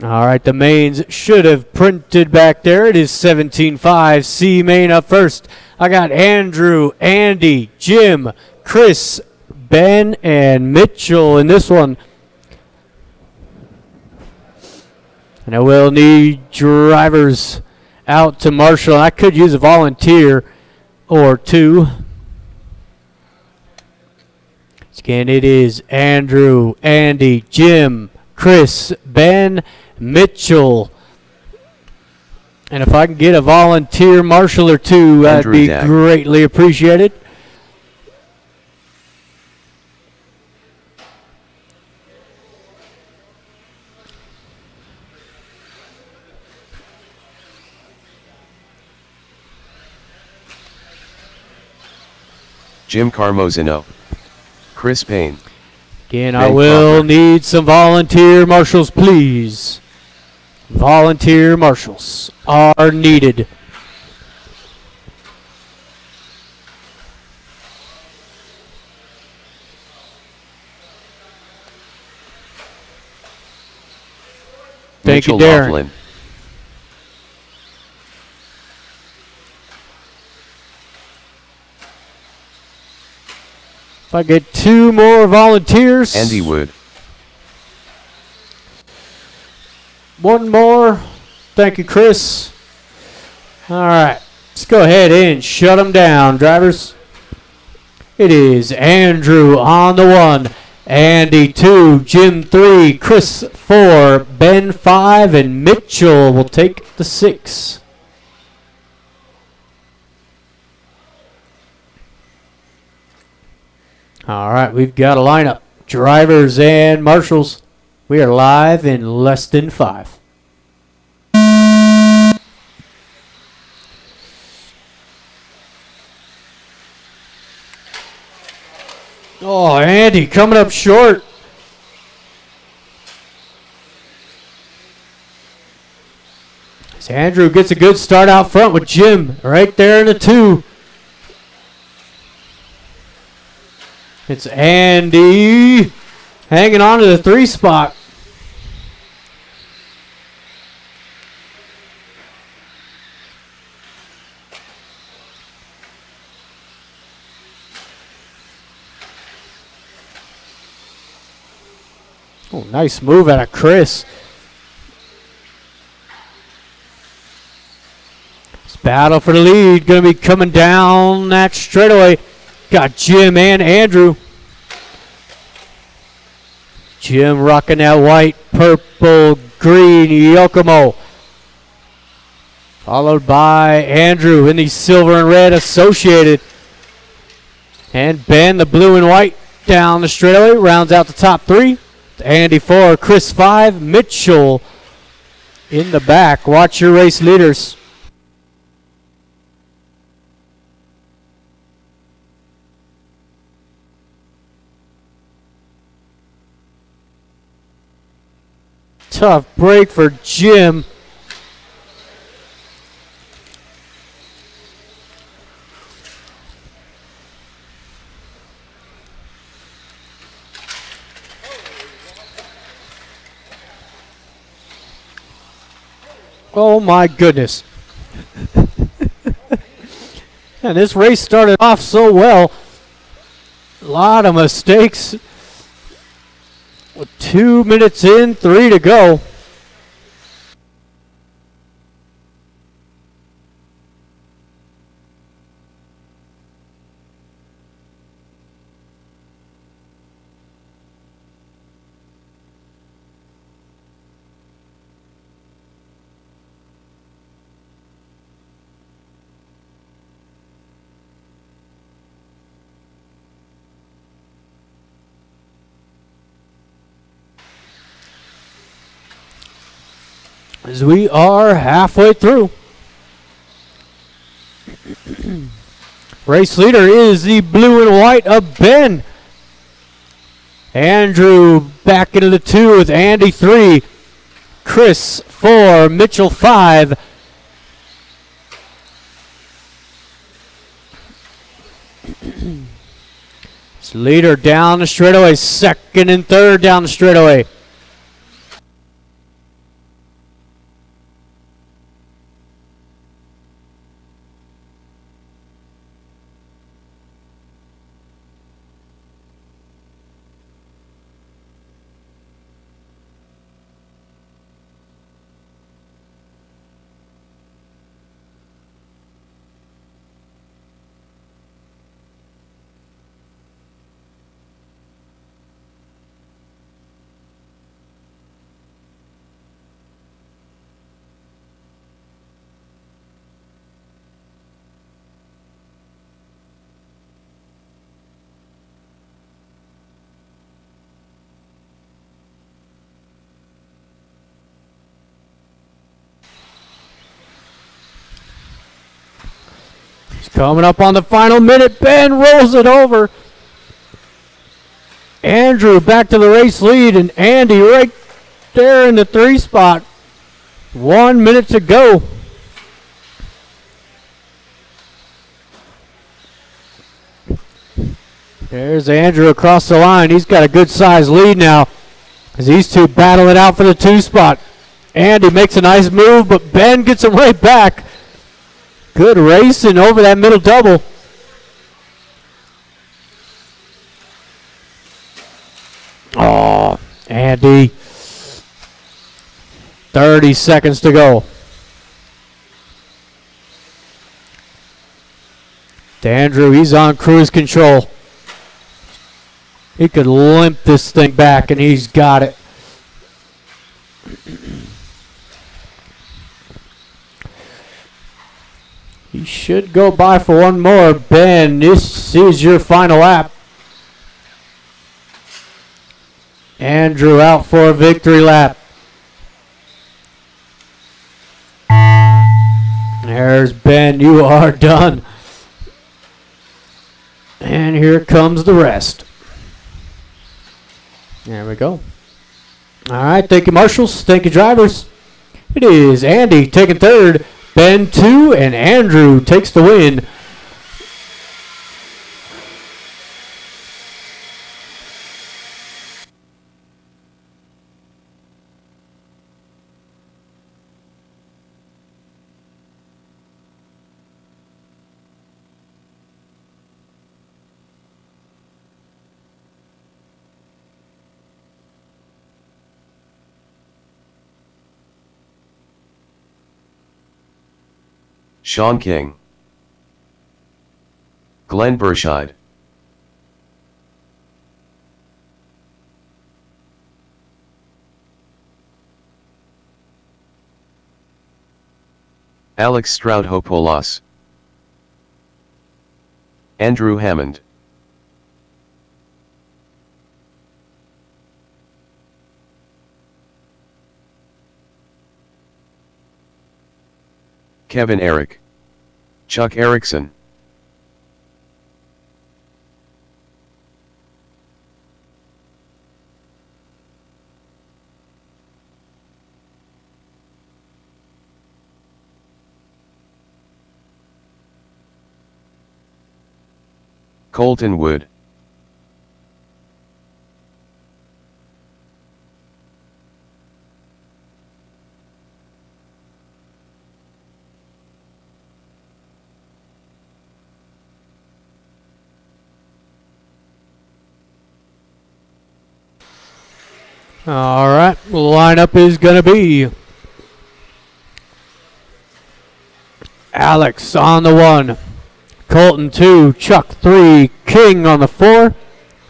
All right, the mains should have printed back there. It is 17-5. C main up first. I got Andrew, Andy, Jim, Chris, Ben, and Mitchell in this one. And I will need drivers out to marshal. I could use a volunteer or two. Again, it is Andrew, Andy, Jim, Chris, Ben, Mitchell. And if I can get a volunteer marshal or two, that'd be greatly appreciated. Jim Carmozino. Chris Payne. Again, I will need some volunteer marshals, please. Volunteer marshals are needed. Thank you, Darren. Laughlin. If I get two more volunteers. Andy Wood. One more. Thank you, Chris. All right. Let's go ahead and shut them down, drivers. It is Andrew on the 1, Andy 2, Jim 3, Chris 4, Ben 5, and Mitchell will take the 6. All right, we've got a lineup. Drivers and marshals. We are live in less than 5. Oh, Andy coming up short. As Andrew gets a good start out front with Jim right there in the 2. It's Andy hanging on to the 3 spot. Oh, nice move out of Chris. This battle for the lead going to be coming down that straightaway. Got Jim and Andrew. Jim rocking that white, purple, green Yokomo. Followed by Andrew in the silver and red Associated. And Ben, the blue and white, down the straightaway, rounds out the top 3. Andy 4, Chris 5, Mitchell in the back. Watch your race leaders. Tough break for Jim. Oh my goodness. And this race started off so well. A lot of mistakes. With 2 minutes in, 3 to go. As we are halfway through. Race leader is the blue and white of Ben. Andrew back into the 2 with Andy 3. Chris 4. Mitchell 5. This leader down the straightaway. Second and third down the straightaway. Coming up on the final minute, Ben rolls it over. Andrew back to the race lead, and Andy right there in the 3 spot. 1 minute to go. There's Andrew across the line. He's got a good size lead now as these two battle it out for the 2 spot. Andy makes a nice move, but Ben gets him right back. Good racing over that middle double. Oh, Andy. 30 seconds to go. Andrew, he's on cruise control. He could limp this thing back, and he's got it. He should go by for one more. Ben, this is your final lap. Andrew out for a victory lap. There's Ben. You are done. And here comes the rest. There we go. All right, thank you, marshals. Thank you, drivers. It is Andy taking third, Ben 2, and Andrew takes the win. Sean King, Glenn Burscheid, Alex Stroudhopoulos, Andrew Hammond, Kevin Eric, Chuck Erickson, Colton Wood, All right, lineup is going to be Alex on the 1, Colton 2, Chuck 3, King on the 4,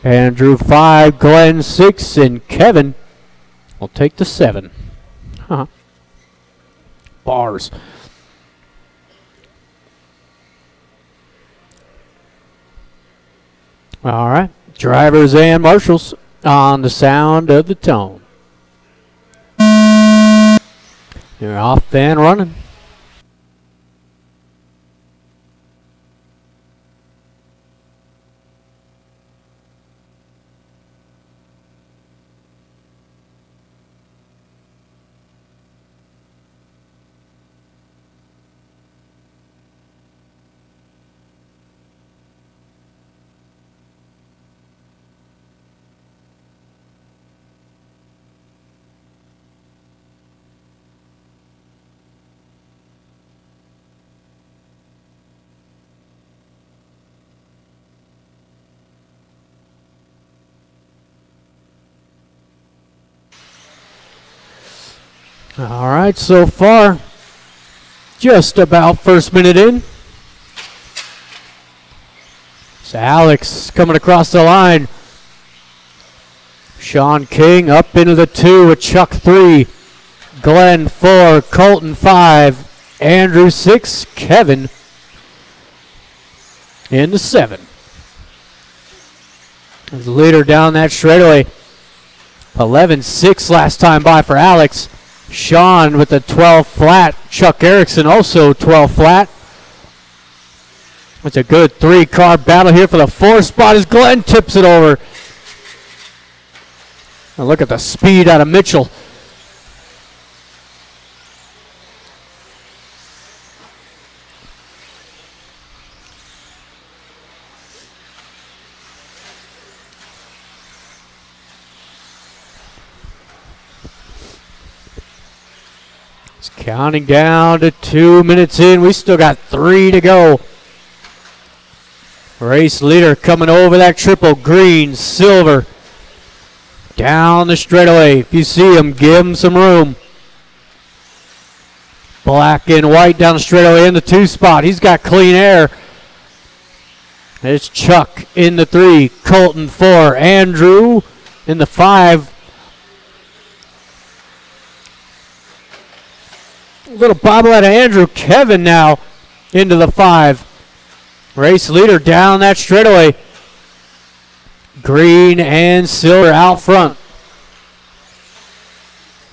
Andrew 5, Glenn 6, and Kevin will take the 7. Bars. All right, drivers and marshals on the sound of the tone. You're off and running. All right, so far, just about first minute in. So Alex coming across the line. Sean King up into the 2 with Chuck 3, Glenn 4, Colton 5, Andrew 6, Kevin in the 7. As the leader down that straightaway. 11-6 last time by for Alex. Sean with the 12 flat. Chuck Erickson also 12 flat. It's a good 3-car battle here for the 4th spot as Glenn tips it over. And look at the speed out of Mitchell. It's counting down to 2 minutes in. We still got 3 to go. Race leader coming over that triple. Green, silver. Down the straightaway. If you see him, give him some room. Black and white down the straightaway in the 2 spot. He's got clean air. There's Chuck in the 3. Colton 4. Andrew in the 5. Little bobblehead of Andrew. Kevin now into the 5. Race leader down that straightaway. Green and silver out front.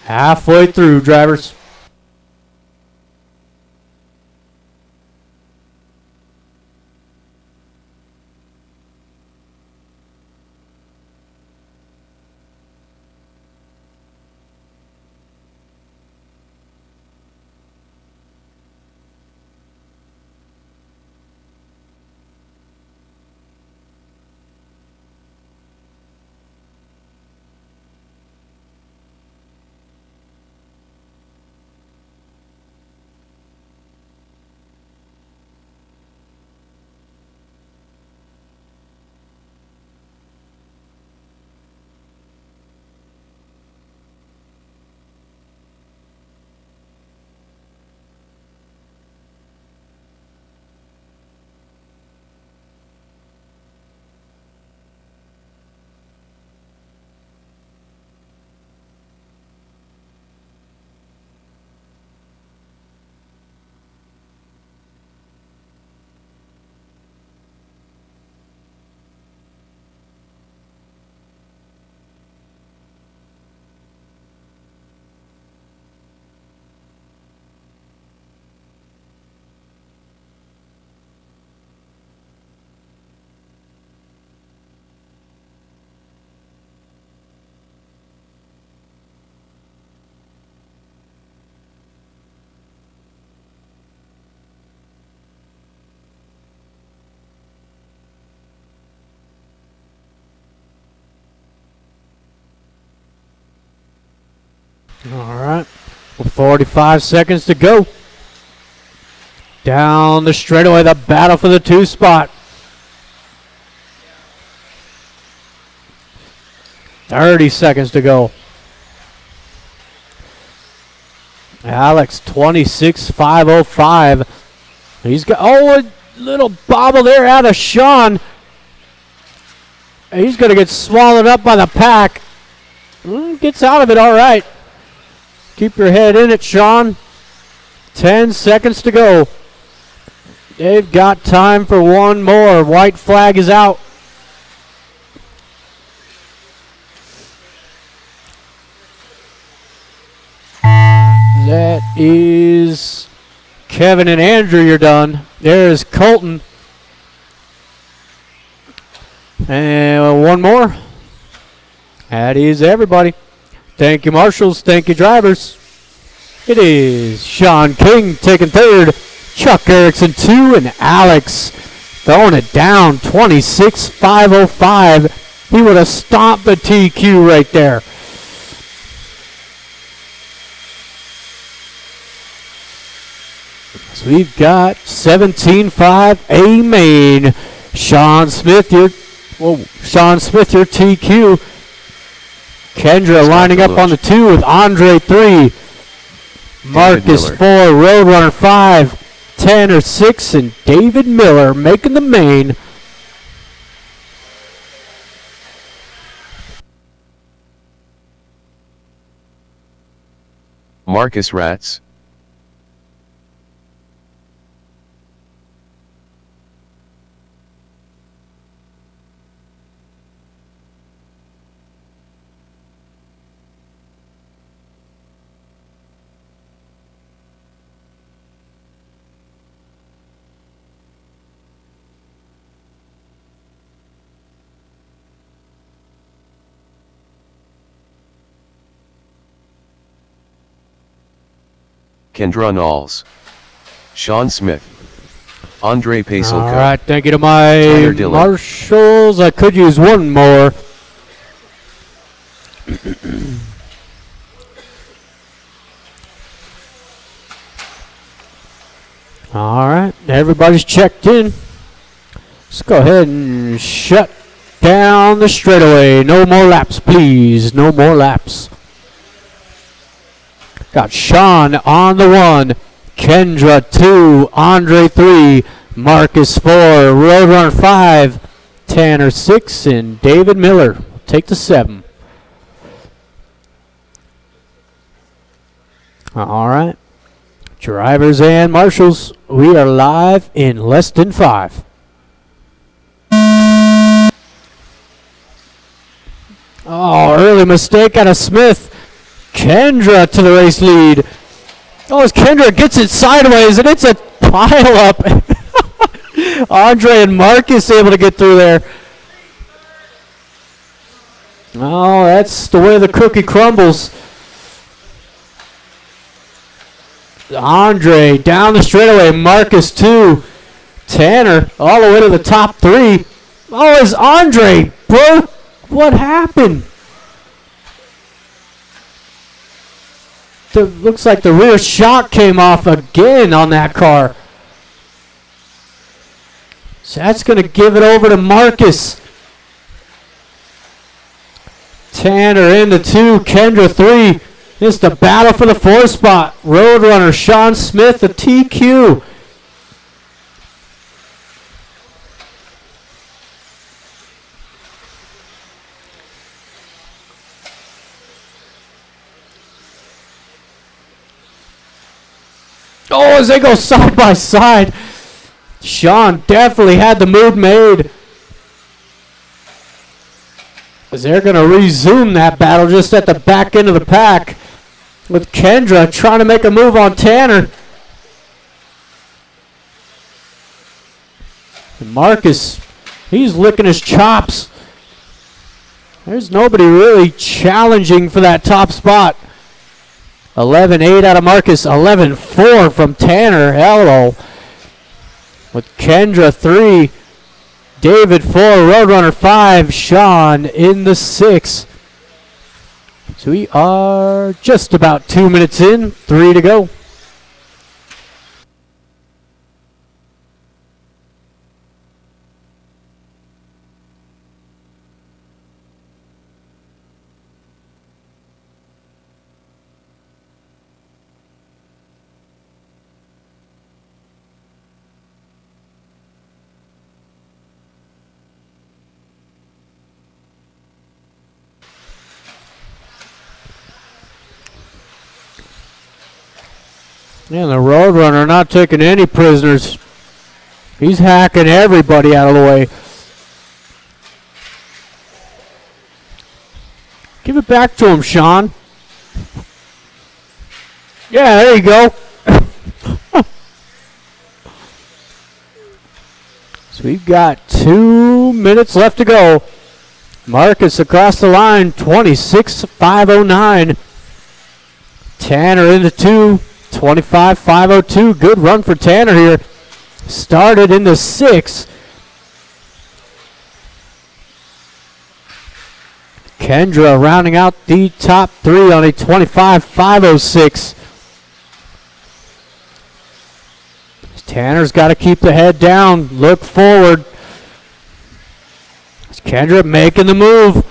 Halfway through, drivers. All right, with 45 seconds to go. Down the straightaway, the battle for the 2 spot. 30 seconds to go. Alex, 26.505. He's got, a little bobble there out of Sean. He's going to get swallowed up by the pack. Gets out of it all right. Keep your head in it, Sean. 10 seconds to go. They've got time for one more. White flag is out. That is Kevin and Andrew, you're done. There's Colton. And one more. That is everybody. Thank you, marshals. Thank you, drivers. It is Sean King taking 3rd, Chuck Erickson 2, and Alex throwing it down 26.505. He would have stomped the TQ right there. So we've got 17.5 A main. Sean Smith, your TQ. Kendra lining up on the 2 with Andre 3. Marcus 4, Roadrunner 5, 10 or 6, and David Miller making the main. Marcus Rats. Kendra Knowles. Sean Smith. Andre Pacelko. All right, thank you to my Tyler Dillon. marshals. I could use one more. All right, everybody's checked in. Let's go ahead and shut down the straightaway. No more laps, please. No more laps. Got Sean on the 1, Kendra 2, Andre 3, Marcus 4, Roadrunner 5, Tanner 6, and David Miller will take the 7. All right. Drivers and marshals, we are live in less than 5. Oh, early mistake out of Smith. Kendra to the race lead. Oh, as Kendra gets it sideways, and it's a pile up. Andre and Marcus able to get through there. Oh, that's the way the cookie crumbles. Andre down the straightaway. Marcus 2. Tanner all the way to the top 3. Oh, it's Andre. Bro, what happened? Looks like the rear shock came off again on that car. So that's going to give it over to Marcus. Tanner into 2, Kendra 3. It's the battle for the 4 spot. Roadrunner Sean Smith, the TQ. Oh, as they go side by side. Sean definitely had the move made. As they're going to resume that battle just at the back end of the pack. With Kendra trying to make a move on Tanner. And Marcus, he's licking his chops. There's nobody really challenging for that top spot. 11-8 out of Marcus, 11-4 from Tanner. Hello. With Kendra 3, David 4, Roadrunner 5, Sean in the 6. So we are just about 2 minutes in, 3 to go. And the Roadrunner not taking any prisoners. He's hacking everybody out of the way. Give it back to him, Sean. Yeah, there you go. So we've got 2 minutes left to go. Marcus across the line, 26.509. Tanner into 2. 25.502. Good run for Tanner here. Started in the 6. Kendra rounding out the top 3 on a 25.506. Tanner's got to keep the head down. Look forward. It's Kendra making the move.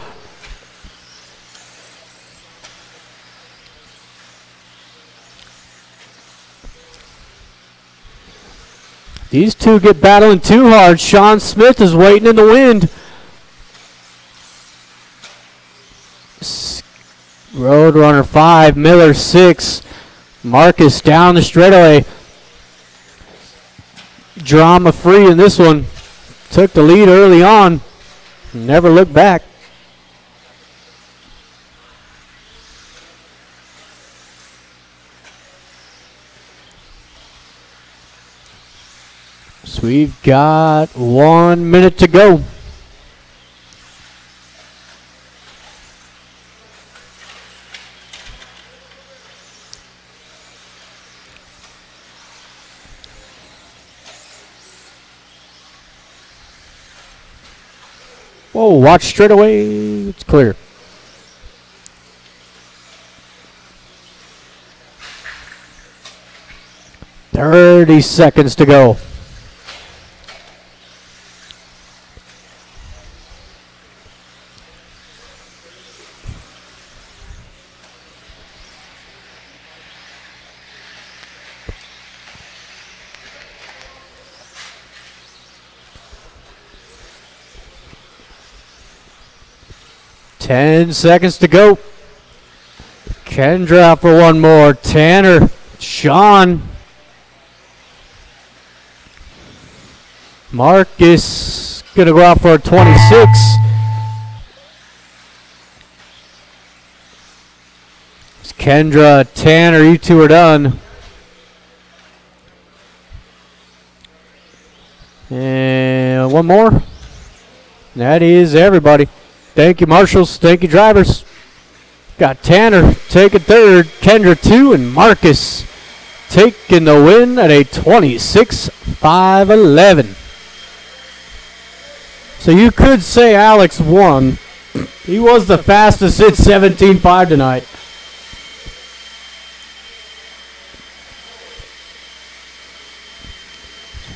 These two get battling too hard. Sean Smith is waiting in the wind. Roadrunner 5, Miller 6. Marcus down the straightaway. Drama free in this one. Took the lead early on. Never looked back. So we've got 1 minute to go. Whoa, watch straight away. It's clear. "30 seconds to go." "10 seconds to go." Kendra out for one more. Tanner, Sean, Marcus gonna go out for a 26. It's Kendra, Tanner, you two are done. And one more. That is everybody. Thank you, marshals. Thank you, drivers. Got Tanner taking third, Kendra 2, and Marcus taking the win at a 26-5-11. So you could say Alex won. He was the fastest at 17.5 tonight.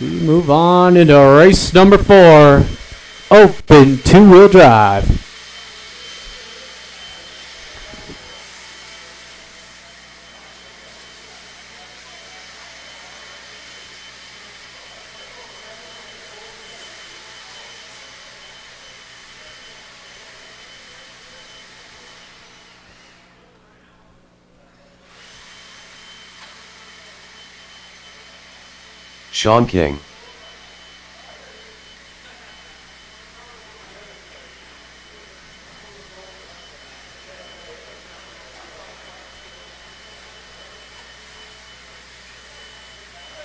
We move on into race number 4. Open two-wheel drive. Sean King.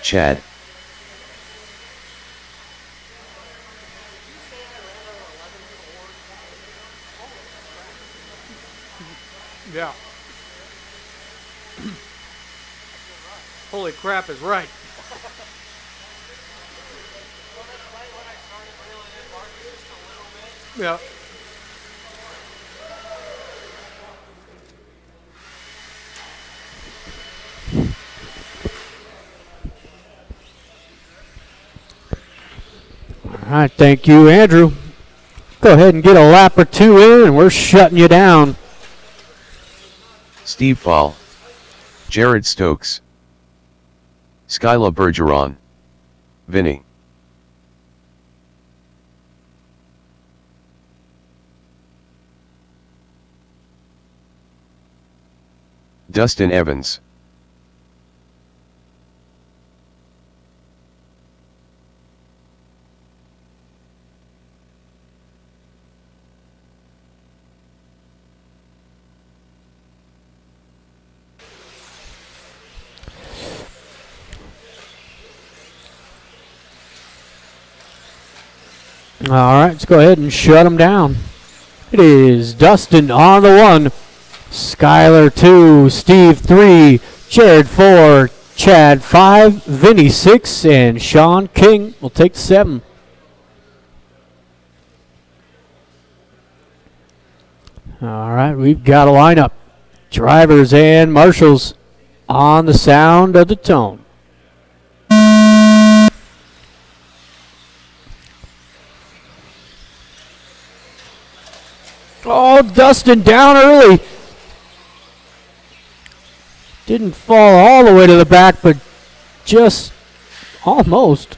Chad. Yeah. Holy crap is right. Yeah. All right, thank you, Andrew. Go ahead and get a lap or two in, and we're shutting you down. Steve Fall. Jared Stokes. Skyla Bergeron. Vinny. Dustin Evans. All right, let's go ahead and shut them down. It is Dustin on the 1, Skylar 2, Steve 3, Jared 4, Chad 5, Vinny 6, and Sean King will take 7. All right, we've got a lineup. Drivers and marshals on the sound of the tone. Oh, Dustin down early. Didn't fall all the way to the back, but just almost.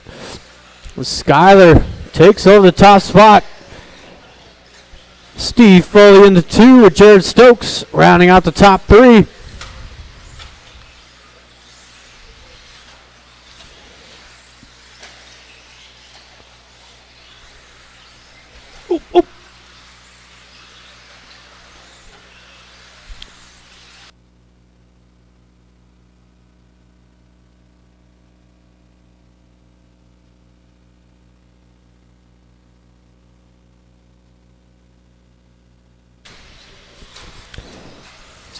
Skylar takes over the top spot. Steve Foley in the 2 with Jared Stokes rounding out the top 3. Oop, oop.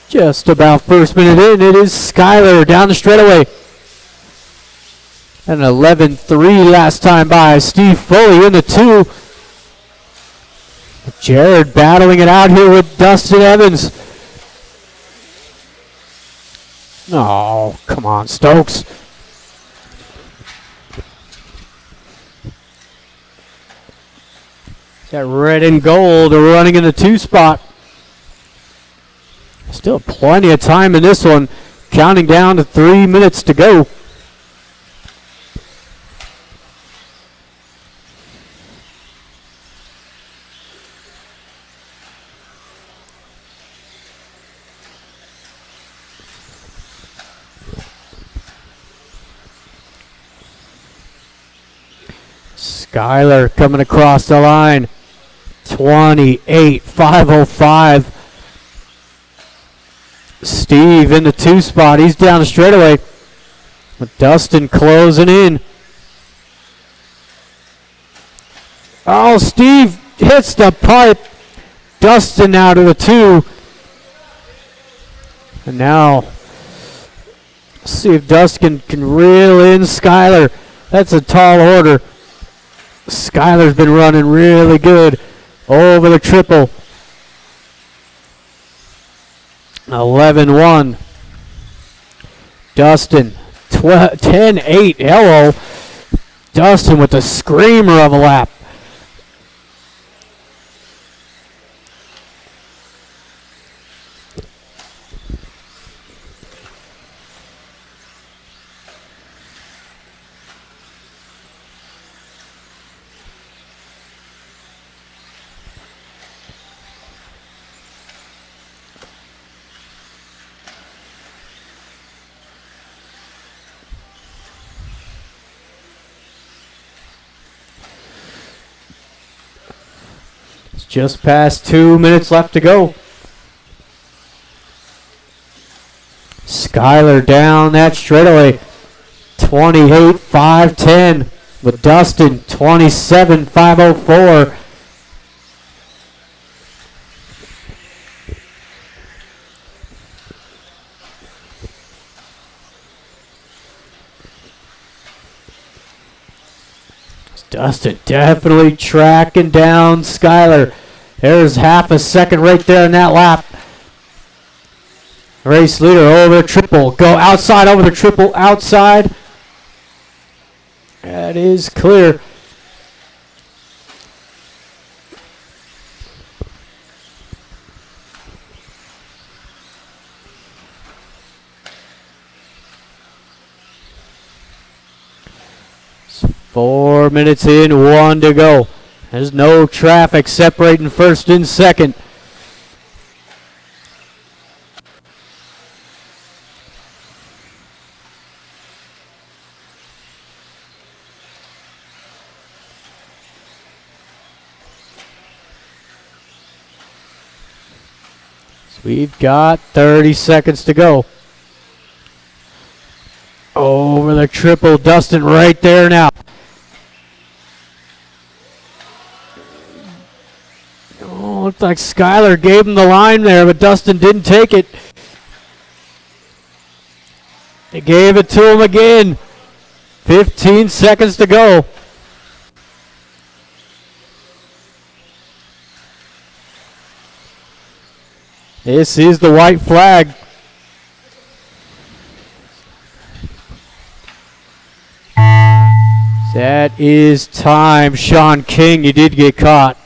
Just about first minute in, it is Skylar down the straightaway. An 11-3 last time by. Steve Foley in the 2. Jared battling it out here with Dustin Evans. Oh, come on, Stokes. That red and gold are running in the 2 spot. Still plenty of time in this one. Counting down to 3 minutes to go. Skyler coming across the line. 28.505. Steve in the 2 spot. He's down the straightaway. With Dustin closing in. Oh, Steve hits the pipe. Dustin out of the 2. And now, let's see if Dustin can reel in Skyler. That's a tall order. Skyler's been running really good over the triple. 11-1. Dustin, 10-8. Hello. Dustin with the screamer of a lap. Just past 2 minutes left to go. Skyler down that straightaway. 28.510 with Dustin 27.504. Dustin definitely tracking down Skyler. There's half a second right there in that lap. Race leader over the triple. Go outside over the triple. Outside. That is clear. It's 4 minutes in, 1 to go. There's no traffic separating first and second. So we've got 30 seconds to go. Over the triple, Dustin right there now. Oh, looked like Skyler gave him the line there, but Dustin didn't take it. They gave it to him again. 15 seconds to go. This is the white flag. That is time. Sean King, you did get caught.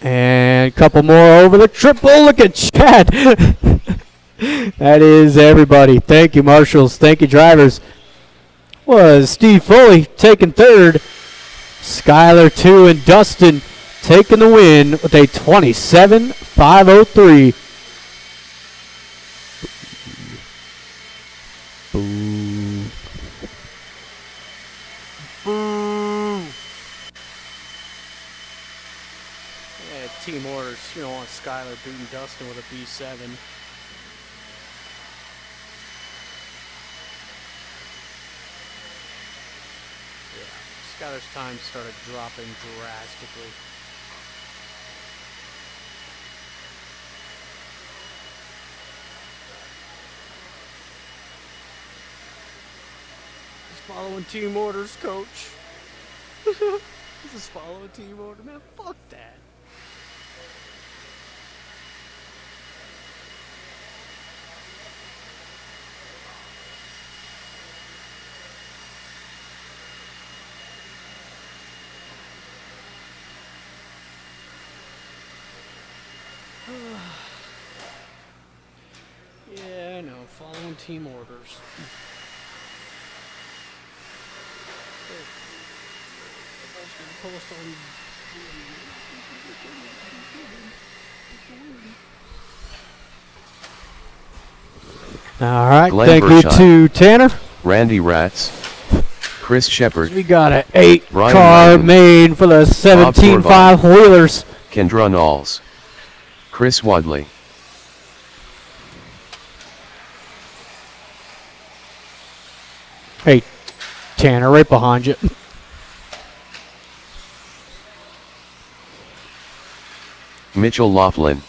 And a couple more over the triple. Look at Chad. That is everybody. Thank you, marshals. Thank you, drivers. Was Steve Foley taking third. Skyler 2 and Dustin taking the win with a 27.503. Boo. Boo. Yeah, team orders. You don't want Skyler beating Dustin with a B7. Yeah, Skyler's time started dropping drastically. Following team orders, coach. Just follow a team order, man. Fuck that. Yeah, I know. Following team orders. Post on. All right, Glenn thank Burchard. you to Tanner. Randy Ratz, Chris Shepard, We got an 8-car Ryan main for the 17.5 Wheelers. Kendra Knowles, Chris Wadley, Hey, Tanner, right behind you. Mitchell Laughlin,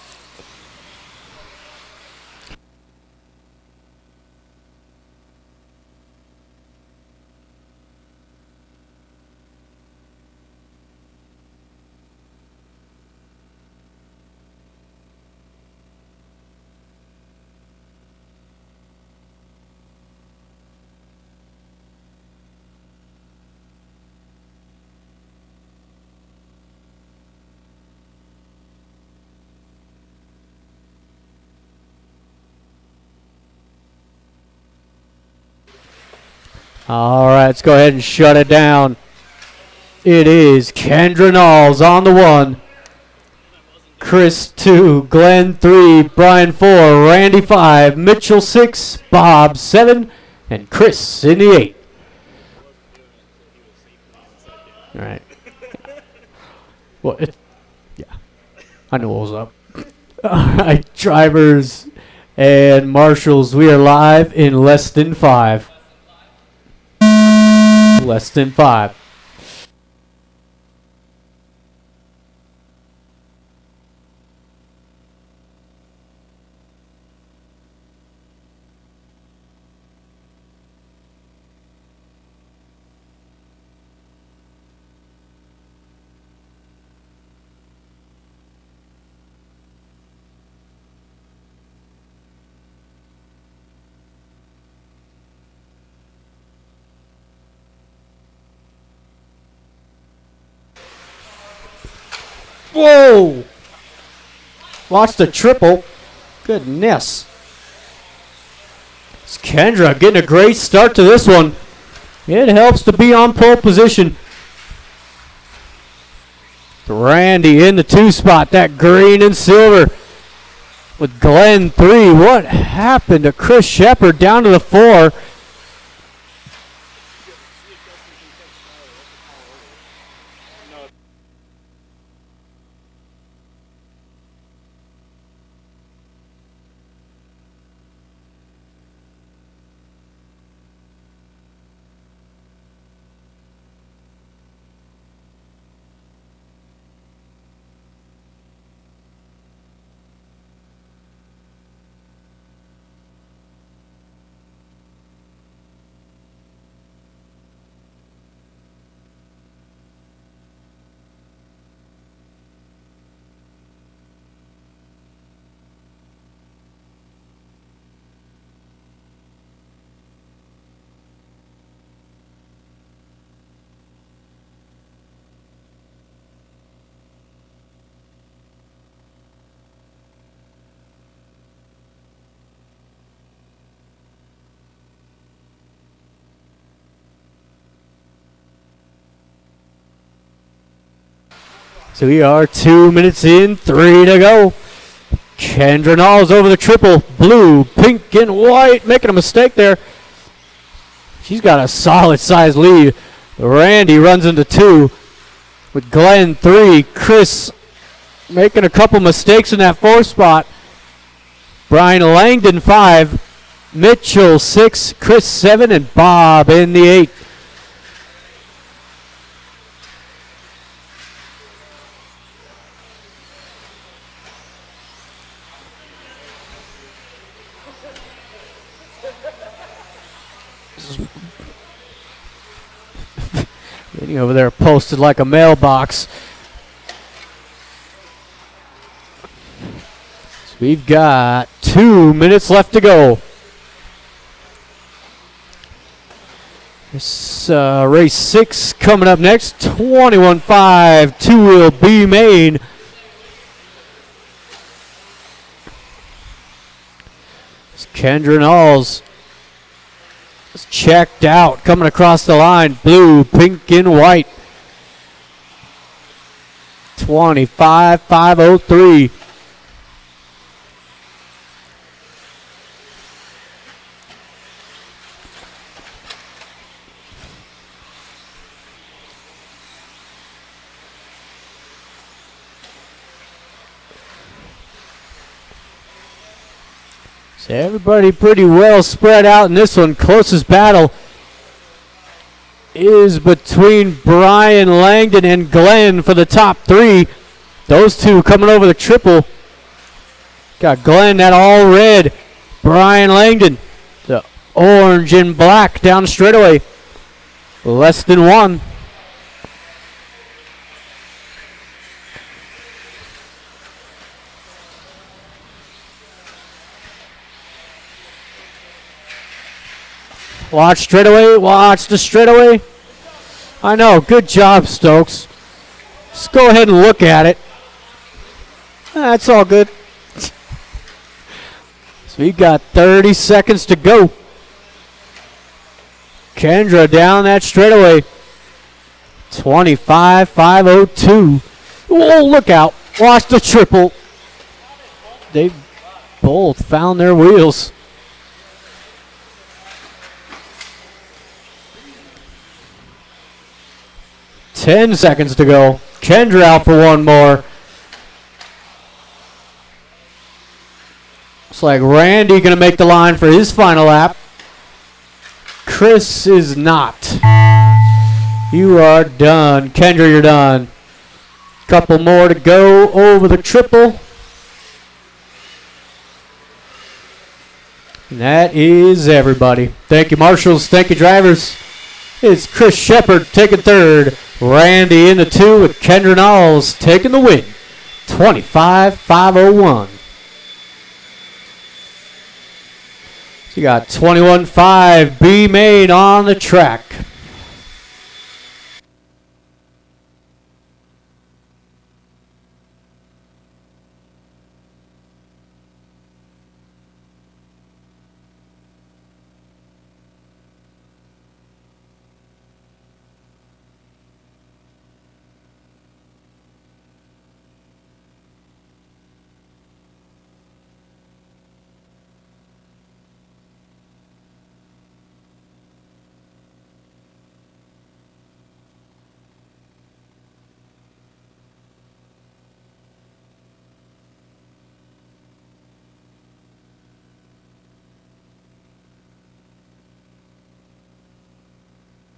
All right, let's go ahead and shut it down. It is Kendra Knowles on the 1. Chris 2, Glenn 3, Brian 4, Randy 5, Mitchell 6, Bob 7, and Chris in the 8. All right. Well, yeah, I know what was up. All right, drivers and marshals, we are live in less than 5. Less than 5. Whoa! Lost a triple. Goodness. It's Kendra getting a great start to this one. It helps to be on pole position. Randy in the 2 spot. That green and silver. With Glenn 3. What happened to Chris Shepard down to the 4? So we are 2 minutes in, 3 to go. Kendra Knowles over the triple. Blue, pink, and white. Making a mistake there. She's got a solid size lead. Randy runs into 2 with Glenn 3. Chris making a couple mistakes in that 4th spot. Brian Langdon 5. Mitchell 6. Chris 7. And Bob in the 8. Getting over there posted like a mailbox. So we've got 2 minutes left to go. This race 6 coming up next. 21.5 two-wheel B main. Kendra Knowles is checked out, coming across the line. Blue, pink, and white. 25.503. So everybody pretty well spread out in this one. Closest battle is between Brian Langdon and Glenn for the top 3. Those two coming over the triple. Got Glenn, that all red. Brian Langdon, the orange and black down the straightaway. Less than 1. Watch straightaway. Watch the straightaway. I know. Good job, Stokes. Just go ahead and look at it. That's all good. So we got 30 seconds to go. Kendra down that straightaway. 25.502. Oh, look out. Watch the triple. They both found their wheels. 10 seconds to go. Kendra out for one more. Looks like Randy going to make the line for his final lap. Chris is not. You are done. Kendra, you're done. Couple more to go over the triple. And that is everybody. Thank you, marshals. Thank you, drivers. It's Chris Shepard taking third. Randy in the 2 with Kendra Knowles taking the win. 25.501. So you got 21.5 B main on the track.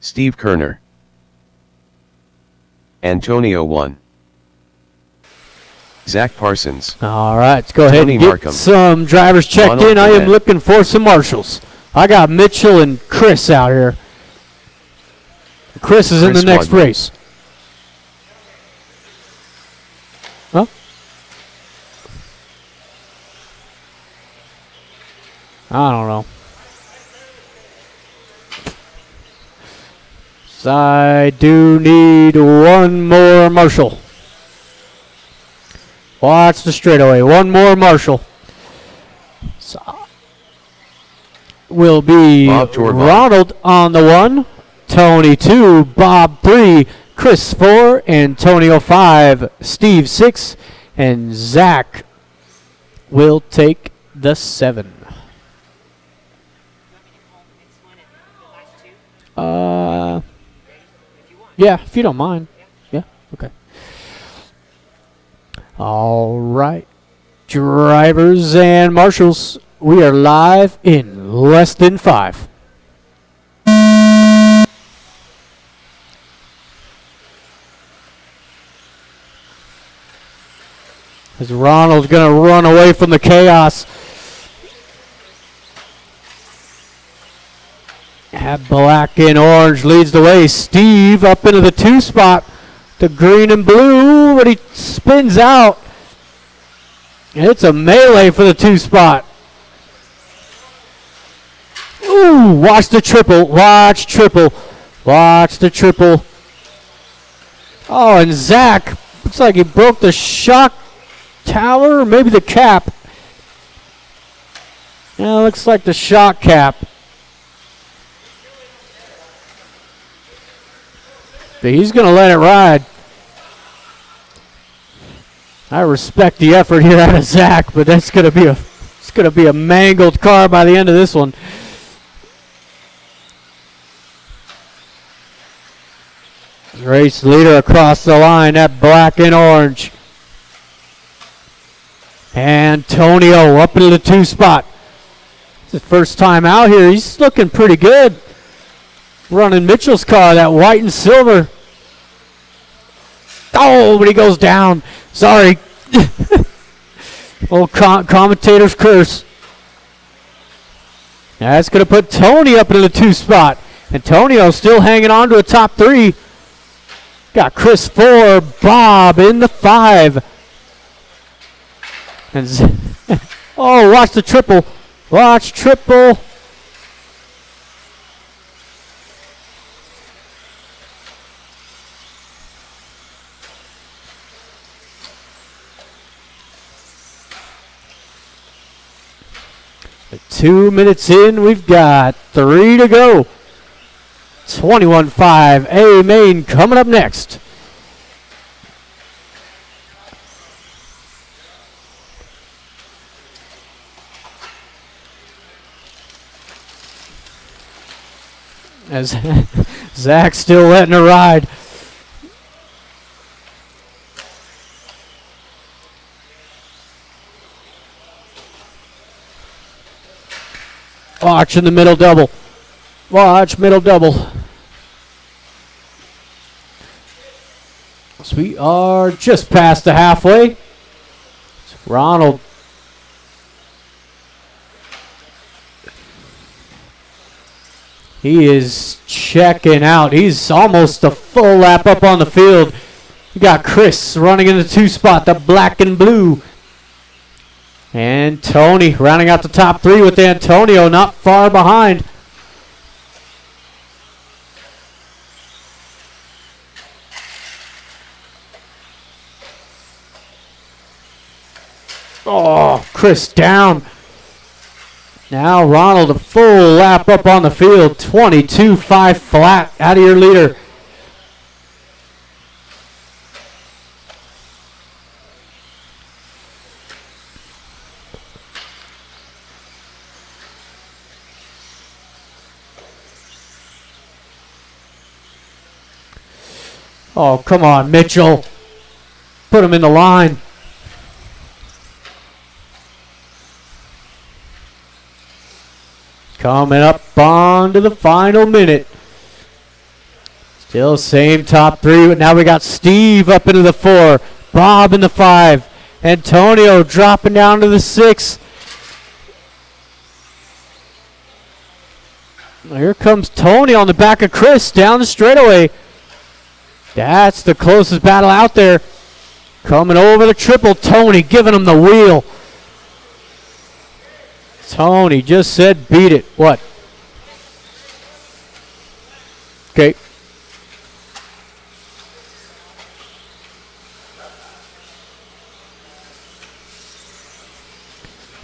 Steve Kerner. Antonio 1. Zach Parsons. All right, let's go ahead Tony and get Markham. some drivers checked Ronald in. I am Burnett. looking for some marshals. I got Mitchell and Chris out here. Chris is in Chris the next Wadley. race. Huh? I don't know. So I do need one more marshal. Watch the straightaway. One more marshal. So will be Bob Torvald. Ronald on the 1, Tony 2, Bob 3, Chris 4, Antonio 5, Steve 6, and Zach will take the 7. Yeah, if you don't mind. Yeah, okay. All right. Drivers and marshals, we are live in less than 5. As Ronald's going to run away from the chaos. That black and orange leads the way. Steve up into the 2 spot. The green and blue, but he spins out. And it's a melee for the 2 spot. Ooh, watch the triple. Watch triple. Watch the triple. Oh, and Zach, looks like he broke the shock tower, or maybe the cap. Yeah, looks like the shock cap. But he's going to let it ride. I respect the effort here out of Zach, but that's going to be a mangled car by the end of this one. Race leader across the line, that black and orange. Antonio up into the 2 spot. It's his first time out here. He's looking pretty good. Running Mitchell's car, that white and silver. Oh, but he goes down. Sorry. Old commentator's curse. That's going to put Tony up into the 2 spot. Antonio still hanging on to a top 3. Got Chris 4, Bob in the 5. And oh, watch the triple. Watch triple. At 2 minutes in, we've got 3 to go. 21-5, A main coming up next. As Zach's still letting her ride. Watch in the middle double. Watch middle double. So we are just past the halfway. It's Ronald. He is checking out. He's almost a full lap up on the field. You got Chris running in the 2 spot, the black and blue. And Tony rounding out the top 3 with Antonio not far behind. Oh, Chris down. Now Ronald a full lap up on the field. 22-5 flat out of your leader. Oh, come on, Mitchell. Put him in the line. Coming up on to the final minute. Still same top 3, but now we got Steve up into the 4. Bob in the 5. Antonio dropping down to the 6. Here comes Tony on the back of Chris down the straightaway. That's the closest battle out there. Coming over the triple. Tony giving him the wheel. Tony just said beat it. What? Okay.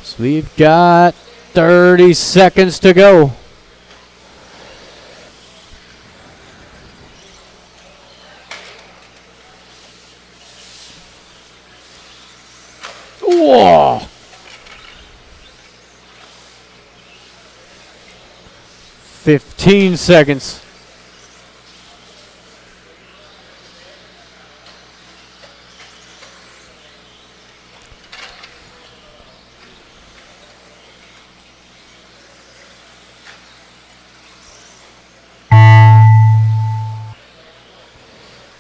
So we've got 30 seconds to go. Whoa. 15 seconds.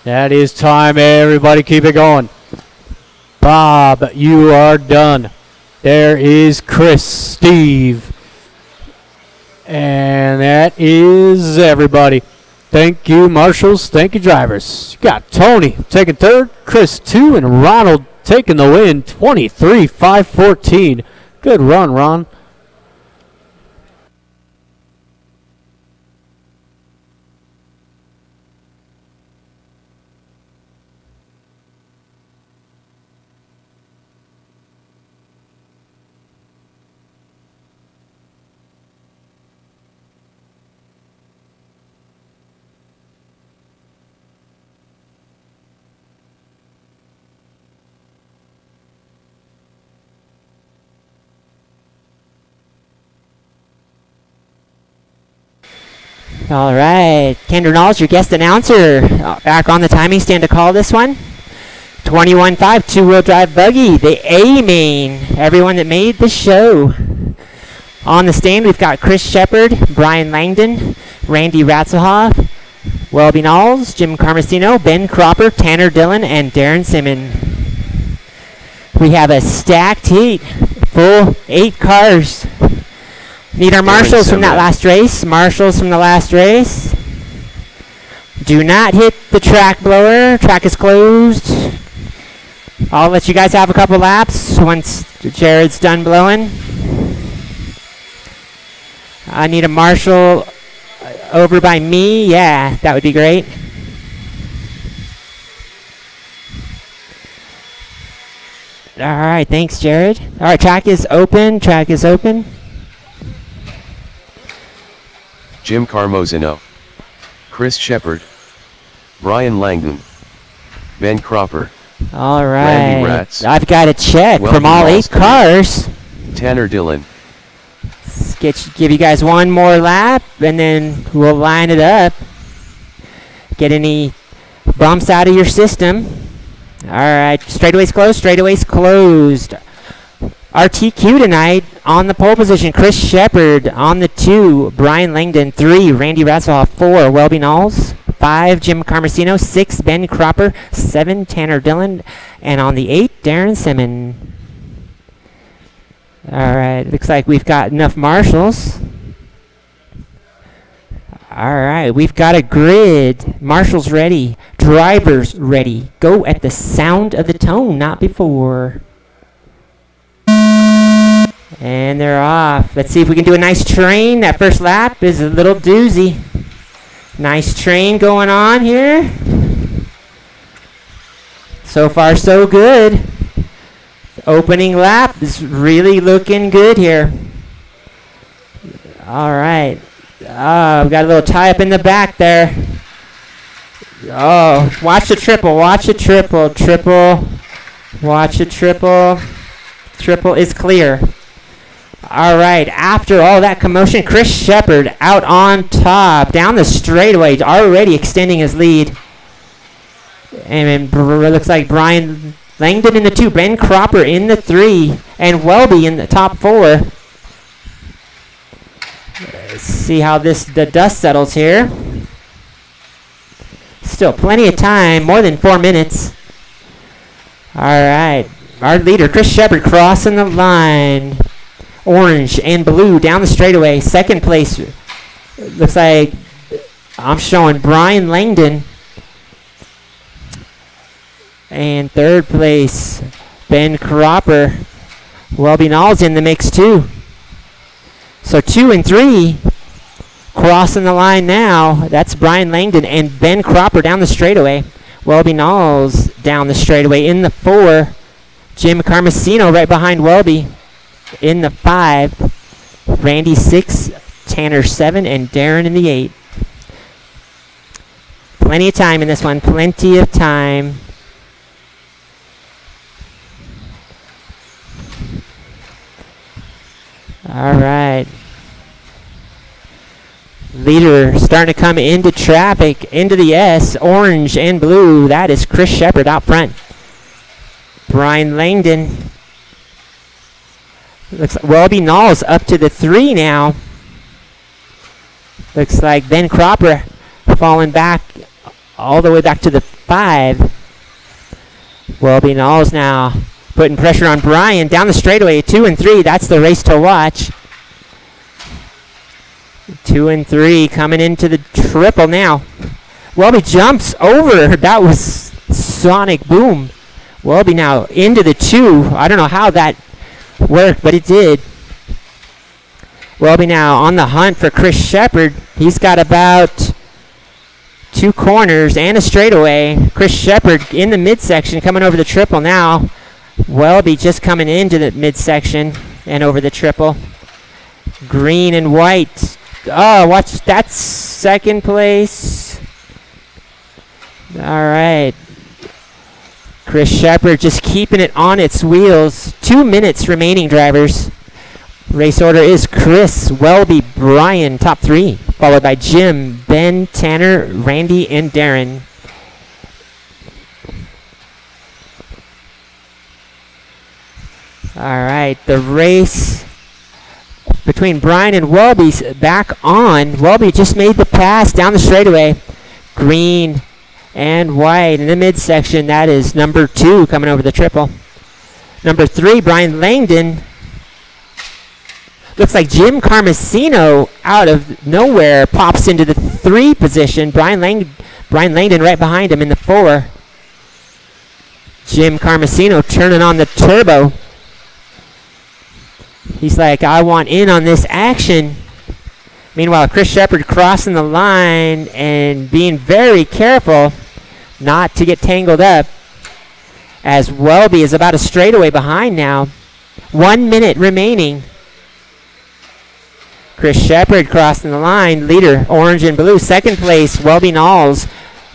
That is time. Everybody keep it going. Bob, you are done. There is Chris, Steve, and that is everybody. Thank you, marshals. Thank you, drivers. You got Tony taking third, Chris 2, and Ronald taking the win, 23-5-14. Good run, Ron. All right, Kendra Knowles, your guest announcer, back on the timing stand to call this one. 21-5, two-wheel drive buggy, the A-main, everyone that made the show. On the stand, we've got Chris Shepard, Brian Langdon, Randy Ratzelhoff, Welby Knowles, Jim Carmesino, Ben Cropper, Tanner Dillon, and Darren Simmon. We have a stacked heat, full 8 cars. Need our marshals from that last race. Marshals from the last race. Do not hit the track blower. Track is closed. I'll let you guys have a couple laps once Jared's done blowing. I need a marshal over by me. Yeah, that would be great. All right, thanks, Jared. All right, track is open. Track is open. Jim Carmosino, Chris Shepard, Brian Langdon, Ben Cropper, All right. Randy Ratz. I've got a check Welby from all Knowles, 8 cars. Tanner Dillon, Give you guys one more lap, and then we'll line it up. Get any bumps out of your system. All right, straightaways closed. Straightaways closed. RTQ tonight on the pole position. Chris Shepard on the 2. Brian Langdon 3. Randy Ratzelhoff 4. Welby Knowles 5. Jim Carmesino 6. Ben Cropper 7. Tanner Dillon, and on the 8, Darren Simmon. All right, looks like we've got enough marshals. All right, we've got a grid. Marshals ready. Drivers ready. Go at the sound of the tone, not before. And they're off. Let's see if we can do a nice train. That first lap is a little doozy. Nice train going on here. So far, so good. Opening lap is really looking good here. All right. Oh, we've got a little tie up in the back there. Oh, watch the triple. Watch the triple. Triple. Watch the triple. Triple is clear. All right, after all that commotion, Chris Shepard out on top, down the straightaway, already extending his lead. And it looks like Brian Langdon in the 2, Ben Cropper in the 3, and Welby in the top 4. Let's see how the dust settles here. Still plenty of time, more than 4 minutes. All right, our leader, Chris Shepard, crossing the line. Orange and blue down the straightaway. Second place, looks like I'm showing Brian Langdon. And third place, Ben Cropper. Welby Knowles in the mix too. So 2 and 3 crossing the line now. That's Brian Langdon and Ben Cropper down the straightaway. Welby Knowles down the straightaway in the 4. Jim Carmesino right behind Welby. In the 5, Randy 6, Tanner 7, and Darren in the 8. Plenty of time in this one. Plenty of time. All right. Leader starting to come into traffic, into the S, orange and blue. That is Chris Shepard out front. Brian Langdon. Looks like Welby Knowles up to the 3 now. Looks like Ben Cropper falling back all the way back to the 5. Welby Knowles now putting pressure on Brian down the straightaway. 2 and 3. That's the race to watch. 2 and 3 coming into the triple now. Welby jumps over. That was sonic boom. Welby now into the 2. I don't know how that worked, but it did. Welby now on the hunt for Chris Shepard. He's got about 2 corners and a straightaway. Chris Shepard in the midsection coming over the triple now. Welby just coming into the midsection and over the triple. Green and white. Oh, watch, that's second place. All right. Chris Shepard just keeping it on its wheels. 2 minutes remaining, drivers. Race order is Chris, Welby, Brian, top 3, followed by Jim, Ben, Tanner, Randy, and Darren. All right, the race between Brian and Welby's back on. Welby just made the pass down the straightaway. Green and white in the midsection. That is number 2 coming over the triple. Number 3, Brian Langdon. Looks like Jim Carmesino out of nowhere pops into the 3 position. Brian Langdon right behind him in the 4. Jim Carmesino turning on the turbo. He's like, I want in on this action. Meanwhile, Chris Shepard crossing the line and being very careful not to get tangled up, as Welby is about a straightaway behind now. 1 minute remaining. Chris Shepard crossing the line, leader, orange and blue. Second place, Welby Knowles,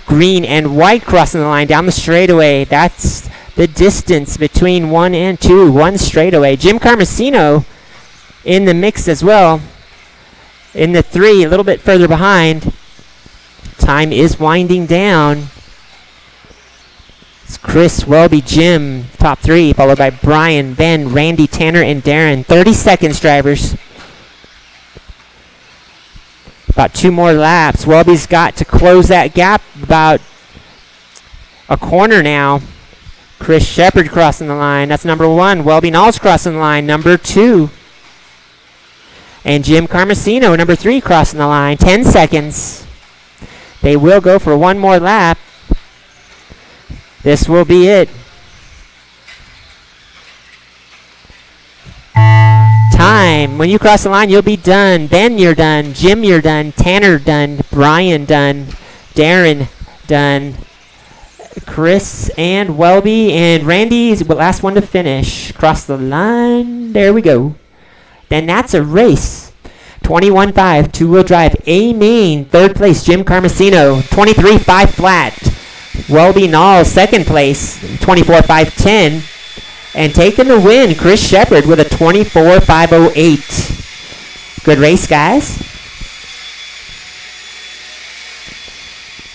green and white crossing the line down the straightaway. That's the distance between 1 and 2, 1 straightaway. Jim Carmesino in the mix as well. In the 3, a little bit further behind. Time is winding down. It's Chris, Welby, Jim, top 3, followed by Brian, Ben, Randy, Tanner, and Darren. 30 seconds, drivers. About 2 more laps. Welby's got to close that gap about a corner now. Chris Shepard crossing the line. That's number 1. Welby Knowles crossing the line. Number 2. And Jim Carmesino, number 3, crossing the line. 10 seconds. They will go for 1 more lap. This will be it. Time. When you cross the line, you'll be done. Ben, you're done. Jim, you're done. Tanner, done. Brian, done. Darren, done. Chris and Welby and Randy's the last one to finish. Cross the line. There we go. Then that's a race. 21.5, 2-wheel drive, A main, 3rd place, Jim Carmesino. 23.5 flat, Welby Knowles, 2nd place, 24.510. And taking the win, Chris Shepard with a 24.508. Good race, guys.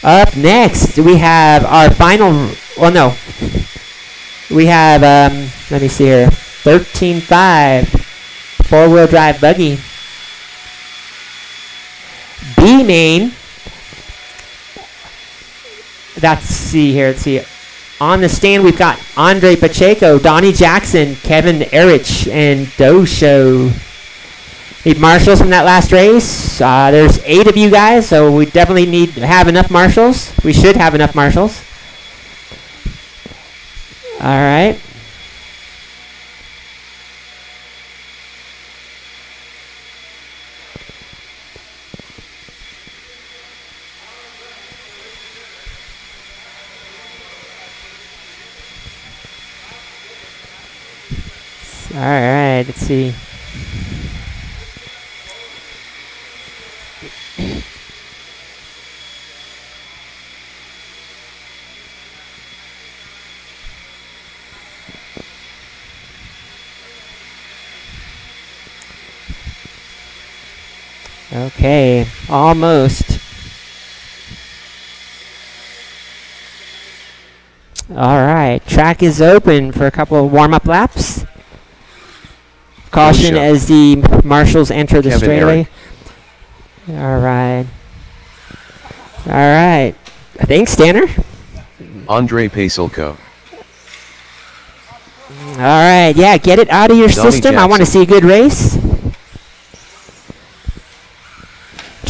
Up next, we have our final, well, no. We have, let me see here, 13.5, 4-wheel drive buggy. B main. Let's see. On the stand, we've got Andre Pacheco, Donnie Jackson, Kevin Erich, and Dosho. Need marshals from that last race. There's 8 of you guys, so we definitely need to have enough marshals. We should have enough marshals. All right. All right, let's see. Okay, almost. All right, track is open for a couple of warm-up laps. Caution as the marshals enter the straightaway. All right. Thanks, Tanner. Andre Paselko. All right, yeah, get it out of your Donnie system. Jackson. I want to see a good race.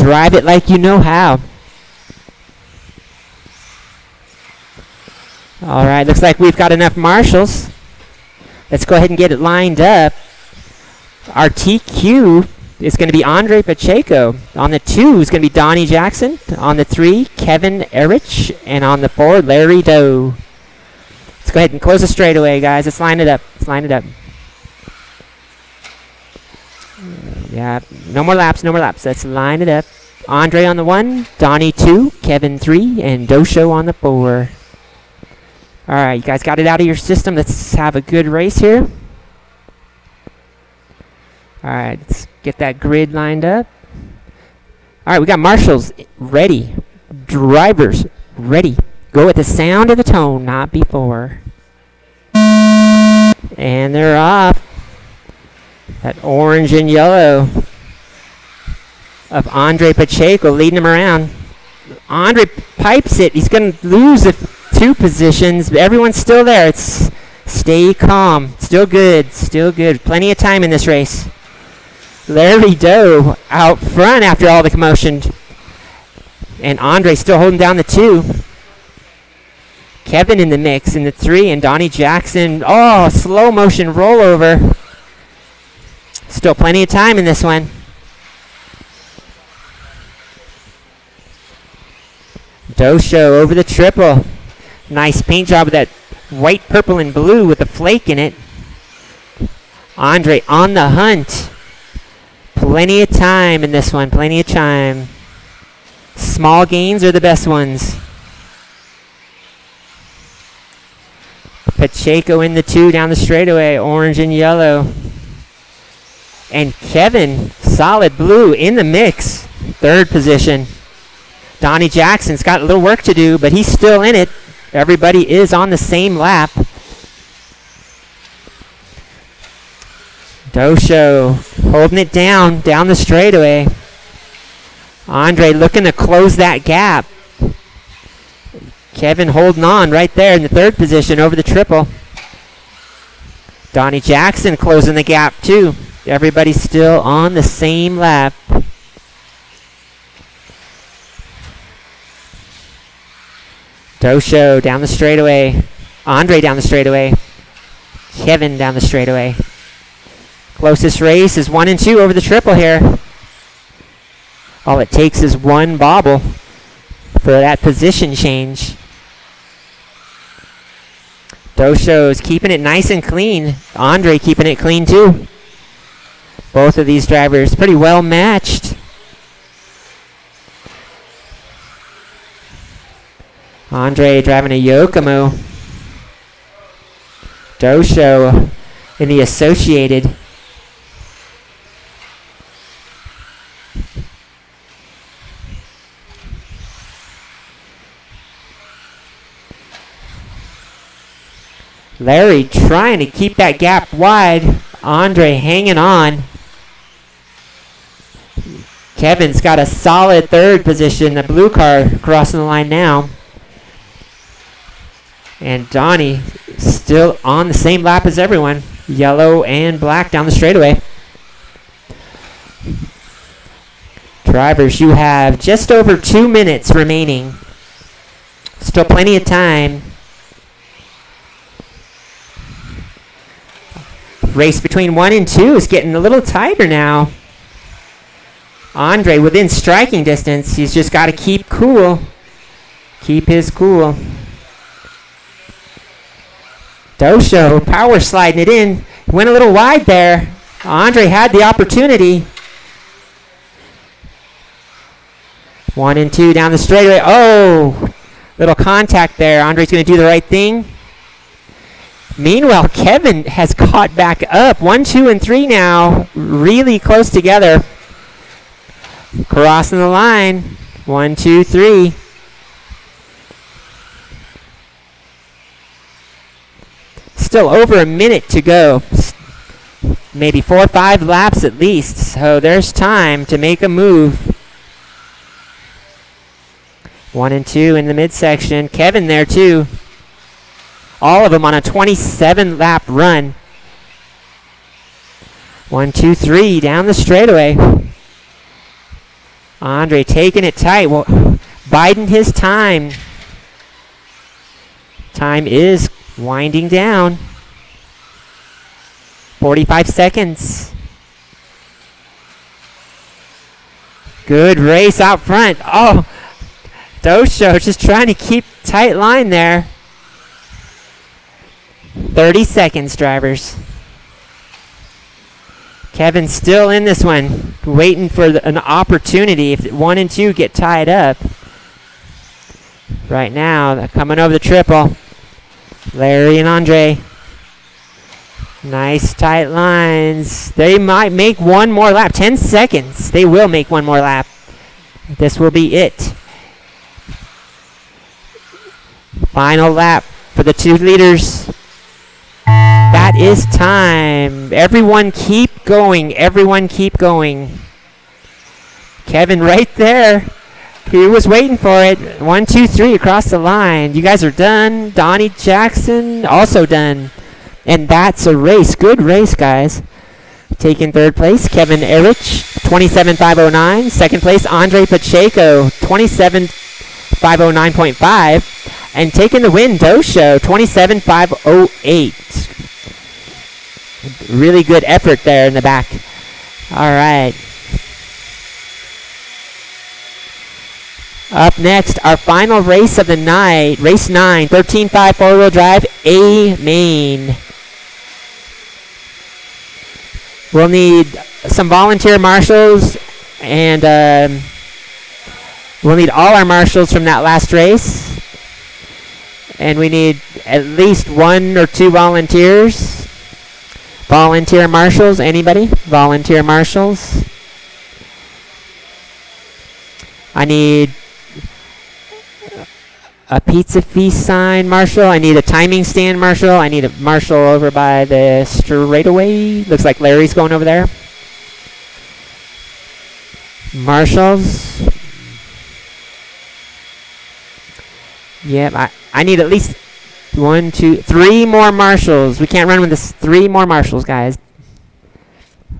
Drive it like you know how. All right, looks like we've got enough marshals. Let's go ahead and get it lined up. Our TQ is going to be Andre Pacheco. On the 2 is going to be Donnie Jackson. On the 3, Kevin Erich. And on the 4, Larry Doe. Let's go ahead and close the straightaway, guys. Let's line it up. Let's line it up. Yeah, no more laps, no more laps. Let's line it up. Andre on the 1, Donnie 2, Kevin 3, and Dosho on the 4. All right, you guys got it out of your system. Let's have a good race here. All right, let's get that grid lined up. All right, we got marshals ready. Drivers ready. Go with the sound of the tone, not before. And they're off. That orange and yellow of Andre Pacheco leading him around. Andre pipes it. He's going to lose the 2 positions, but everyone's still there. It's stay calm. Still good. Still good. Plenty of time in this race. Larry Doe out front after all the commotion. And Andre still holding down the 2. Kevin in the mix in the 3, and Donnie Jackson. Oh, slow motion rollover. Still plenty of time in this one. Dosho over the triple. Nice paint job with that white, purple, and blue with a flake in it. Andre on the hunt. Plenty of time in this one. Plenty of time. Small gains are the best ones. Pacheco in the 2 down the straightaway. Orange and yellow. And Kevin, solid blue in the mix. 3rd position. Donnie Jackson's got a little work to do, but he's still in it. Everybody is on the same lap. Dosho holding it down the straightaway. Andre looking to close that gap. Kevin holding on right there in the 3rd position over the triple. Donnie Jackson closing the gap too. Everybody's still on the same lap. Dosho down the straightaway. Andre down the straightaway. Kevin down the straightaway. Closest race is 1 and 2 over the triple here. All it takes is 1 bobble for that position change. Dosho's keeping it nice and clean. Andre keeping it clean too. Both of these drivers pretty well matched. Andre driving a Yokomo. Dosho in the Associated. Larry trying to keep that gap wide. Andre hanging on. Kevin's got a solid 3rd position. The blue car crossing the line now. And Donnie still on the same lap as everyone. Yellow and black down the straightaway. Drivers, you have just over 2 minutes remaining. Still plenty of time. Race between 1 and 2 is getting a little tighter now. Andre within striking distance. He's just got to keep cool. Keep his cool. Dosho power sliding it in. Went a little wide there. Andre had the opportunity. 1 and 2 down the straightaway. Oh, little contact there. Andre's going to do the right thing. Meanwhile, Kevin has caught back up. 1, 2, and 3 now. Really close together. Crossing the line. 1, 2, 3. Still over a minute to go. Maybe 4 or 5 laps at least. So there's time to make a move. 1 and 2 in the midsection. Kevin there too. All of them on a 27-lap run. 1, 2, 3 down the straightaway. Andre taking it tight. Well, biding his time. Time is winding down. 45 seconds. Good race out front. Oh, Dosho just trying to keep tight line there. 30 seconds, drivers. Kevin still in this one, waiting for an opportunity if 1 and 2 get tied up. Right now, they're coming over the triple. Larry and Andre. Nice tight lines. They might make one more lap. 10 seconds. They will make one more lap. This will be it. Final lap for the 2 leaders. That is time. Everyone keep going. Everyone keep going. Kevin right there. He was waiting for it. 1, 2, 3 across the line. You guys are done. Donnie Jackson also done. And that's a race. Good race, guys. Taking 3rd place, Kevin Erich, 27.509. 2nd place, Andre Pacheco, 27.509.5. And taking the win, Dosho, 27.508. Really good effort there in the back. All right. Up next, our final race of the night, race 9, 13.5 four-wheel drive, A main. We'll need some volunteer marshals, and we'll need all our marshals from that last race. And we need at least 1 or 2 volunteers. Volunteer marshals, anybody? Volunteer marshals. I need a pizza feast sign marshal. I need a timing stand marshal. I need a marshal over by the straightaway. Looks like Larry's going over there. Marshals. Yep, I need at least 1, 2, 3 more marshals. We can't run with this. 3 more marshals, guys.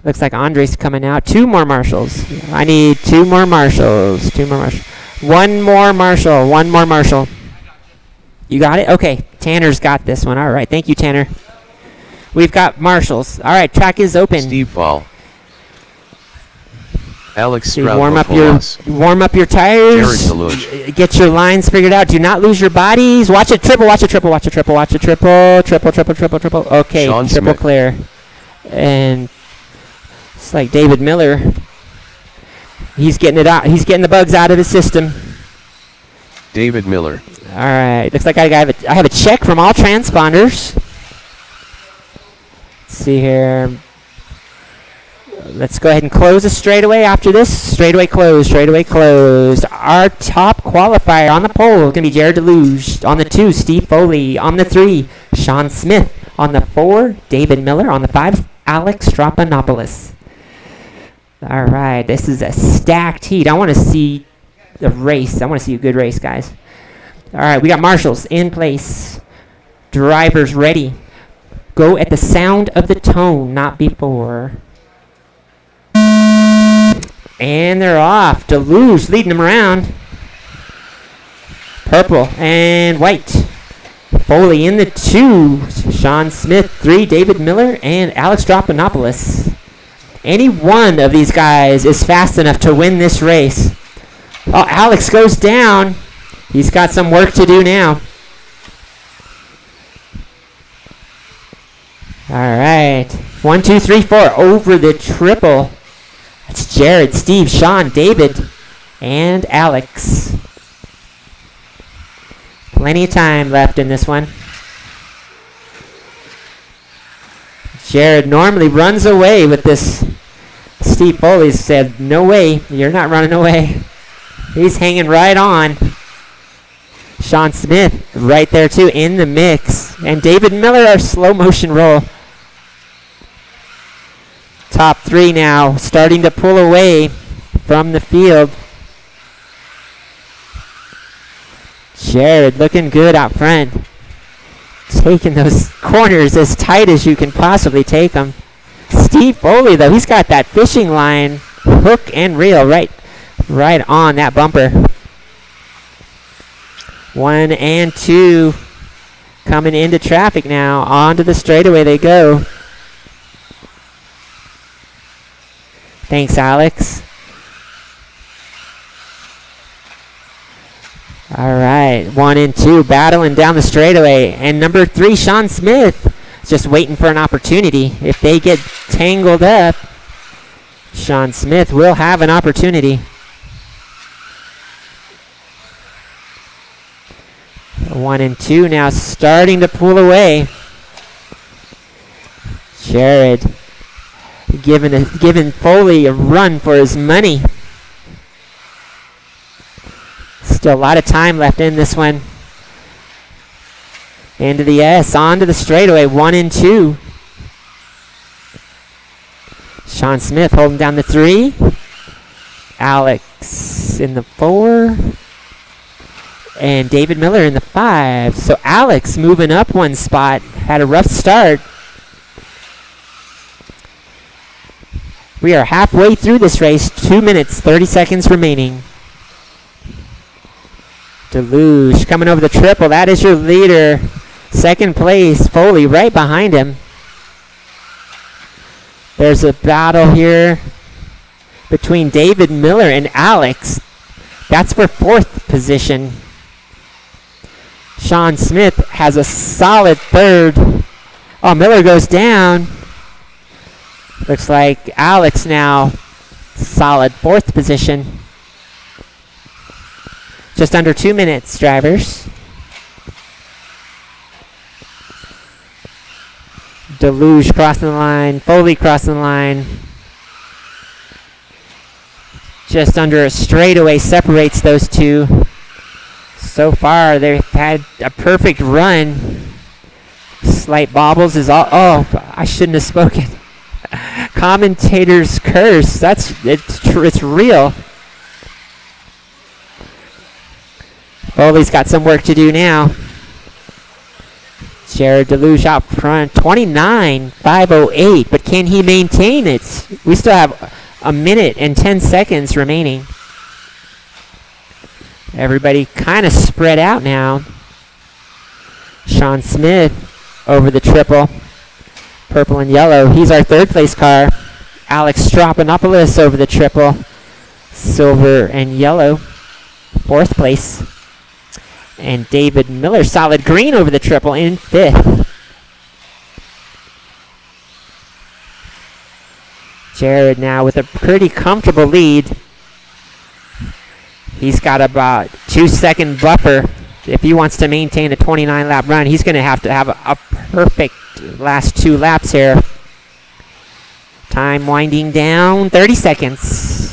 Looks like Andre's coming out. 2 more marshals. I need 2 more marshals. 2 more marshals. 1 more marshal. 1 more marshal. You got it? Okay. Tanner's got this one. All right. Thank you, Tanner. We've got marshals. All right. Track is open. Steve Ball. Alex So Stroud. warm up your tires. Get your lines figured out. Do not lose your bodies. Watch it triple. Watch it triple. Watch it triple. Watch it triple. Triple. Triple. Triple. Triple. Okay. Sean Triple Smith. clear. And it's like David Miller. He's getting it out. He's getting the bugs out of his system. David Miller. All right. Looks like I have a check from all transponders. Let's see here. Let's go ahead and close the straightaway after this. Straightaway closed. Straightaway closed. Our top qualifier on the pole is going to be Jared Deluge. On the 2, Steve Foley. On the 3, Sean Smith. On the 4, David Miller. On the 5, Alex Strapanopoulos. All right. This is a stacked heat. I want to see the race. I want to see a good race, guys. All right. We got marshals in place. Drivers ready. Go at the sound of the tone, not before. And they're off. Deluge leading them around. Purple and white. Foley in the 2. Sean Smith, 3. David Miller and Alex Strapanopoulos. Any one of these guys is fast enough to win this race. Oh, Alex goes down. He's got some work to do now. All right. 1, 2, 3, 4. Over the triple. That's Jared, Steve, Sean, David, and Alex. Plenty of time left in this one. Jared normally runs away with this. Steve Foley said, no way, you're not running away. He's hanging right on. Sean Smith right there too in the mix. And David Miller, our slow motion roll. Top 3 now, starting to pull away from the field. Jared looking good out front. Taking those corners as tight as you can possibly take them. Steve Foley, though, he's got that fishing line, hook and reel right Right on that bumper. 1 and 2 coming into traffic now. Onto the straightaway they go. Thanks, Alex. All right, 1 and 2 battling down the straightaway. And number 3, Sean Smith, just waiting for an opportunity. If they get tangled up, Sean Smith will have an opportunity. 1 and 2 now starting to pull away. Jared giving Foley a run for his money. Still a lot of time left in this one. Into the S, onto the straightaway, 1 and 2. Sean Smith holding down the 3. Alex in the 4. And David Miller in the 5. So Alex moving up one spot. Had a rough start. We are halfway through this race. 2 minutes, 30 seconds remaining. Deluge coming over the triple. That is your leader. Second place, Foley right behind him. There's a battle here between David Miller and Alex. That's for 4th position. Sean Smith has a solid 3rd. Oh, Miller goes down. Looks like Alex now solid 4th position. Just under 2 minutes, drivers. Deluge crossing the line. Foley crossing the line. Just under a straightaway separates those two. So far, they've had a perfect run. Slight bobbles is all. Oh, I shouldn't have spoken. Commentator's curse. It's real. Foley's got some work to do now. Jared Deluge out front, 29.508, but can he maintain it? We still have a minute and 10 seconds remaining. Everybody kind of spread out now. Sean Smith over the triple, purple and yellow. He's our 3rd place car. Alex Stropanopoulos over the triple, silver and yellow, 4th place. And David Miller, solid green over the triple in 5th. Jared now with a pretty comfortable lead. He's got about 2-second buffer. If he wants to maintain a 29-lap run, he's going to have a perfect last 2 laps here. Time winding down, 30 seconds.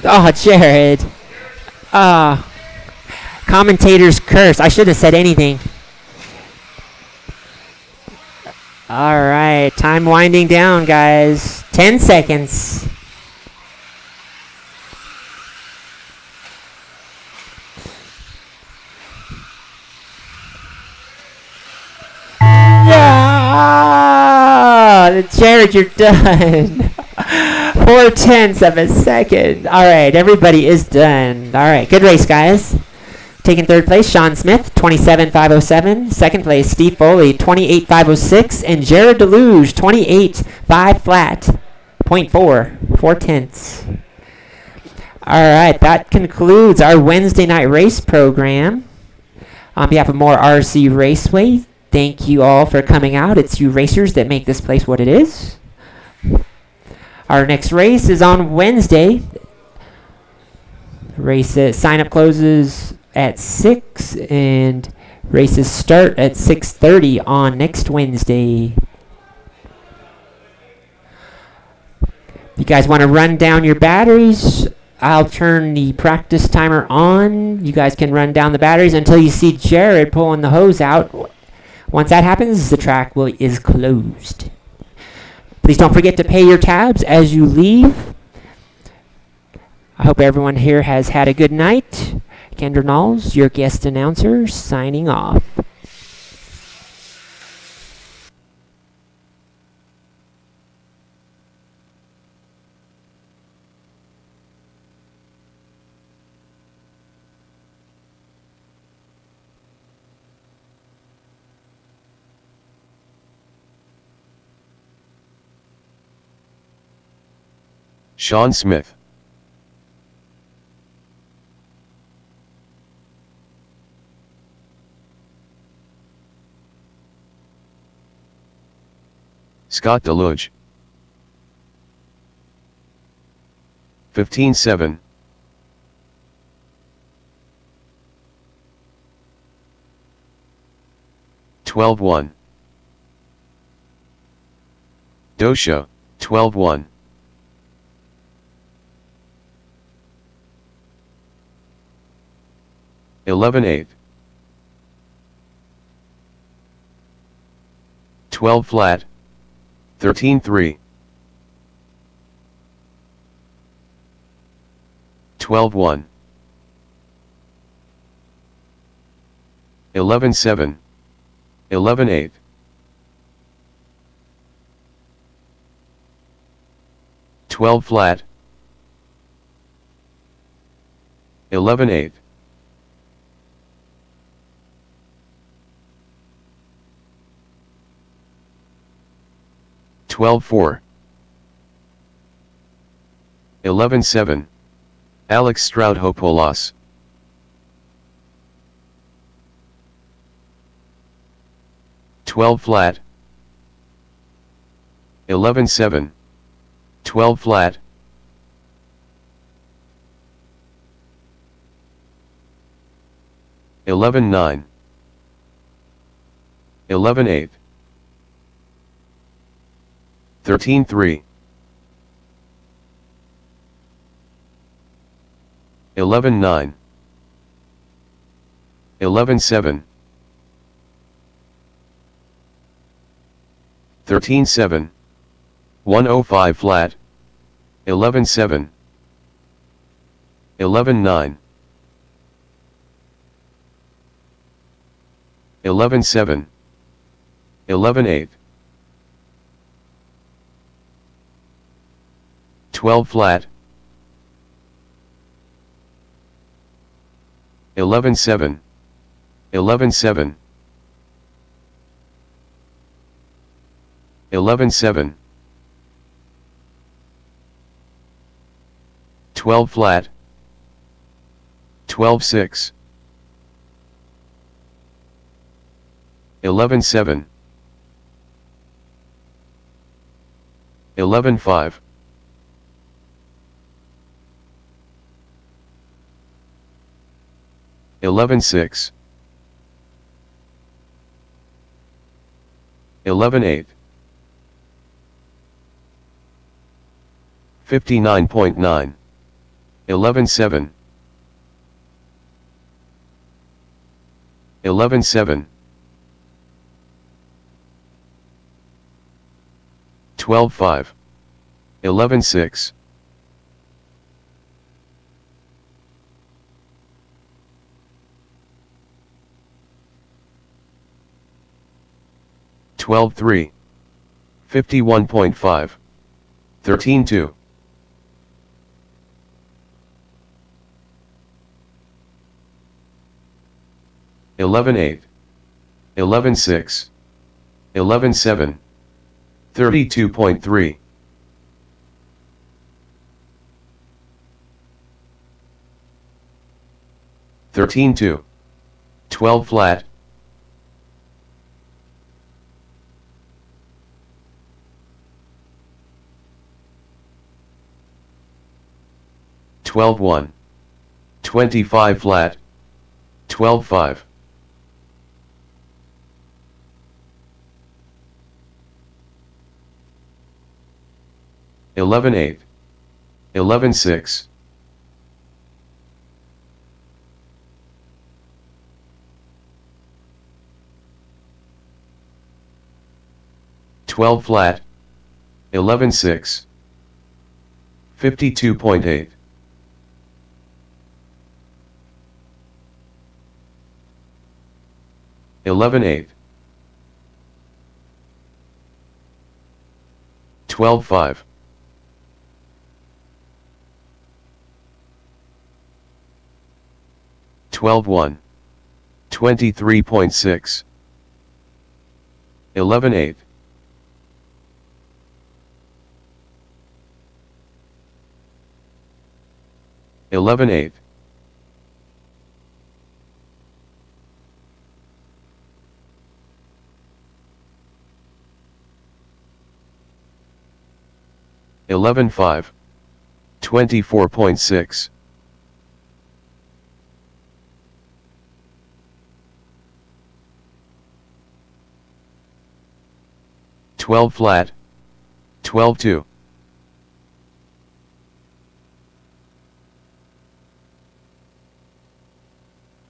Oh, Jared. Commentator's curse. I shouldn't have said anything. All right. Time winding down, guys. 10 seconds. Yeah! Jared, you're done. 4/10 of a second. All right, everybody is done. All right, good race, guys. Taking 3rd place, Sean Smith, 27.507. 2nd place, Steve Foley, 28.506. And Jared Deluge, 28.5 flat, 0.4, 4/10. All right, that concludes our Wednesday night race program. On behalf of MHOR RC Raceway, thank you all for coming out. It's you racers that make this place what it is. Our next race is on Wednesday. Sign up closes at 6 and races start at 6:30 on next Wednesday. If you guys want to run down your batteries, I'll turn the practice timer on. You guys can run down the batteries until you see Jared pulling the hose out. Once that happens, the track is closed. Please don't forget to pay your tabs as you leave. I hope everyone here has had a good night. Kendra Knowles, your guest announcer, signing off. Sean Smith. Scott Deluge. 15-7. 12-1. Dosha, 12-1. 11-8. 12 flat, 13-3. 12-1. 11-7. 11-8. 12 flat, 11-8. 12-4. 11-7. Alex Stroudhopoulos. 12 flat, 11-7. 12 flat, 11-9. 11-8. 13-3. 11-9. 11-7. 13-7. 105 flat, 11-7. 11-9. 11-7. 11-8. 12 flat, 11-7. 11-7. 11-7. 12 flat, 12-6. 11-7. 11-5. 11-6. 11-8. 59.9. 11-7. 11-7. 12-5. 11-6. 12-3. 51.5. 13-2. 11-8. 11-6. 11-7. 32.3. 13-2. 12 flat. 12-1. 25 flat. 12-5. 11-8. 11-6. 12 flat. 11-6. 52.8. 11-8. 12-5. 12-1. 23.6. 11-8. 11-8. 11-5. 24.6. 12 flat. 12-2.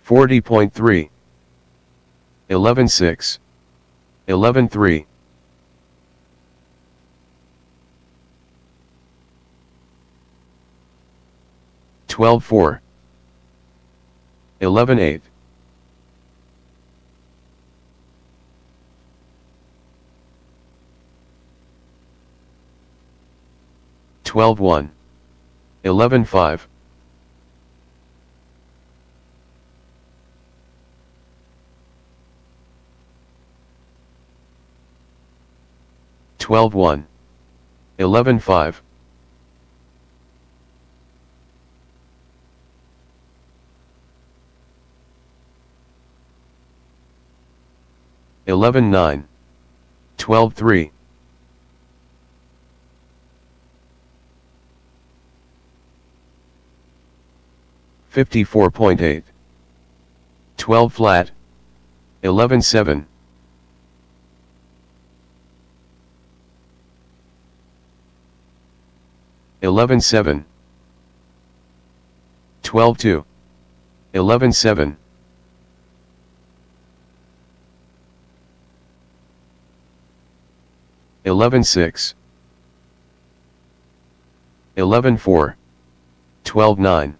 40.3. 11-6. 11-3. 12-4. 11-8. 12-1. 11-5. 12-1. 11-5. 11-9. 12-3. 54.8. 12 flat. 11-7. 11-7. 12-2. 11-7. 11-6. 11-4. 12-9.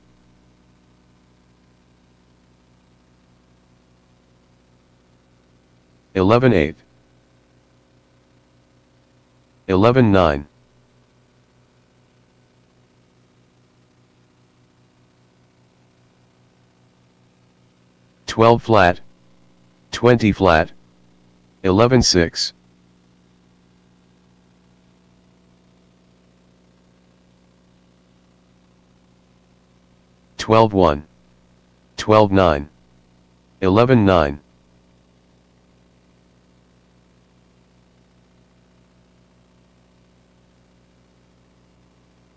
11-8. 11-9. 12 flat. 20 flat. 11-6. 12-1. 12-9. 11-9.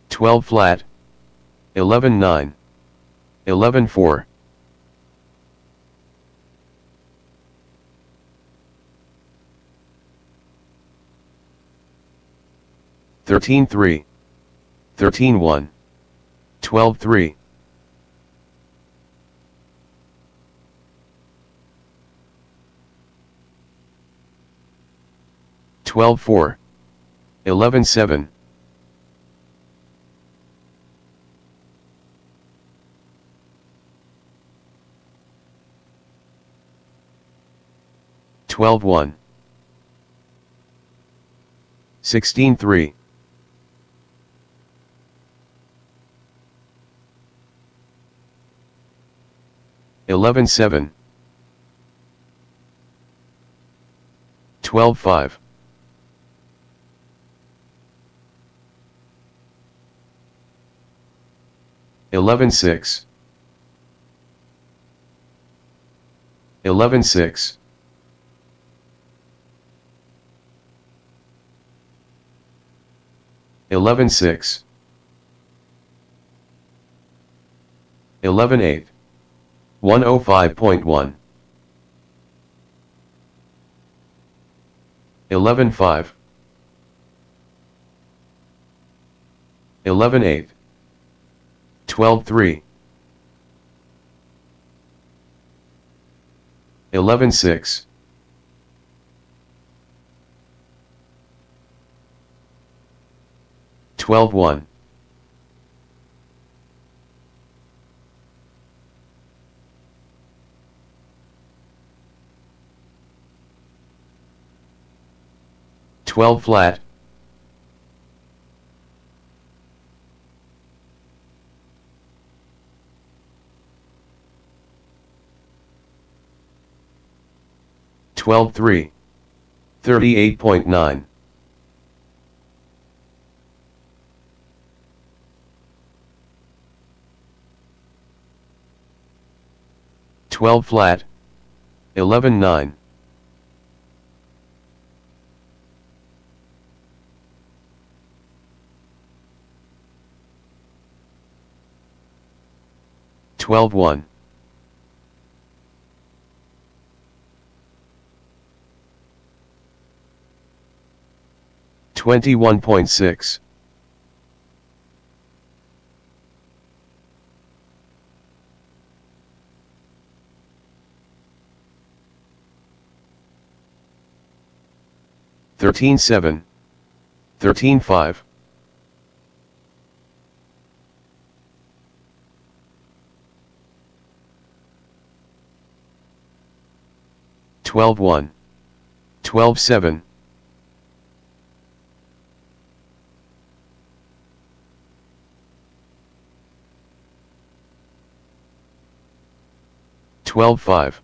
12 flat. 11-9. 11-4. 13-3. 13-1. 12-3. 12-4. 11-7. 12-1. 16-3. 11-7. 12-5. 11-6. 11-6. 11-6. 11-8. 105.1. 11-5. 11-8. 12-3. 11-6. 12-1. 12 flat. 12-3. 38.9. 12 flat, 11-9. 12-1. 21.6. 13-7. 13-5. 12-1. 12-7. 12-5.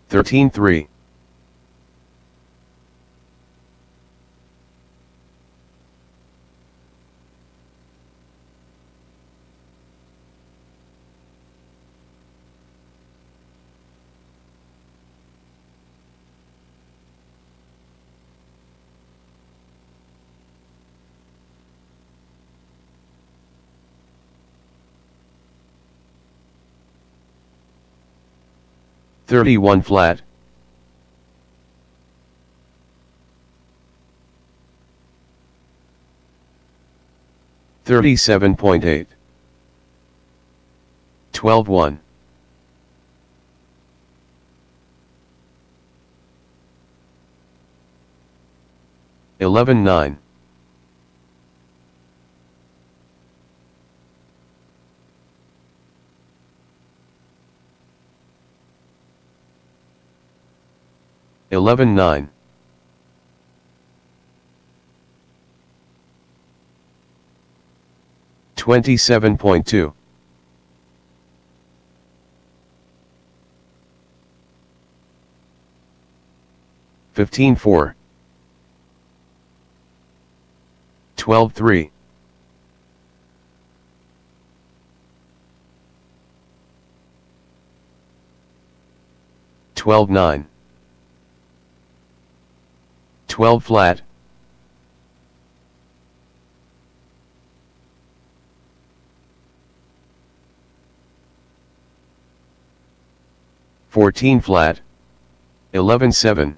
13-3. 31 flat, 37.8. 12-1. 11-9. 11-9. 27.2. 15-4. 12-3. 12-9. 12 flat, 14 flat, 11-7.